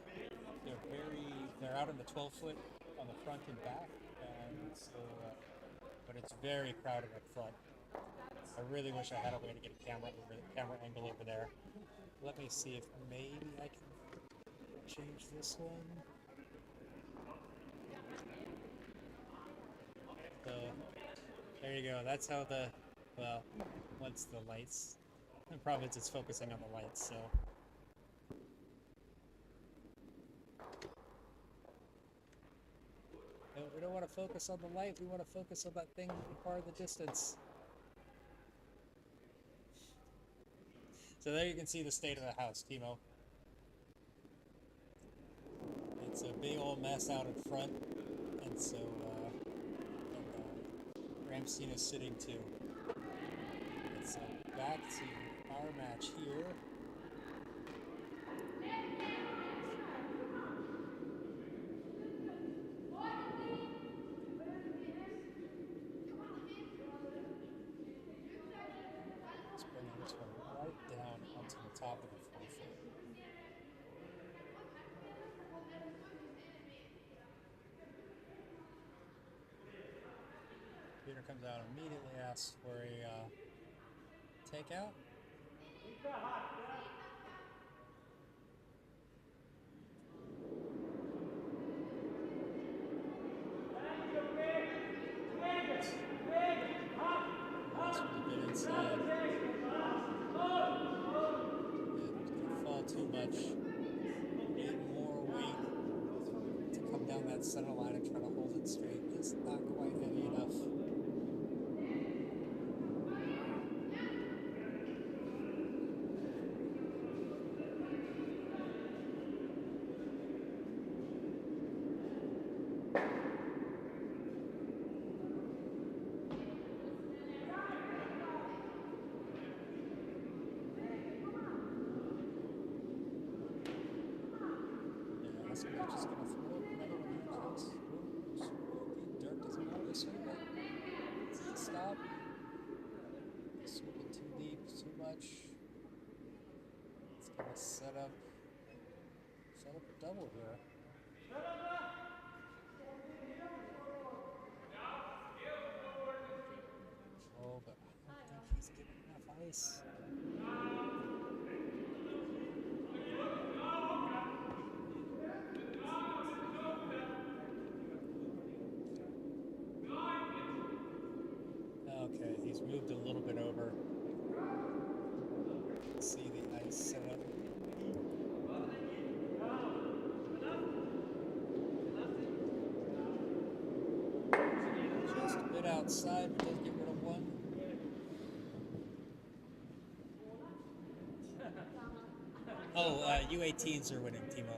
they're out on the 12-foot on the front and back, and so but it's very crowded up front. I really wish I had a way to get a camera angle over there. Let me see if maybe I can change this one. So there you go. That's how once the lights. The problem is it's focusing on the lights, so. No, we don't want to focus on the light. We want to focus on that thing far in the distance. So there you can see the state of the house, Timo. It's a big old mess out in front, and so Ramsina's sitting too. And so back to our match here. Let's bring this one right down onto the top of the 4-foot. Peter comes out and immediately asks for a takeout. This was a bit inside. Didn't fall too much. Need more weight to come down that center line and try to hold it straight. It's not quite heavy enough. This match is going to throw another one here. Dirt doesn't want this one, but it's a stop. Sweeping too deep, too much. It's going to set up a double here. Oh, but I don't think he's getting enough ice. Okay, he's moved a little bit over. See the ice set up. Just a bit outside, but does get rid of one. Oh, U18s are winning, Timo.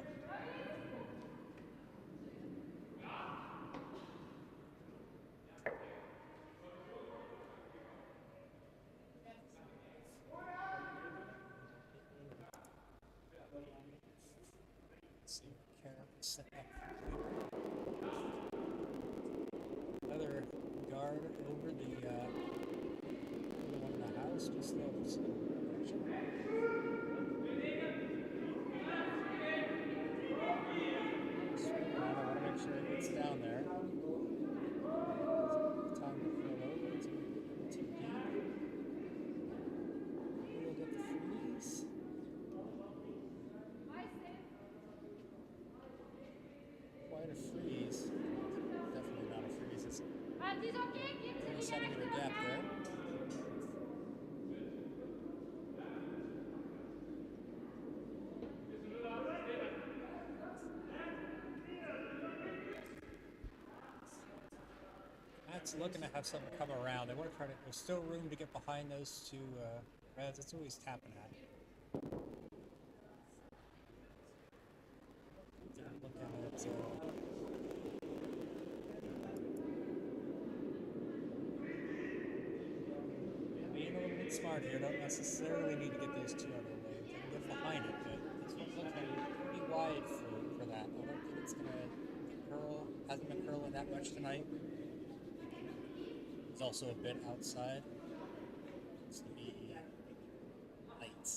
Set up. Another guard over the one in the house, just there. I want to make sure it gets down there. Time to fill over. It's going to get a little too deep. We'll get the freeze. Quite a freeze. Definitely not a freeze. It's a 30-centimeter gap there. Matt's looking to have something come around. They want to try to. There's still room to get behind those two reds. That's what he's tapping at. They're looking at. smart here. Don't necessarily need to get those two out of the way. They can get behind it, but this one's looking pretty wide for that. I don't think it's gonna curl. Hasn't been curling that much tonight. It's also a bit outside. It's to be light.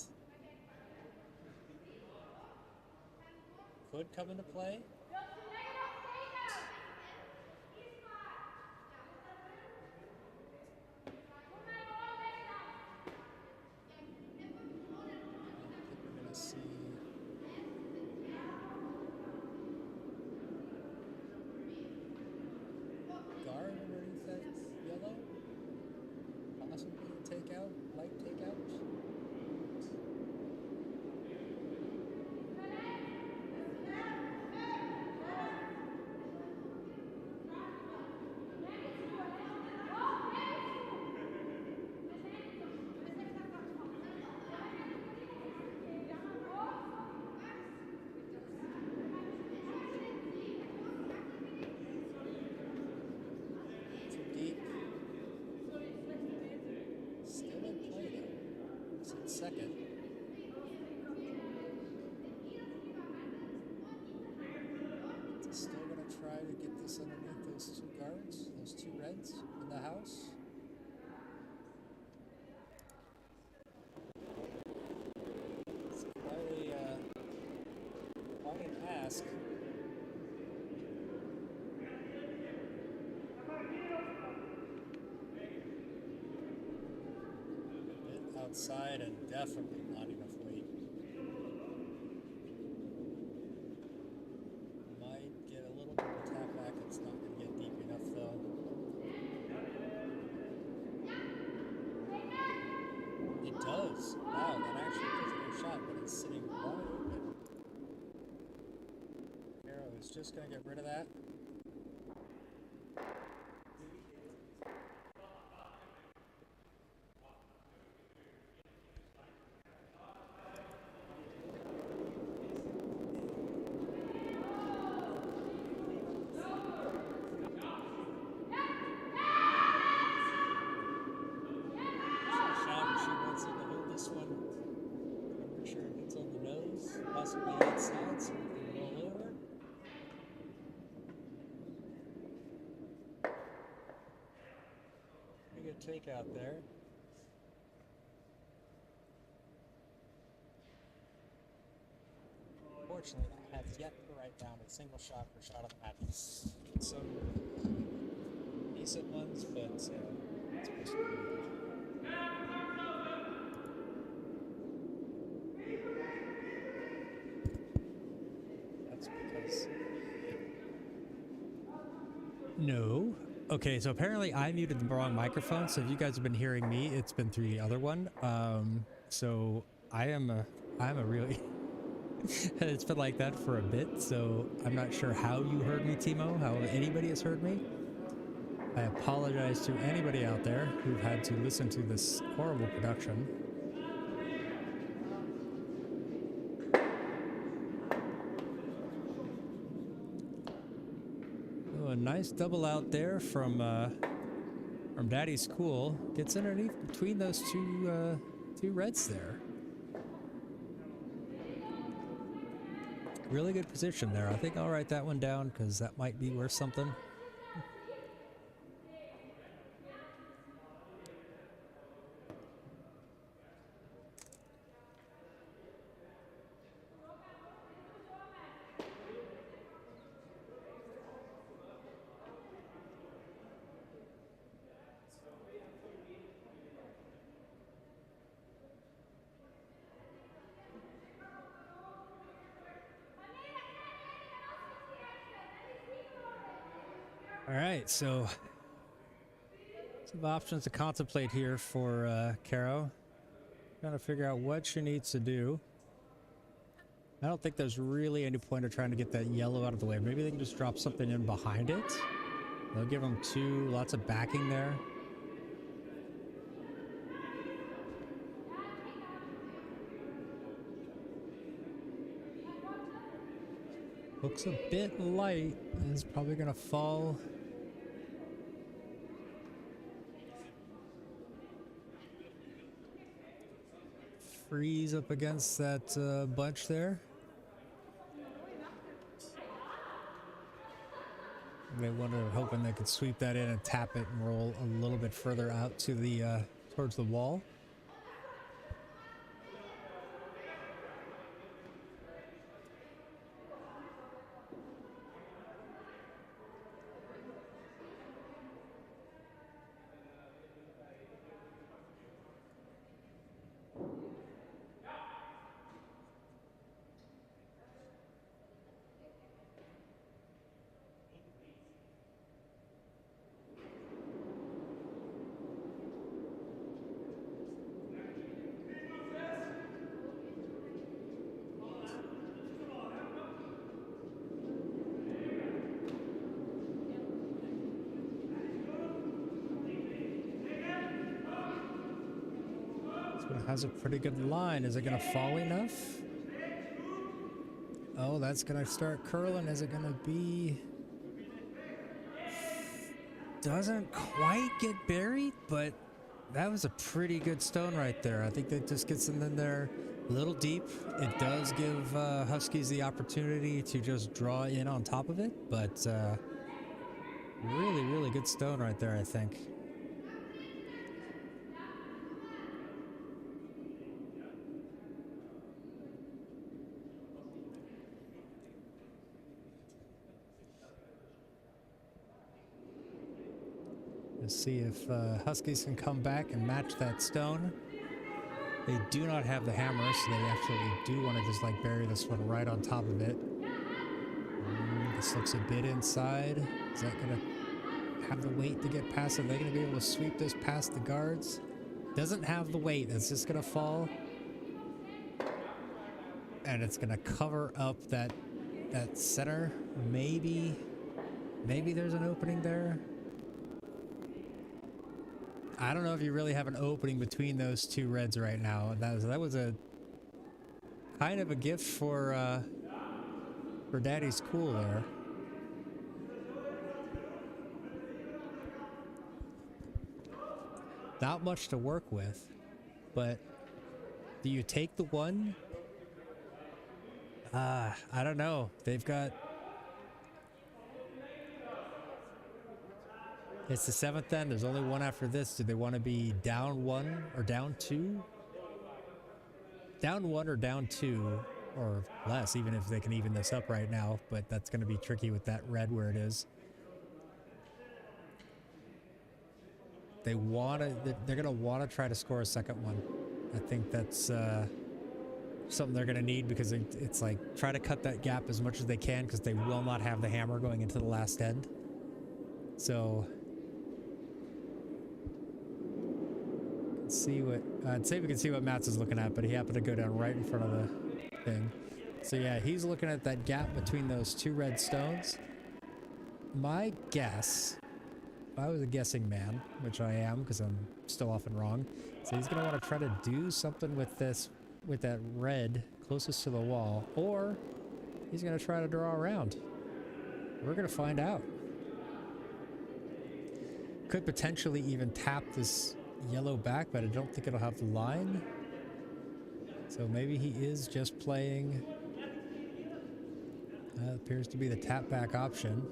Could come into play. Second. Still gonna try to get this underneath those two guards, those two reds in the house. It's quite an ask. Outside and definitely not enough weight. Might get a little bit of a tap back. It's not going to get deep enough though. It does. Wow, that actually gives it a shot, but it's sitting wide open. Arrow is just going to get rid of that. Possibly outside, so we can roll over. Pretty good takeout there. Fortunately, I have yet to write down a single shot per shot of the match. Some decent ones, but it's supposed to be good. No. Okay, so apparently I muted the wrong microphone, so if you guys have been hearing me, it's been through the other one. So I'm a really it's been like that for a bit, so I'm not sure how you heard me, Timo, how anybody has heard me. I apologize to anybody out there who've had to listen to this horrible production. A nice double out there from Daddy's Cool. Gets underneath between those two reds there. Really good position there. I think I'll write that one down because that might be worth something. All right, so some options to contemplate here for Caro. Trying to figure out what she needs to do. I don't think there's really any point of trying to get that yellow out of the way. Maybe they can just drop something in behind it. They'll give them lots of backing there. Looks a bit light. It's probably gonna fall. freeze up against that bunch there. They were hoping they could sweep that in and tap it and roll a little bit further out to the towards the wall. Has a pretty good line. Is it going to fall enough? Oh, that's going to start curling. Is it going to be... Doesn't quite get buried, but that was a pretty good stone right there. I think that just gets them in there a little deep. It does give Huskies the opportunity to just draw in on top of it, but really, really good stone right there, I think. Let's see if Huskies can come back and match that stone. They do not have the hammer, so they actually do want to just like bury this one right on top of it. This looks a bit inside. Is that going to have the weight to get past it? Are they going to be able to sweep this past the guards? Doesn't have the weight. It's just going to fall. And it's going to cover up that center. Maybe there's an opening there. I don't know if you really have an opening between those two reds right now. That was a kind of a gift for Daddy's Cool there. Not much to work with, but do you take the one? I don't know. They've got... It's the 7th end. There's only one after this. Do they want to be down 1 or down 2? Down 1 or down 2 or less, even if they can even this up right now, but that's going to be tricky with that red where it is. They're going to want to try to score a second one. I think that's something they're going to need, because it's like try to cut that gap as much as they can, because they will not have the hammer going into the last end. So see what I'd say we can see what Mats is looking at, but he happened to go down right in front of the thing. So yeah, he's looking at that gap between those two red stones. My guess, if I was a guessing man, which I am because I'm still often wrong, so he's gonna want to try to do something with this, with that red closest to the wall, or he's gonna try to draw around. We're gonna find out. Could potentially even tap this yellow back, but I don't think it'll have the line. So maybe he is just playing. Appears to be the tap back option.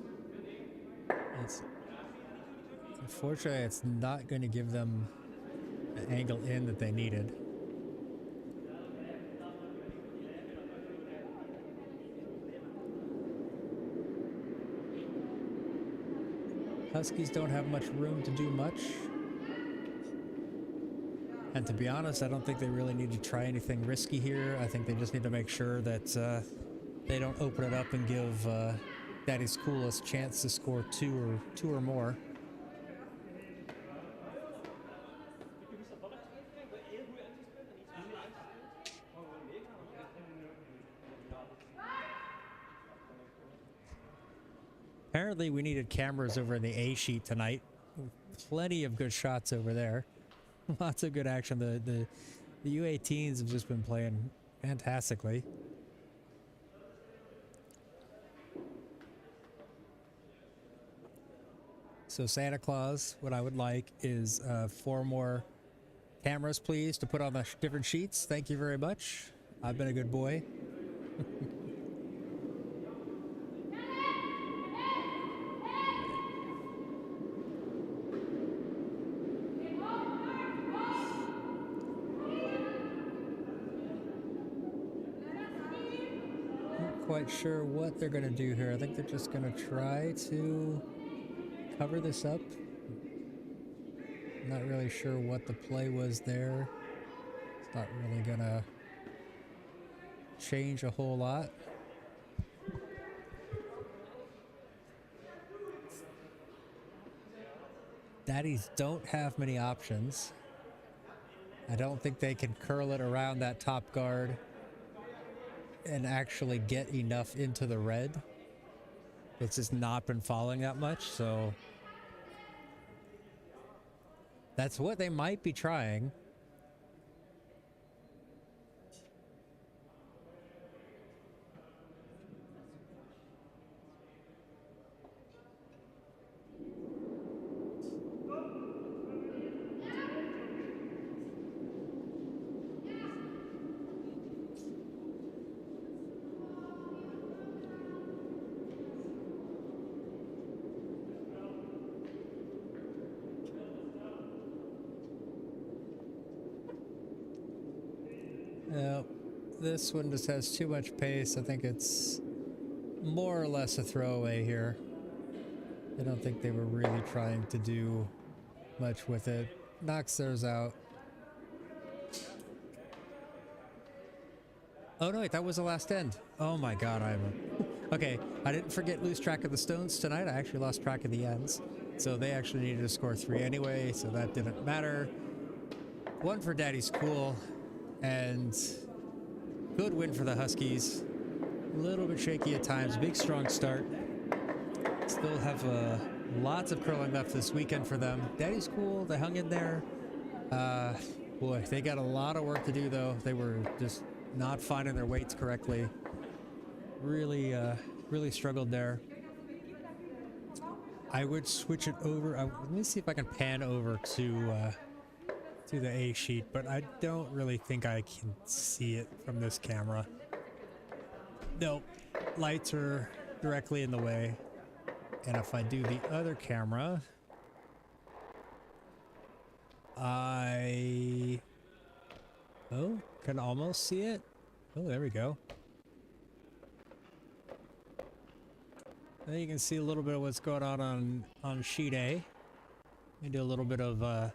Unfortunately, it's not going to give them the angle in that they needed. Huskies don't have much room to do much. And to be honest, I don't think they really need to try anything risky here. I think they just need to make sure that they don't open it up and give Daddy's Coolest chance to score two or more. Apparently we needed cameras over in the A sheet tonight. Plenty of good shots over there. Lots of good action. The U18s have just been playing fantastically. So Santa Claus, what I would like is 4 more Cameras, please, to put on the different sheets. Thank you very much. I've been a good boy. Not quite sure what they're going to do here. I think they're just going to try to cover this up. Not really sure what the play was there. It's not really going to change a whole lot. Daddies don't have many options. I don't think they can curl it around that top guard and actually get enough into the red. It's just not been falling that much, so that's what they might be trying. No, this one just has too much pace. I think it's more or less a throwaway here. I don't think they were really trying to do much with it. Knocks theirs out. Oh no, wait, that was the last end. Oh my god, okay, I didn't forget lose track of the stones tonight. I actually lost track of the ends. So they actually needed to score 3 anyway, so that didn't matter. One for Daddy's Cool. And good win for the Huskies. A little bit shaky at times. Big strong start. Still have lots of curling left this weekend for them. Daddy's Cool. They hung in there. Boy, they got a lot of work to do though. They were just not finding their weights correctly. Really, really struggled there. I would switch it over. Let me see if I can pan over to the A sheet, but I don't really think I can see it from this camera. Nope, lights are directly in the way. And if I do the other camera, I can almost see it. Oh, there we go. Now you can see a little bit of what's going on sheet A. Let me do a little bit of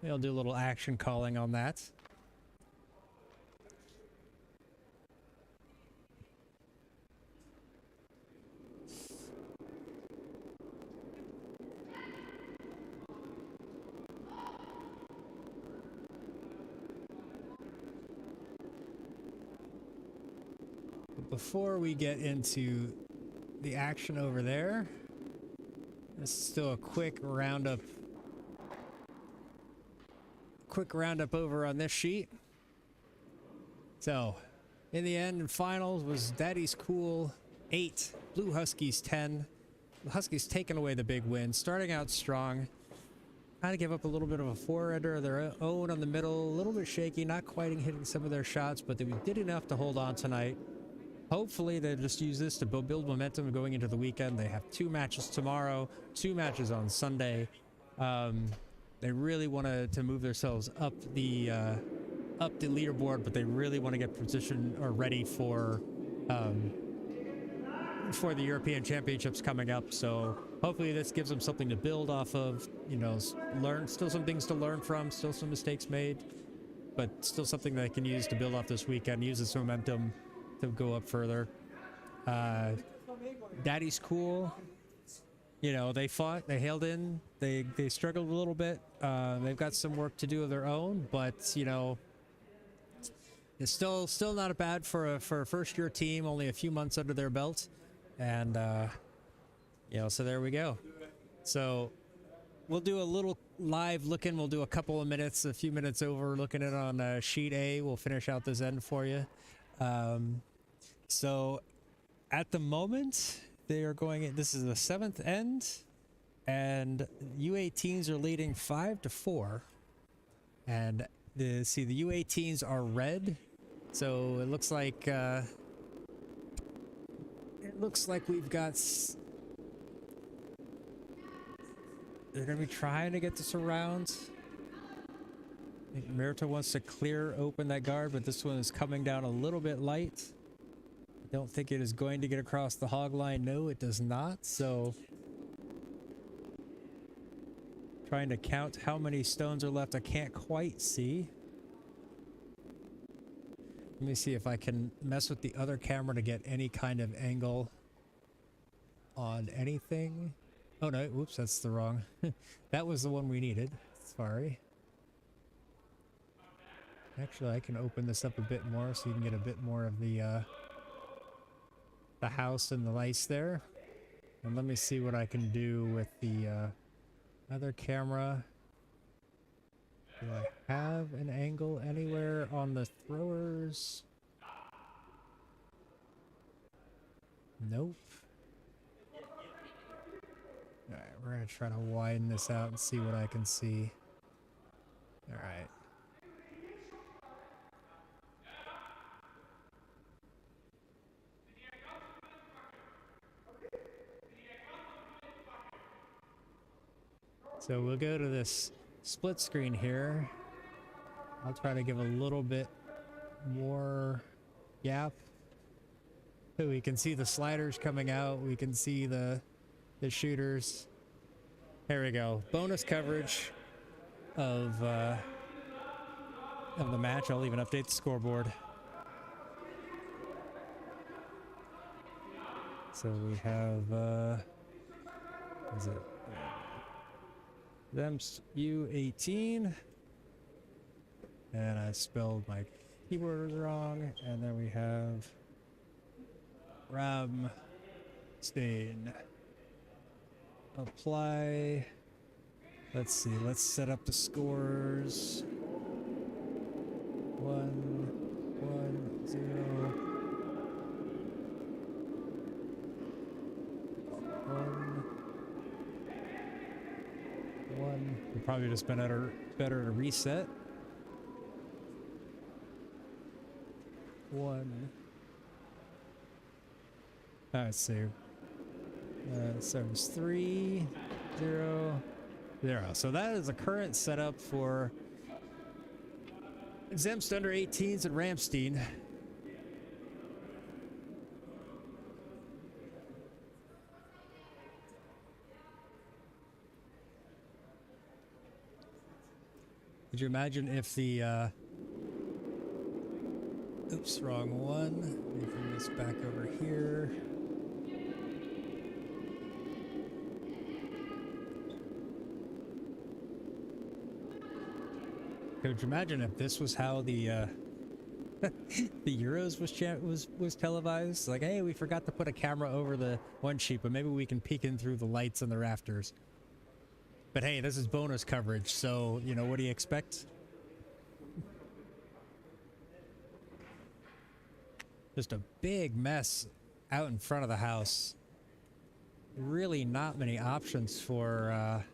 maybe I'll do a little action calling on that. But before we get into the action over there, this is still a quick roundup over on this sheet. So, in the end, in finals was Daddy's Cool 8, Blue Huskies 10. The Huskies taking away the big win, starting out strong. Kind of give up a little bit of a forerunner of their own on the middle, a little bit shaky, not quite hitting some of their shots, but they did enough to hold on tonight. Hopefully they just use this to build momentum going into the weekend. They have 2 matches tomorrow, 2 matches on Sunday. They really want to move themselves up the leaderboard, but they really want to get positioned or ready for the European Championships coming up. So hopefully this gives them something to build off of. You know, still some things to learn from, still some mistakes made, but still something they can use to build off this weekend. Use this momentum to go up further. Daddy's Cool. You know, they fought, they held in, they struggled a little bit. They've got some work to do of their own, but you know, it's still not bad for a first year team, only a few months under their belt. And you know, so there we go. So we'll do a little live look-in. We'll do a couple of minutes, a few minutes over looking at on sheet A. We'll finish out this end for you. So at the moment, they are going in, this is the 7th end, and U18s are leading 5-4. And see, the U18s are red, so it looks like we've got. They're gonna be trying to get this around. I think Merita wants to clear open that guard, but this one is coming down a little bit light. I don't think it is going to get across the hog line. No, it does not. So trying to count how many stones are left. I can't quite see. Let me see if I can mess with the other camera to get any kind of angle on anything. Oh no, whoops, that's the wrong. That was the one we needed. Sorry. Actually, I can open this up a bit more so you can get a bit more of the house and the lights there. And let me see what I can do with the other camera. Do I have an angle anywhere on the throwers? Nope. Alright, we're gonna try to widen this out and see what I can see. Alright. So we'll go to this split screen here. I'll try to give a little bit more gap. So we can see the sliders coming out. We can see the shooters. There we go. Bonus coverage of the match. I'll even update the scoreboard. So we have is it Them's U18, and I spelled my keywords wrong, and then we have Ramstein. Apply. Let's see, let's set up the scores. 1, 1, 0. 1. Would probably just been better to reset. 1. Let's see. So it's 3, 0, 0. So that is the current setup for Zemst under 18s at Ramstein. Could you imagine if the oops, wrong one. Let me bring this back over here. Could you imagine if this was how the the Euros was televised? Like, hey, we forgot to put a camera over the one sheet, but maybe we can peek in through the lights and the rafters. But hey, this is bonus coverage, so, you know, what do you expect? Just a big mess out in front of the house. Really not many options for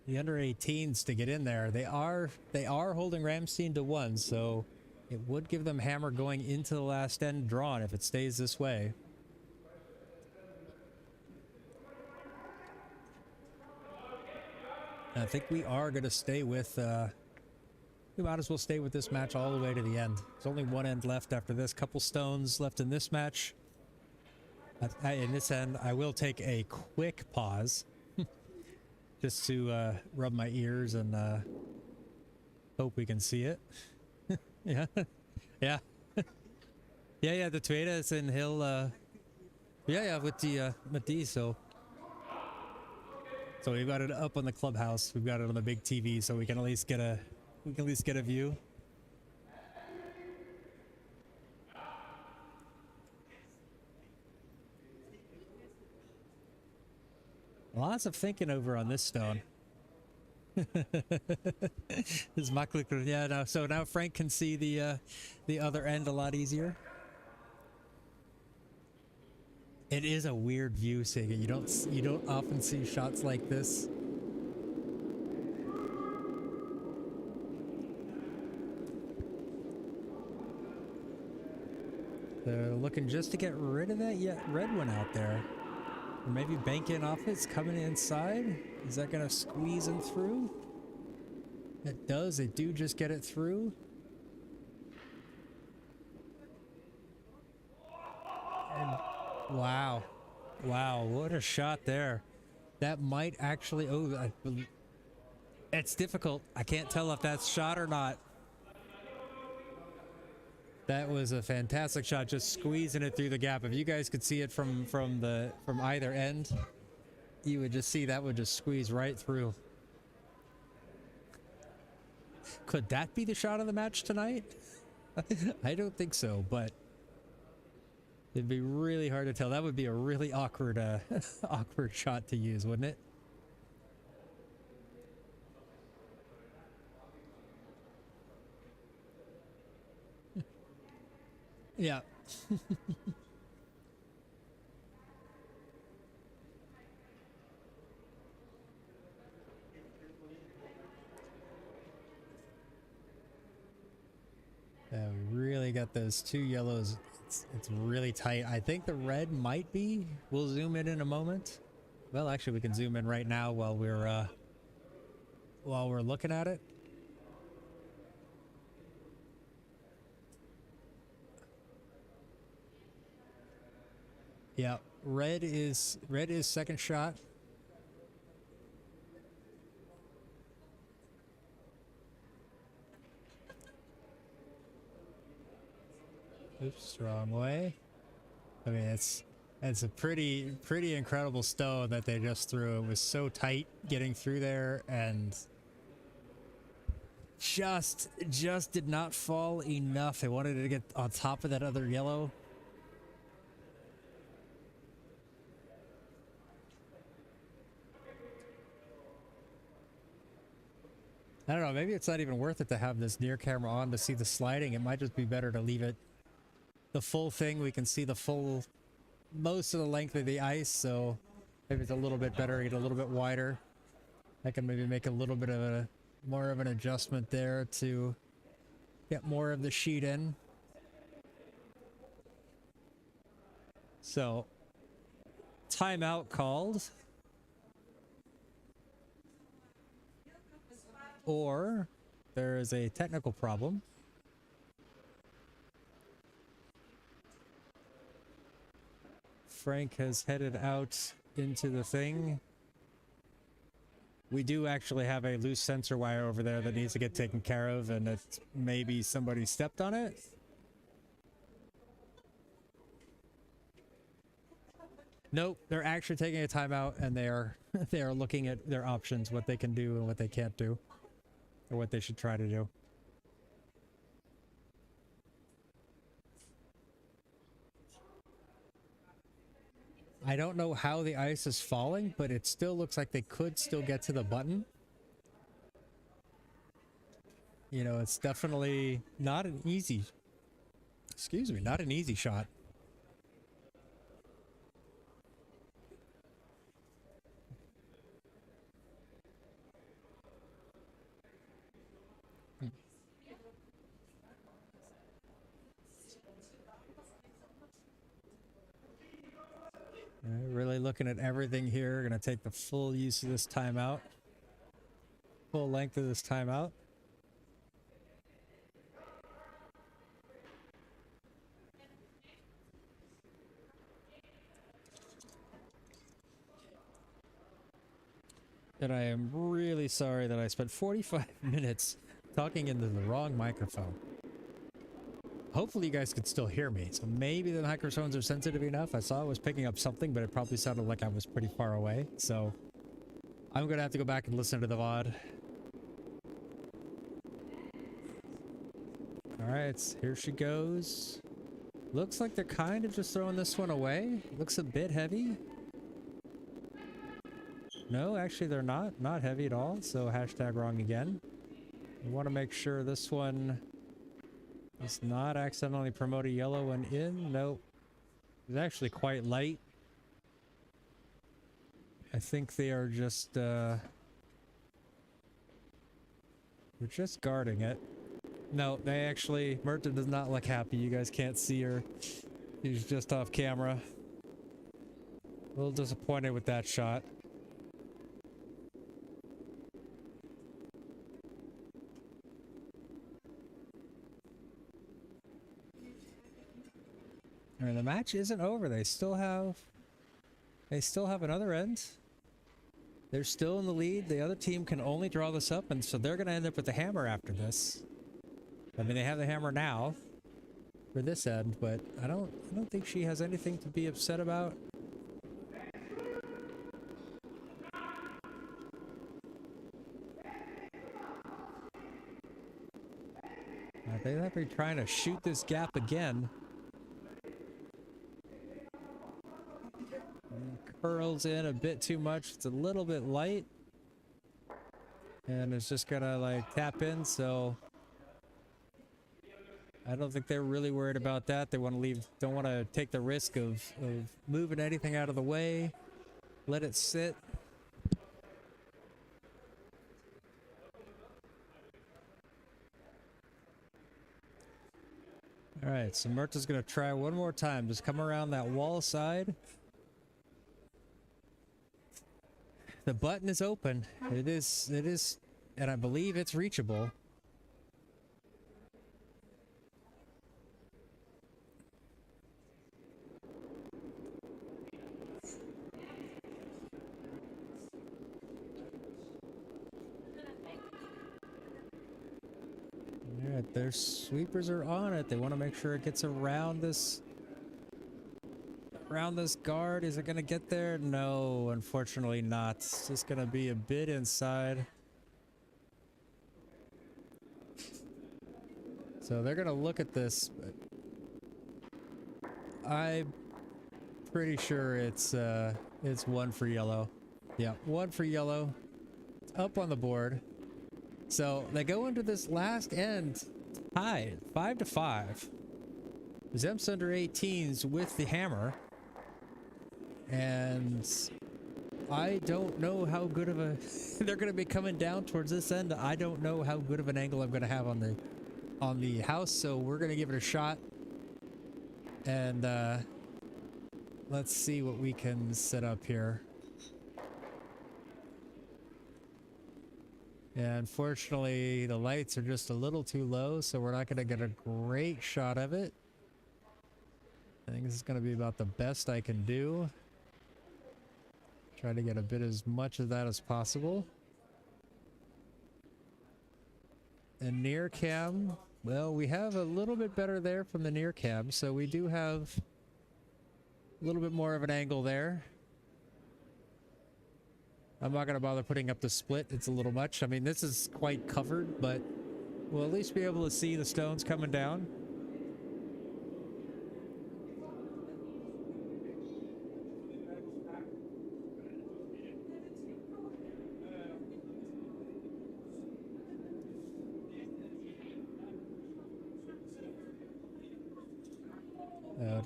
the under 18s to get in there. They are holding Ramstein to 1, so it would give them hammer going into the last end drawn if it stays this way. I think we are going to stay with, we might as well stay with this match all the way to the end. There's only one end left after this. Couple stones left in this match. In this end, I will take a quick pause just to rub my ears and hope we can see it. Yeah. Yeah. Yeah, the Tweede is in Hill. Yeah, with the Mati, so we've got it up on the clubhouse. We've got it on the big TV, so we can at least get a view. Lots of thinking over on this stone. This Maklik, yeah. No, so now Frank can see the other end a lot easier. It is a weird view, Sega. You don't often see shots like this. They're looking just to get rid of that red one out there. Or maybe bank in off it. It's coming inside. Is that going to squeeze them through? It does. They do just get it through. And wow. Wow, what a shot there. That might actually... Oh, it's difficult. I can't tell if that's shot or not. That was a fantastic shot, just squeezing it through the gap. If you guys could see it from either end, you would just see that would just squeeze right through. Could that be the shot of the match tonight? I don't think so, but it'd be really hard to tell. That would be a really awkward awkward shot to use, wouldn't it? Yeah. We really got those two yellows. It's really tight. I think the red might be. We'll zoom in a moment. Well, actually, we can zoom in right now while we're looking at it. Yeah, red is second shot. Oops, wrong way. I mean, it's a pretty incredible stow that they just threw. It was so tight getting through there, and just did not fall enough. They wanted it to get on top of that other yellow. I don't know, maybe it's not even worth it to have this near camera on to see the sliding. It might just be better to leave it the full thing. We can see the full, most of the length of the ice, so maybe it's a little bit better, get a little bit wider. I can maybe make a little bit of more of an adjustment there to get more of the sheet in. So, timeout called. Or there is a technical problem. Frank has headed out into the thing. We do actually have a loose sensor wire over there that needs to get taken care of, and it's maybe somebody stepped on it. Nope, they're actually taking a timeout, and they are looking at their options, what they can do and what they can't do. Or what they should try to do. I don't know how the ice is falling, but it still looks like they could still get to the button. You know, it's definitely not an easy... Excuse me, not an easy shot. Really looking at everything here. Gonna take the full use of this timeout. Full length of this timeout. And I am really sorry that I spent 45 minutes talking into the wrong microphone. Hopefully you guys can still hear me. So maybe the microphones are sensitive enough. I saw it was picking up something, but it probably sounded like I was pretty far away. So I'm going to have to go back and listen to the VOD. All right, here she goes. Looks like they're kind of just throwing this one away. Looks a bit heavy. No, actually they're not heavy at all. So hashtag wrong again. We want to make sure this one does not accidentally promote a yellow one in. Nope. It's actually quite light. I think they are just we're just guarding it. No, they actually, Myrta does not look happy. You guys can't see her. He's just off camera. A little disappointed with that shot. And the match isn't over. They still have another end. They're still in the lead. The other team can only draw this up, and so they're going to end up with the hammer after this. I mean, they have the hammer now for this end, but I don't think she has anything to be upset about. They might be trying to shoot this gap again. Curls in a bit too much. It's a little bit light. And it's just gonna like tap in, so I don't think they're really worried about that. They want to leave, don't want to take the risk of moving anything out of the way. Let it sit. All right, so Murta's gonna try one more time. Just come around that wall side. The button is open. It is, and I believe it's reachable. Alright, their sweepers are on it. They want to make sure it gets around this guard. Is it going to get there? No, unfortunately not. It's just going to be a bit inside. So they're going to look at this, but I'm pretty sure it's one for yellow. Yeah, one for yellow. It's up on the board. So they go into this last end tied 5-5. Zemps under 18s with the hammer. And I don't know how good of a they're going to be coming down towards this end. I don't know how good of an angle I'm going to have on the house, so we're going to give it a shot. And let's see what we can set up here. Yeah, unfortunately, the lights are just a little too low, so we're not going to get a great shot of it. I think this is going to be about the best I can do. Try to get a bit as much of that as possible. And near cam, well, we have a little bit better there from the near cam, so we do have a little bit more of an angle there. I'm not going to bother putting up the split. It's a little much. I mean, this is quite covered, but we'll at least be able to see the stones coming down.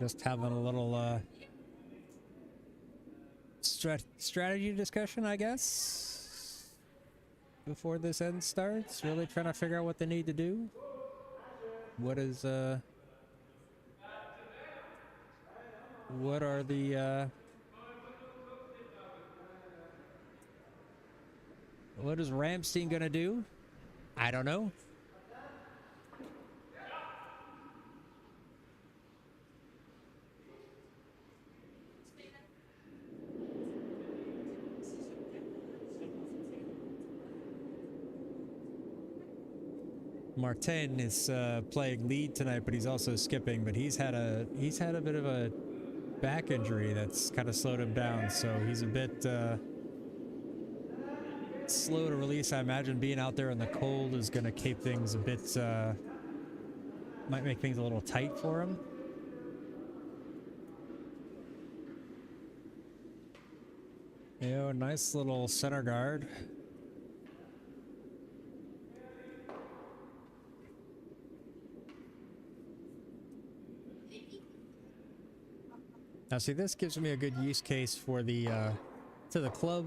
Just having a little strategy discussion, I guess, before this end starts. Really trying to figure out what they need to do. What is what are the what is Ramstein gonna do? I don't know. Martin is playing lead tonight, but he's also skipping. But he's had a bit of a back injury that's kind of slowed him down, so he's a bit slow to release. I imagine being out there in the cold is going to keep things a bit, might make things a little tight for him. You know, nice little center guard. Now, see, this gives me a good use case for the to the club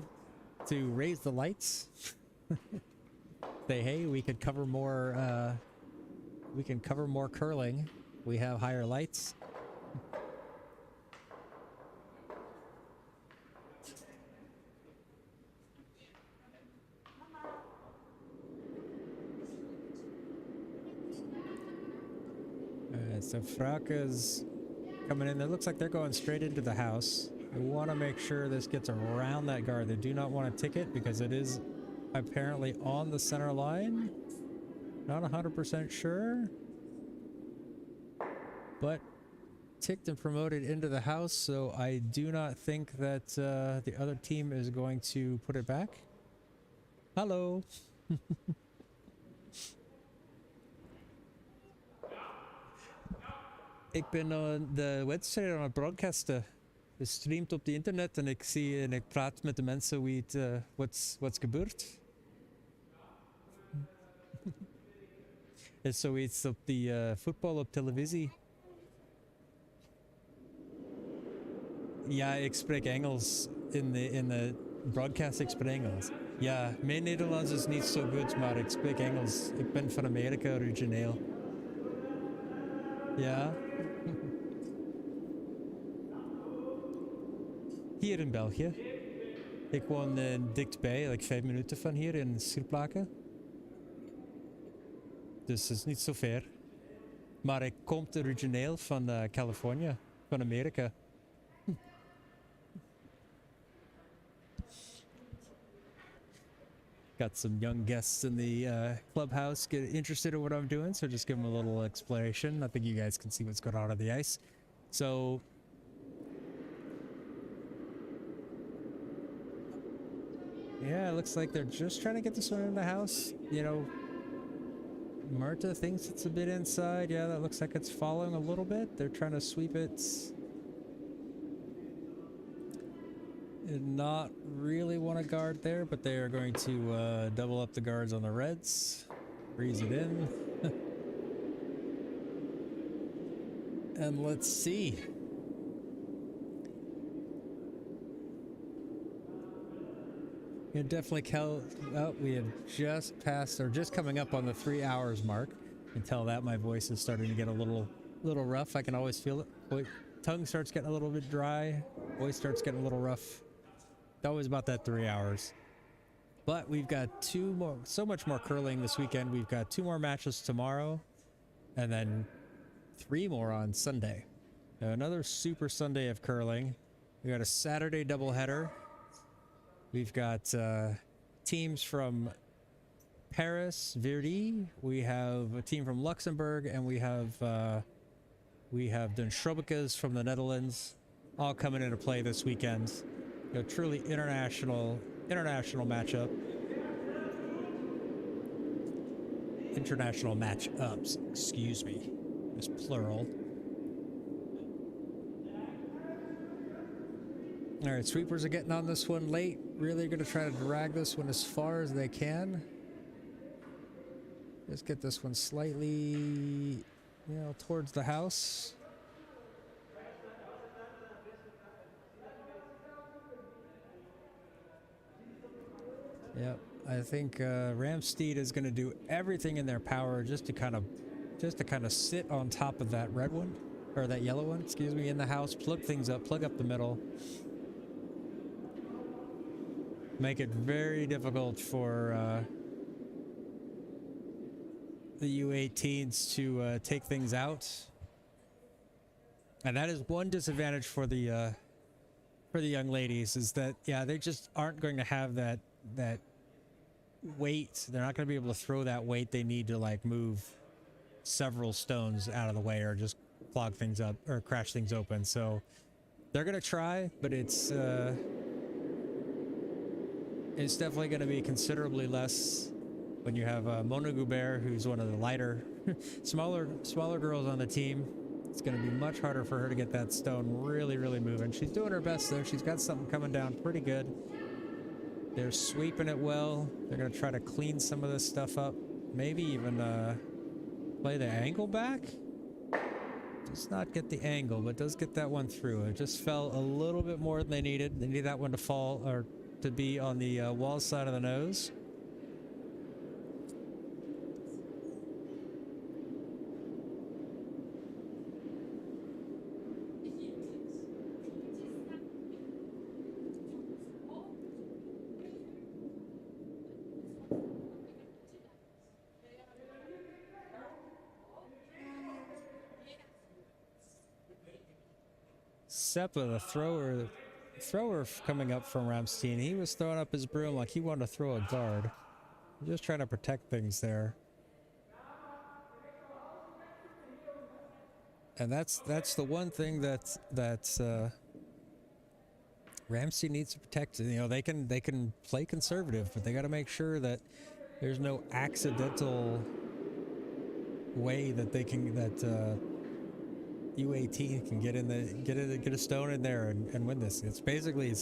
to raise the lights. Say, hey, we could cover more. We can cover more curling. We have higher lights. So Frauke's coming in. It looks like they're going straight into the house. We want to make sure this gets around that guard. They do not want to tick it because it is apparently on the center line. Not 100% sure. But ticked and promoted into the house, so I do not think that the other team is going to put it back. Hallo. Ik ben de wedstrijd aan het broadcasten. Het streamt op het internet en ik zie en ik praat met de mensen wie het what's gebeurd. Het is zoiets op die voetbal op televisie. Ja, ik spreek Engels in de broadcast. Ik spreek Engels. Ja, mijn Nederlands is niet zo goed, maar ik spreek Engels. Ik ben van Amerika origineel. Ja. Hier in België. Ik woon dichtbij, like 5 minuten van hier in Sierplaken. Dus het is niet zo ver. Maar ik kom origineel van Californië, van Amerika. Got some young guests in the clubhouse get interested in what I'm doing, so just give them a little explanation. I think you guys can see what's going on the ice. So yeah, it looks like they're just trying to get this one in the house. You know, Marta thinks it's a bit inside. Yeah, that looks like it's following a little bit. They're trying to sweep it. And not really want to guard there, but they are going to double up the guards on the Reds. Freeze it in. And let's see. You definitely we have just passed, or just coming up on the 3 hours mark. You can tell that my voice is starting to get a little rough. I can always feel it. Tongue starts getting a little bit dry. Voice starts getting a little rough. It's always about that 3 hours. But we've got so much more curling this weekend. We've got 2 more matches tomorrow, and then 3 more on Sunday. Now, another super Sunday of curling. We got a Saturday doubleheader. We've got teams from Paris, Verdi. We have a team from Luxembourg, and we have Den Schrobeke's from the Netherlands, all coming into play this weekend. A truly international matchup. International matchups, excuse me. It's plural. All right, sweepers are getting on this one late. Really going to try to drag this one as far as they can. Just get this one slightly, towards the house. Yep, I think Ramsteed is going to do everything in their power just to kind of sit on top of that red one, or that yellow one, excuse me, in the house, plug things up, plug up the middle. Make it very difficult for the U18s to take things out. And that is one disadvantage for the young ladies, is that, yeah, they just aren't going to have that weight. They're not going to be able to throw that weight they need to, like, move several stones out of the way or just clog things up or crash things open. So they're going to try, but it's definitely going to be considerably less when you have Mona Goubert, who's one of the lighter, smaller girls on the team. It's going to be much harder for her to get that stone really, really moving. She's doing her best, though. She's got something coming down pretty good. They're sweeping it well. They're going to try to clean some of this stuff up. Maybe even play the angle back. Does not get the angle, but does get that one through. It just fell a little bit more than they needed. They need that one to fall, or to be on the wall side of the nose. Seppa, the thrower coming up from Ramstein, he was throwing up his broom like he wanted to throw a guard. Just trying to protect things there. And that's the one thing that Ramstein needs to protect. You know, they can play conservative, but they got to make sure that there's no accidental way that they can U18 can get a stone in there and win this. It's basically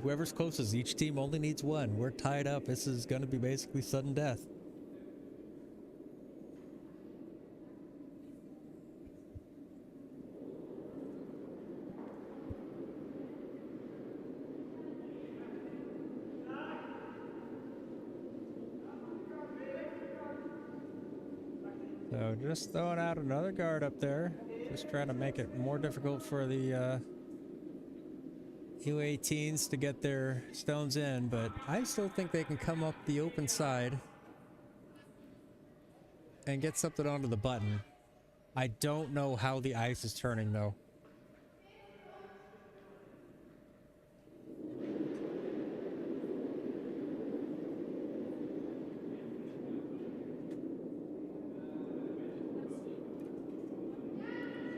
whoever's closest. Each team only needs one. We're tied up. This is going to be basically sudden death. So just throwing out another guard up there. Just trying to make it more difficult for the U18s to get their stones in, but I still think they can come up the open side and get something onto the button. I don't know how the ice is turning though.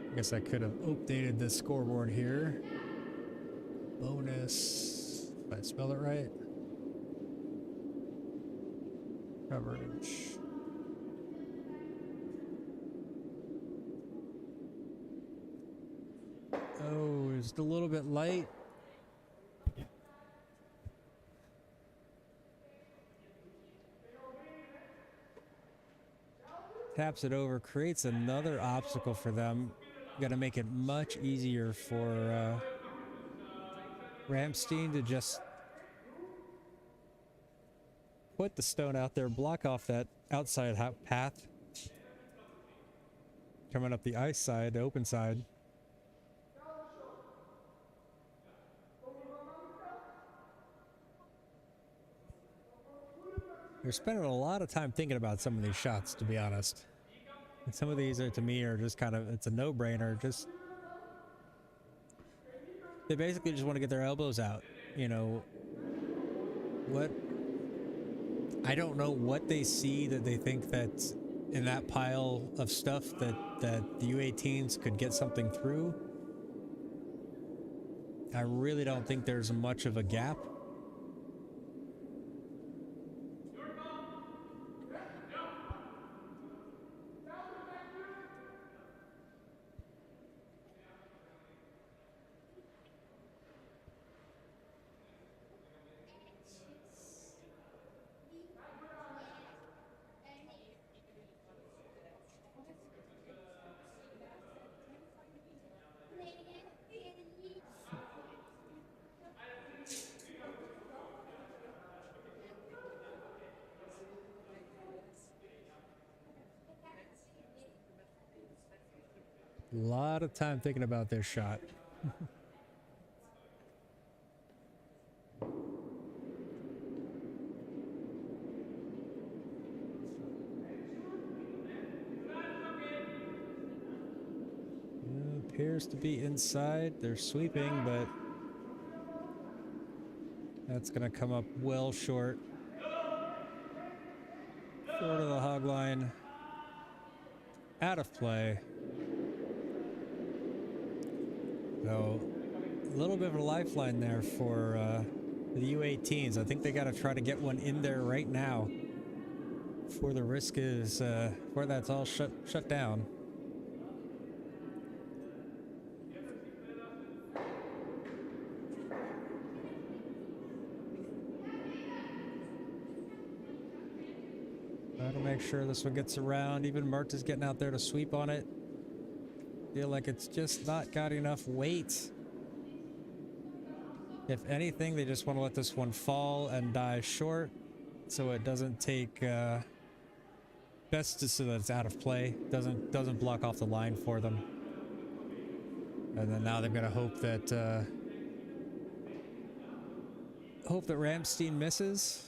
I guess I could have updated the scoreboard here. Bonus, if I spell it right. Coverage. Oh, it's a little bit light. Taps it over, creates another obstacle for them. Got to make it much easier for Ramstein to just put the stone out there, block off that outside path. Coming up the ice side, the open side. They're spending a lot of time thinking about some of these shots, to be honest. And some of these are, to me, are just kind of, it's a no-brainer. Just, they basically just want to get their elbows out. You know, what, I don't know what they see that they think that in that pile of stuff that the U18s could get something through. I really don't think there's much of a gap. A lot of time thinking about their shot. Appears to be inside. They're sweeping, but that's going to come up well short. Short of the hog line. Out of play. So, a little bit of a lifeline there for the U18s. I think they got to try to get one in there right now before the risk is, before that's all shut down. Try to make sure this one gets around. Even Mert is getting out there to sweep on it. Feel like it's just not got enough weight. If anything, they just want to let this one fall and die short so it doesn't take best just so that it's out of play, doesn't block off the line for them. And then now they've got to hope that Ramstein misses.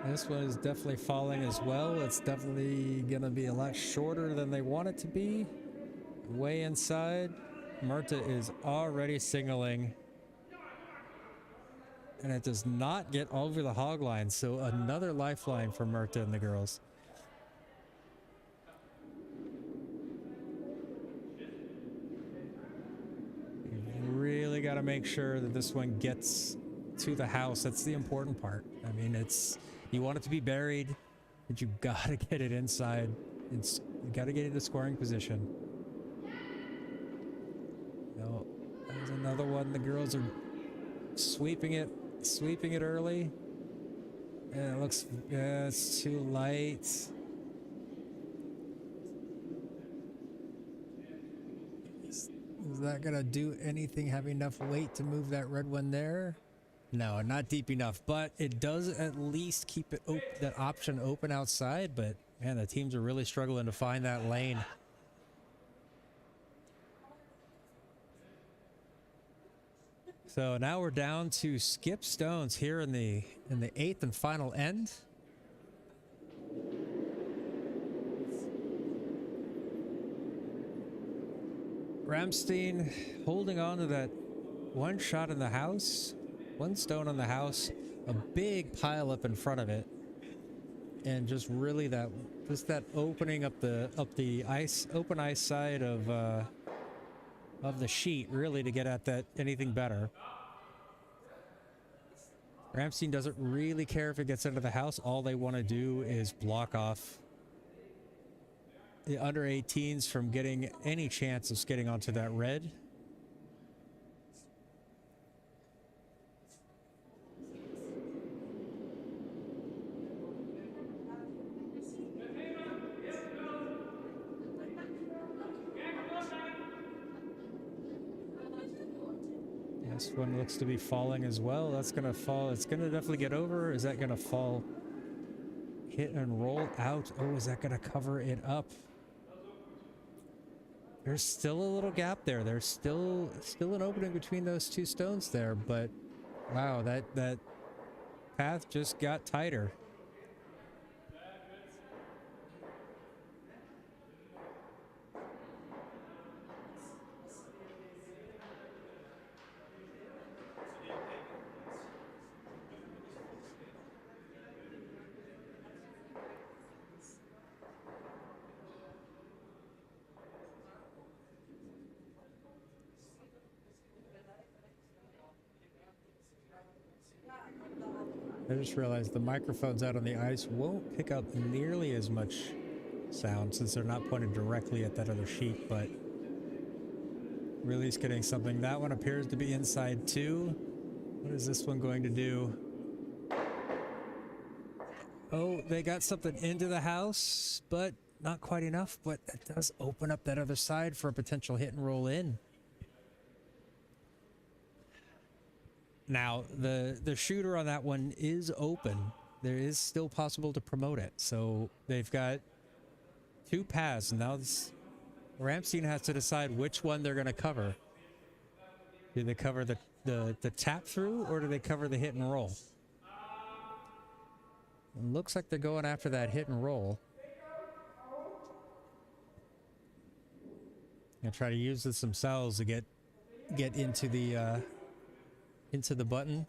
This one is definitely falling as well. It's definitely going to be a lot shorter than they want it to be. Way inside. Murta is already signaling. And it does not get over the hog line. So another lifeline for Murta and the girls. You really got to make sure that this one gets to the house. That's the important part. I mean, you want it to be buried, but you gotta get it inside. You gotta get it into scoring position. No, there's another one. The girls are sweeping it early. And it looks, it's too light. Is that gonna do anything? Have enough weight to move that red one there? No, not deep enough, but it does at least keep it that option open outside. But man, the teams are really struggling to find that lane. So now we're down to skip stones here in the 8th and final end. Ramstein holding on to that one shot in the house. One stone on the house, a big pile up in front of it, and just really that opening up the open ice side of the sheet, really, to get at that anything better. Ramstein doesn't really care if it gets into the house. All they want to do is block off the under 18s from getting any chance of getting onto that red. This one looks to be falling as well. That's going to fall. It's going to definitely get over. Is that going to fall? Hit and roll out. Oh, is that going to cover it up? There's still a little gap there. There's still an opening between those two stones there, but wow, that path just got tighter. I just realized the microphones out on the ice won't pick up nearly as much sound since they're not pointed directly at that other sheet, but really is getting something. That one appears to be inside too. What is this one going to do? Oh, they got something into the house, but not quite enough, but that does open up that other side for a potential hit and roll in. Now, the shooter on that one is open. There is still possible to promote it. So they've got two paths. Now Ramstein has to decide which one they're going to cover. Do they cover the tap through, or do they cover the hit and roll? It looks like they're going after that hit and roll. And try to use this themselves to get into the button.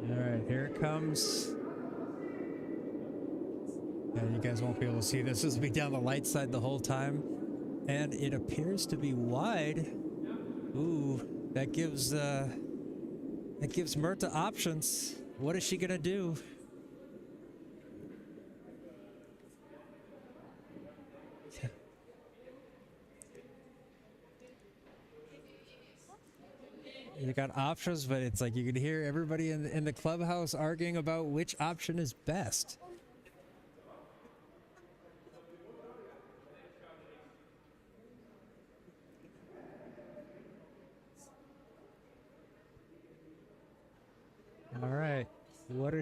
All right, here it comes. Yeah, you guys won't be able to see this. This will be down the light side the whole time. And it appears to be wide. Ooh, that gives Murta options. What is she gonna do? You got options, but it's like you can hear everybody in the clubhouse arguing about which option is best.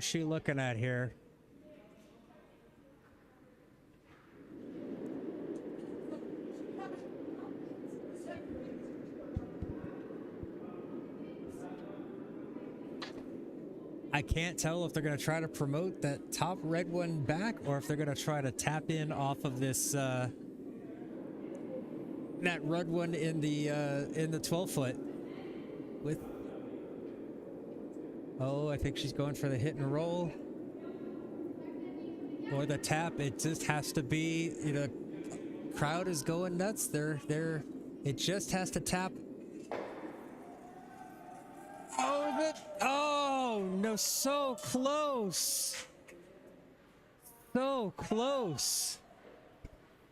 is she looking at here? I can't tell if they're going to try to promote that top red one back or if they're going to try to tap in off of this that red one in the 12 foot with. Oh, I think she's going for the hit and roll or the tap. It just has to be, you know, crowd is going nuts. It just has to tap. Oh, no, so close. So close.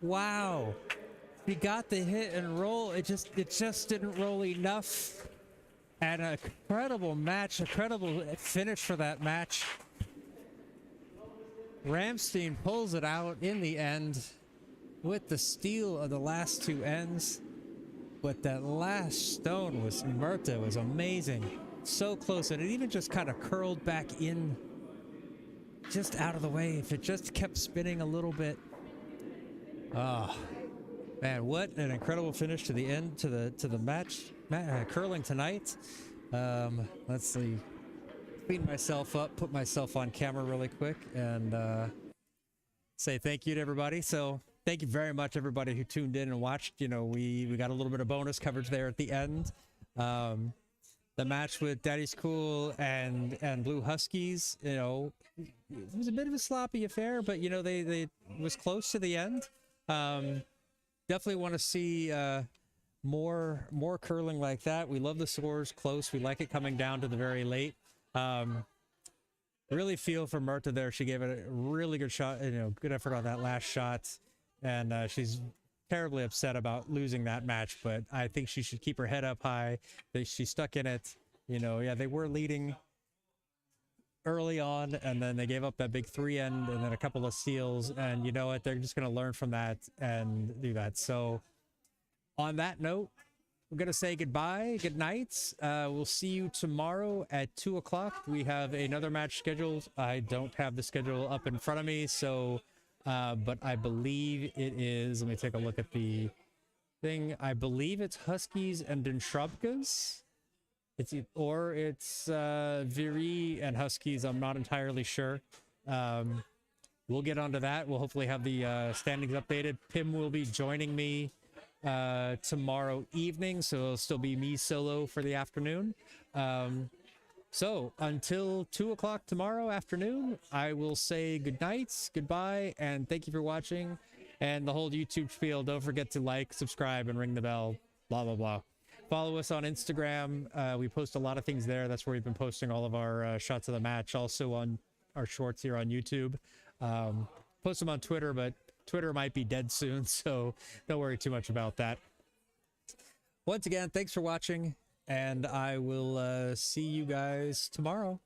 Wow. We got the hit and roll. It just didn't roll enough. And an incredible match, incredible finish for that match. Ramstein pulls it out in the end with the steal of the last two ends. But that last stone was Murta was amazing. So close, and it even just kind of curled back in just out of the way. If it just kept spinning a little bit. Oh man, what an incredible finish to the end, to the match. Curling tonight. Let's see, clean myself up, put myself on camera really quick, and say thank you to everybody. So thank you very much, everybody who tuned in and watched. You know, we got a little bit of bonus coverage there at the end. The match with Daddy's Cool and Blue Huskies, you know, it was a bit of a sloppy affair, but you know, they was close to the end. Definitely want to see more curling like that. We love the scores close. We like it coming down to the very late. Really feel for Murta there. She gave it a really good shot, you know, good effort on that last shot, and she's terribly upset about losing that match, but I think she should keep her head up high. She stuck in it, you know. Yeah, they were leading early on, and then they gave up that big 3-end and then a couple of steals, and you know what, they're just going to learn from that and do that. So on that note, we're going to say goodbye, good night. We'll see you tomorrow at 2 o'clock. We have another match scheduled. I don't have the schedule up in front of me, so but I believe it is, let me take a look at the thing. I believe it's Huskies and Denstrobkas. It's Viri and Huskies. I'm not entirely sure. We'll get onto that. We'll hopefully have the standings updated. Pim will be joining me tomorrow evening, so it'll still be me solo for the afternoon. So until 2 o'clock tomorrow afternoon, I will say good night, goodbye, and thank you for watching. And the whole YouTube spiel, don't forget to like, subscribe, and ring the bell, blah, blah, blah. Follow us on Instagram. We post a lot of things there. That's where we've been posting all of our shots of the match. Also on our shorts here on YouTube. Post them on Twitter, but Twitter might be dead soon, so don't worry too much about that. Once again, thanks for watching. And I will see you guys tomorrow.